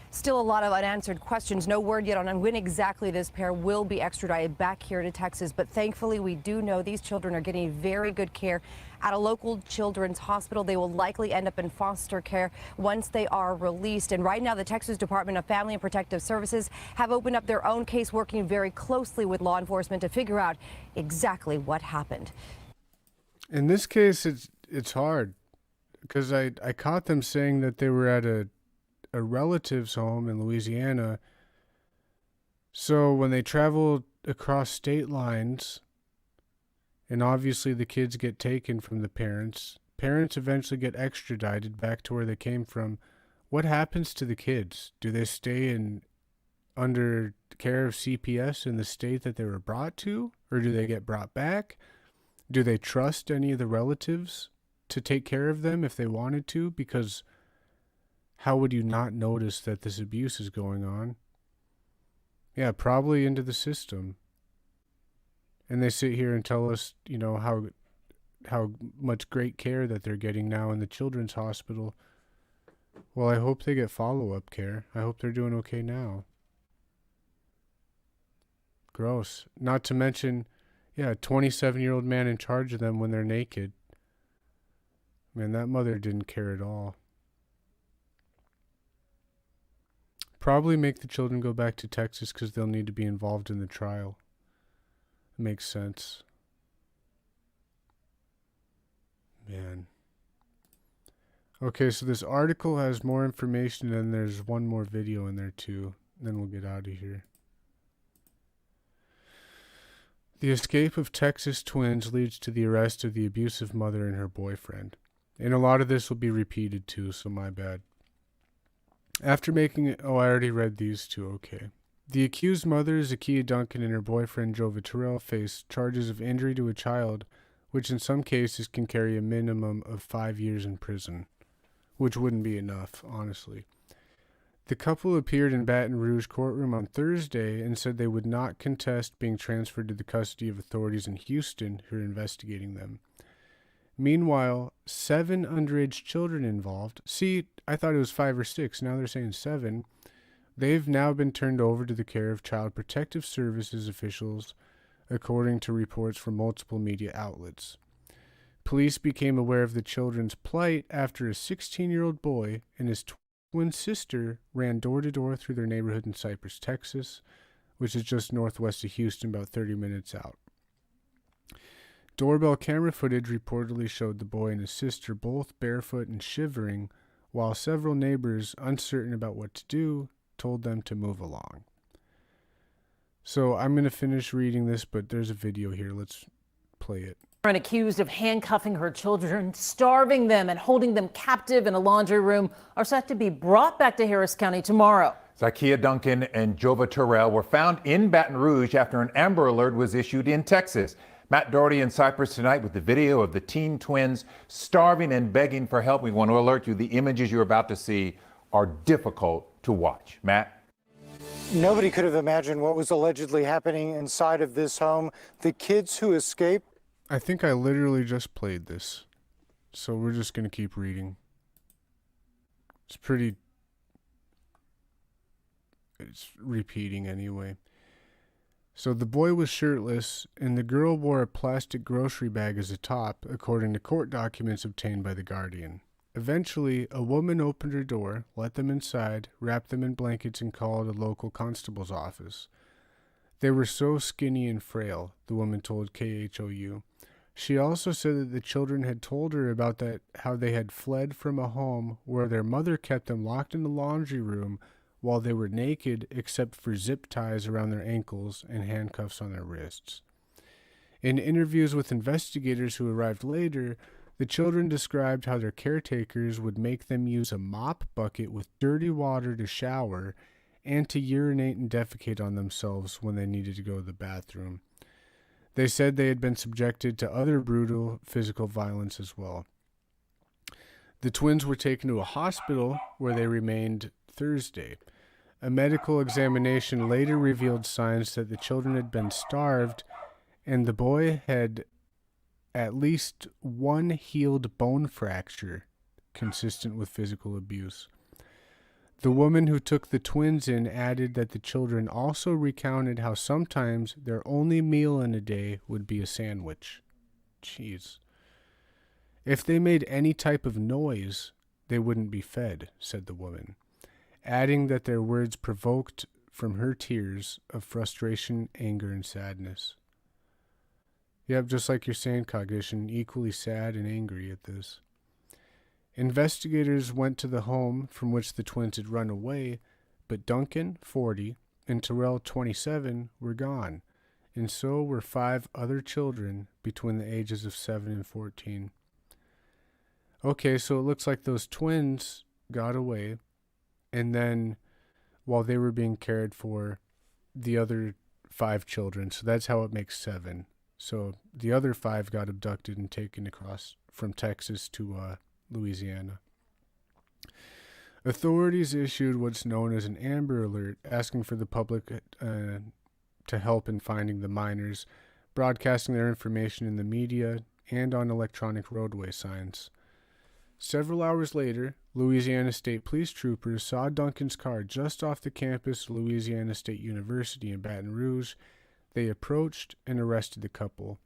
Still a lot of unanswered questions. No word yet on when exactly this pair will be extradited back here to Texas. But thankfully, we do know these children are getting very good care at a local children's hospital. They will likely end up in foster care once they are released. And right now, the Texas Department of Family and Protective Services have opened up their own case, working very closely with law enforcement to figure out exactly what happened. In this case, it's hard because I caught them saying that they were at a relative's home in Louisiana. So when they travel across state lines, and obviously the kids get taken from the parents eventually get extradited back to where they came from. What happens to the kids? Do they stay under care of CPS in the state that they were brought to, or do they get brought back? Do they trust any of the relatives to take care of them if they wanted to? Because how would you not notice that this abuse is going on? Yeah, probably into the system. And they sit here and tell us, how much great care that they're getting now in the children's hospital. Well, I hope they get follow-up care. I hope they're doing okay now. Gross. Not to mention, a 27-year-old man in charge of them when they're naked. Man, that mother didn't care at all. Probably make the children go back to Texas because they'll need to be involved in the trial. Makes sense. Man. Okay, so this article has more information and there's one more video in there too. Then we'll get out of here. The escape of Texas twins leads to the arrest of the abusive mother and her boyfriend. And a lot of this will be repeated too, so my bad. After making it... Oh, I already read these two. Okay. The accused mother, Zaikiya Duncan, and her boyfriend, Jova Terrell, face charges of injury to a child, which in some cases can carry a minimum of 5 years in prison, which wouldn't be enough, honestly. The couple appeared in Baton Rouge courtroom on Thursday and said they would not contest being transferred to the custody of authorities in Houston who are investigating them. Meanwhile, 7 underage children involved. See, I thought it was 5 or 6. Now they're saying 7. They've now been turned over to the care of Child Protective Services officials, according to reports from multiple media outlets. Police became aware of the children's plight after a 16-year-old boy and his twin sister ran door to door through their neighborhood in Cypress, Texas, which is just northwest of Houston, about 30 minutes out. Doorbell camera footage reportedly showed the boy and his sister both barefoot and shivering, while several neighbors, uncertain about what to do, told them to move along. So I'm going to finish reading this, but there's a video here. Let's play it. Accused of handcuffing her children, starving them, and holding them captive in a laundry room are set to be brought back to Harris County tomorrow. Zaikiya Duncan and Jova Terrell were found in Baton Rouge after an Amber Alert was issued in Texas. Matt Doherty in Cypress tonight with the video of the teen twins starving and begging for help. We want to alert you, the images you're about to see are difficult to watch. Matt? Nobody could have imagined what was allegedly happening inside of this home. The kids who escaped. I think I literally just played this, so we're just going to keep reading. It's repeating anyway. So the boy was shirtless, and the girl wore a plastic grocery bag as a top, according to court documents obtained by The Guardian. Eventually, a woman opened her door, let them inside, wrapped them in blankets, and called a local constable's office. They were so skinny and frail, the woman told KHOU. She also said that the children had told her about how they had fled from a home where their mother kept them locked in the laundry room while they were naked except for zip ties around their ankles and handcuffs on their wrists. In interviews with investigators who arrived later, the children described how their caretakers would make them use a mop bucket with dirty water to shower and to urinate and defecate on themselves when they needed to go to the bathroom. They said they had been subjected to other brutal physical violence as well. The twins were taken to a hospital where they remained Thursday. A medical examination later revealed signs that the children had been starved, and the boy had at least one healed bone fracture, consistent with physical abuse. The woman who took the twins in added that the children also recounted how sometimes their only meal in a day would be a sandwich. Jeez. If they made any type of noise, they wouldn't be fed, said the woman, adding that their words provoked from her tears of frustration, anger, and sadness. Yep, just like you're saying, Cognition, equally sad and angry at this. Investigators went to the home from which the twins had run away, but Duncan, 40, and Terrell, 27, were gone, and so were 5 other children between the ages of 7 and 14. Okay, so it looks like those twins got away, and then while they were being cared for, the other 5 children, so that's how it makes 7. So the other 5 got abducted and taken across from Texas to Louisiana. Authorities issued what's known as an Amber Alert, asking for the public to help in finding the minors, broadcasting their information in the media and on electronic roadway signs. Several hours later, Louisiana State Police troopers saw Duncan's car just off the campus of Louisiana State University in Baton Rouge. They approached and arrested the couple.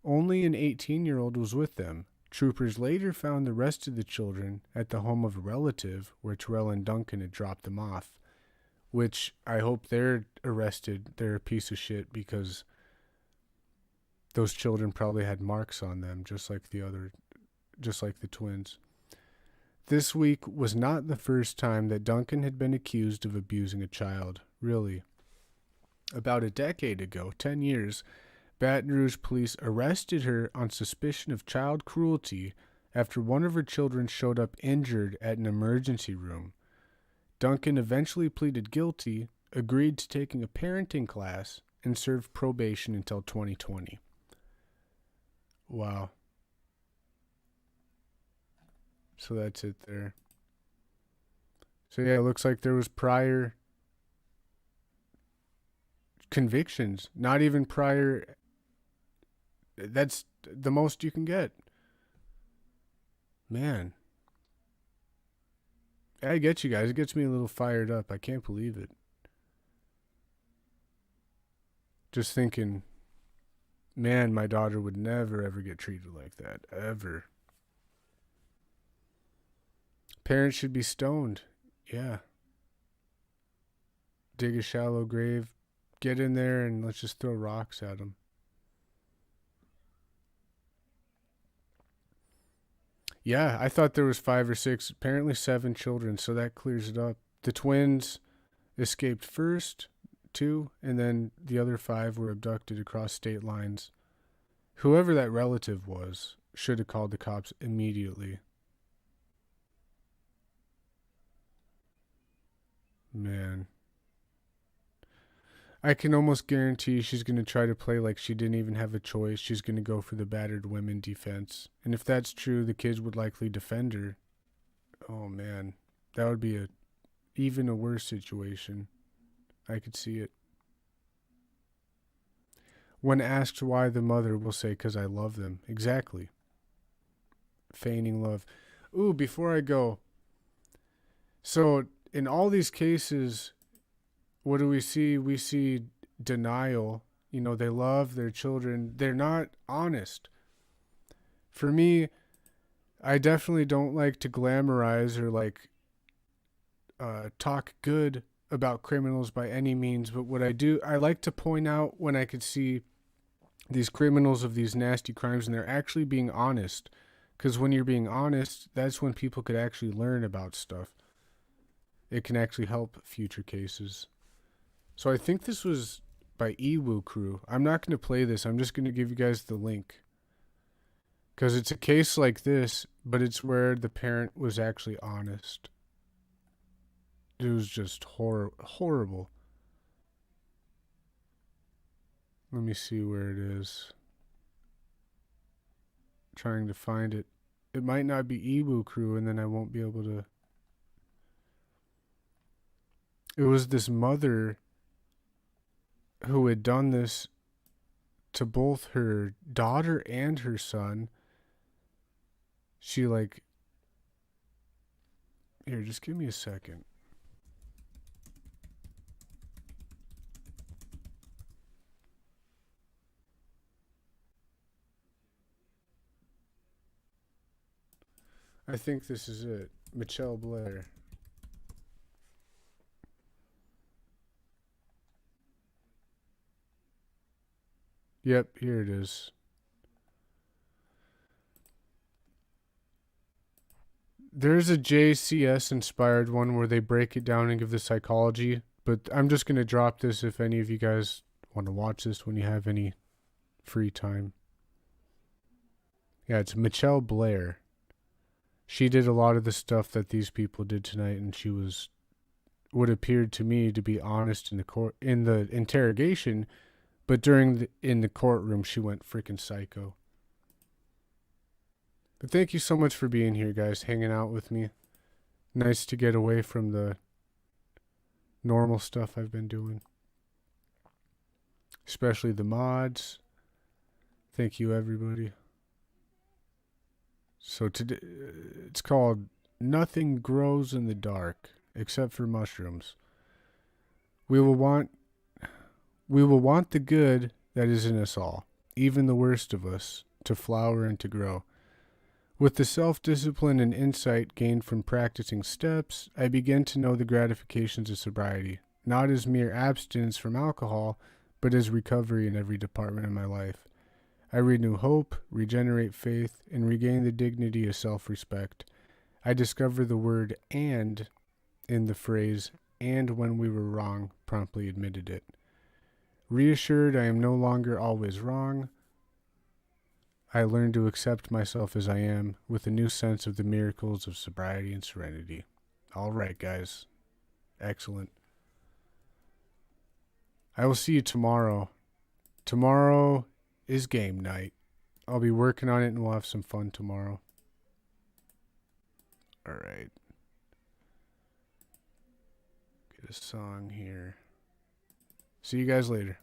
Only an 18-year-old was with them. Troopers later found the rest of the children at the home of a relative where Terrell and Duncan had dropped them off, which I hope they're arrested. They're a piece of shit because those children probably had marks on them, just like the twins. This week was not the first time that Duncan had been accused of abusing a child, really. About a decade ago, 10 years, Baton Rouge police arrested her on suspicion of child cruelty after one of her children showed up injured at an emergency room. Duncan eventually pleaded guilty, agreed to taking a parenting class, and served probation until 2020. Wow. So that's it there. So yeah, it looks like there was prior convictions, not even prior. That's the most you can get. Man. I get you guys. It gets me a little fired up. I can't believe it. Just thinking, man, my daughter would never ever get treated like that. Ever. Parents should be stoned. Yeah. Dig a shallow grave. Get in there and let's just throw rocks at them. Yeah, I thought there was 5 or 6, apparently 7 children, so that clears it up. The twins escaped first, 2, and then the other 5 were abducted across state lines. Whoever that relative was should have called the cops immediately. Man. I can almost guarantee she's going to try to play like she didn't even have a choice. She's going to go for the battered women defense. And if that's true, the kids would likely defend her. Oh, man. That would be even a worse situation. I could see it. When asked why, the mother will say, "'Cause I love them." Exactly. Feigning love. Ooh, before I go. So, in all these cases, what do we see? We see denial. You know, they love their children. They're not honest. For me, I definitely don't like to glamorize or like talk good about criminals by any means, but what I do, I like to point out when I could see these criminals of these nasty crimes and they're actually being honest. Because when you're being honest, that's when people could actually learn about stuff. It can actually help future cases. So I think this was by Iwu Crew. I'm not going to play this. I'm just going to give you guys the link. Because it's a case like this, but it's where the parent was actually honest. It was just horrible. Let me see where it is. Trying to find it. It might not be Iwu Crew, and then I won't be able to. It was this mother who had done this to both her daughter and her son. She like... Here, just give me a second. I think this is it. Michelle Blair. Yep, here it is. There's a JCS inspired one where they break it down and give the psychology, but I'm just going to drop this if any of you guys want to watch this when you have any free time. Yeah, it's Michelle Blair. She did a lot of the stuff that these people did tonight, and she was what appeared to me to be honest in the court in the interrogation, but in the courtroom she went freaking psycho. But thank you so much for being here, guys, hanging out with me. Nice to get away from the normal stuff I've been doing. Especially the mods. Thank you, everybody. So today, it's called Nothing Grows in the Dark Except for Mushrooms. We will want the good that is in us all, even the worst of us, to flower and to grow. With the self-discipline and insight gained from practicing steps, I began to know the gratifications of sobriety, not as mere abstinence from alcohol, but as recovery in every department of my life. I renew hope, regenerate faith, and regain the dignity of self-respect. I discover the word "and" in the phrase, "and when we were wrong," promptly admitted it. Reassured I am no longer always wrong, I learn to accept myself as I am, with a new sense of the miracles of sobriety and serenity. All right, guys. Excellent. I will see you tomorrow. Tomorrow is game night. I'll be working on it and we'll have some fun tomorrow. All right. Get a song here. See you guys later.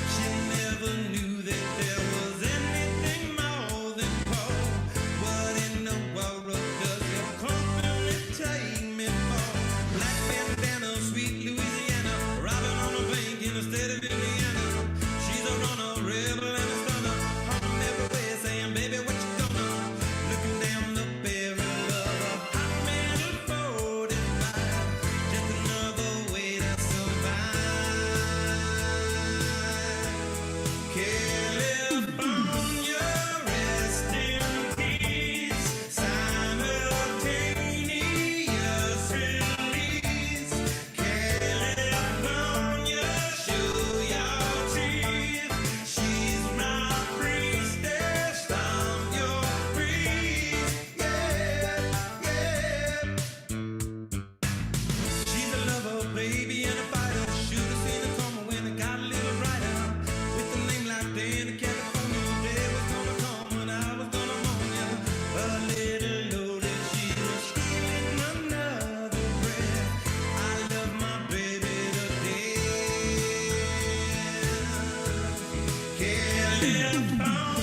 She never knew that there was anything more than million pounds.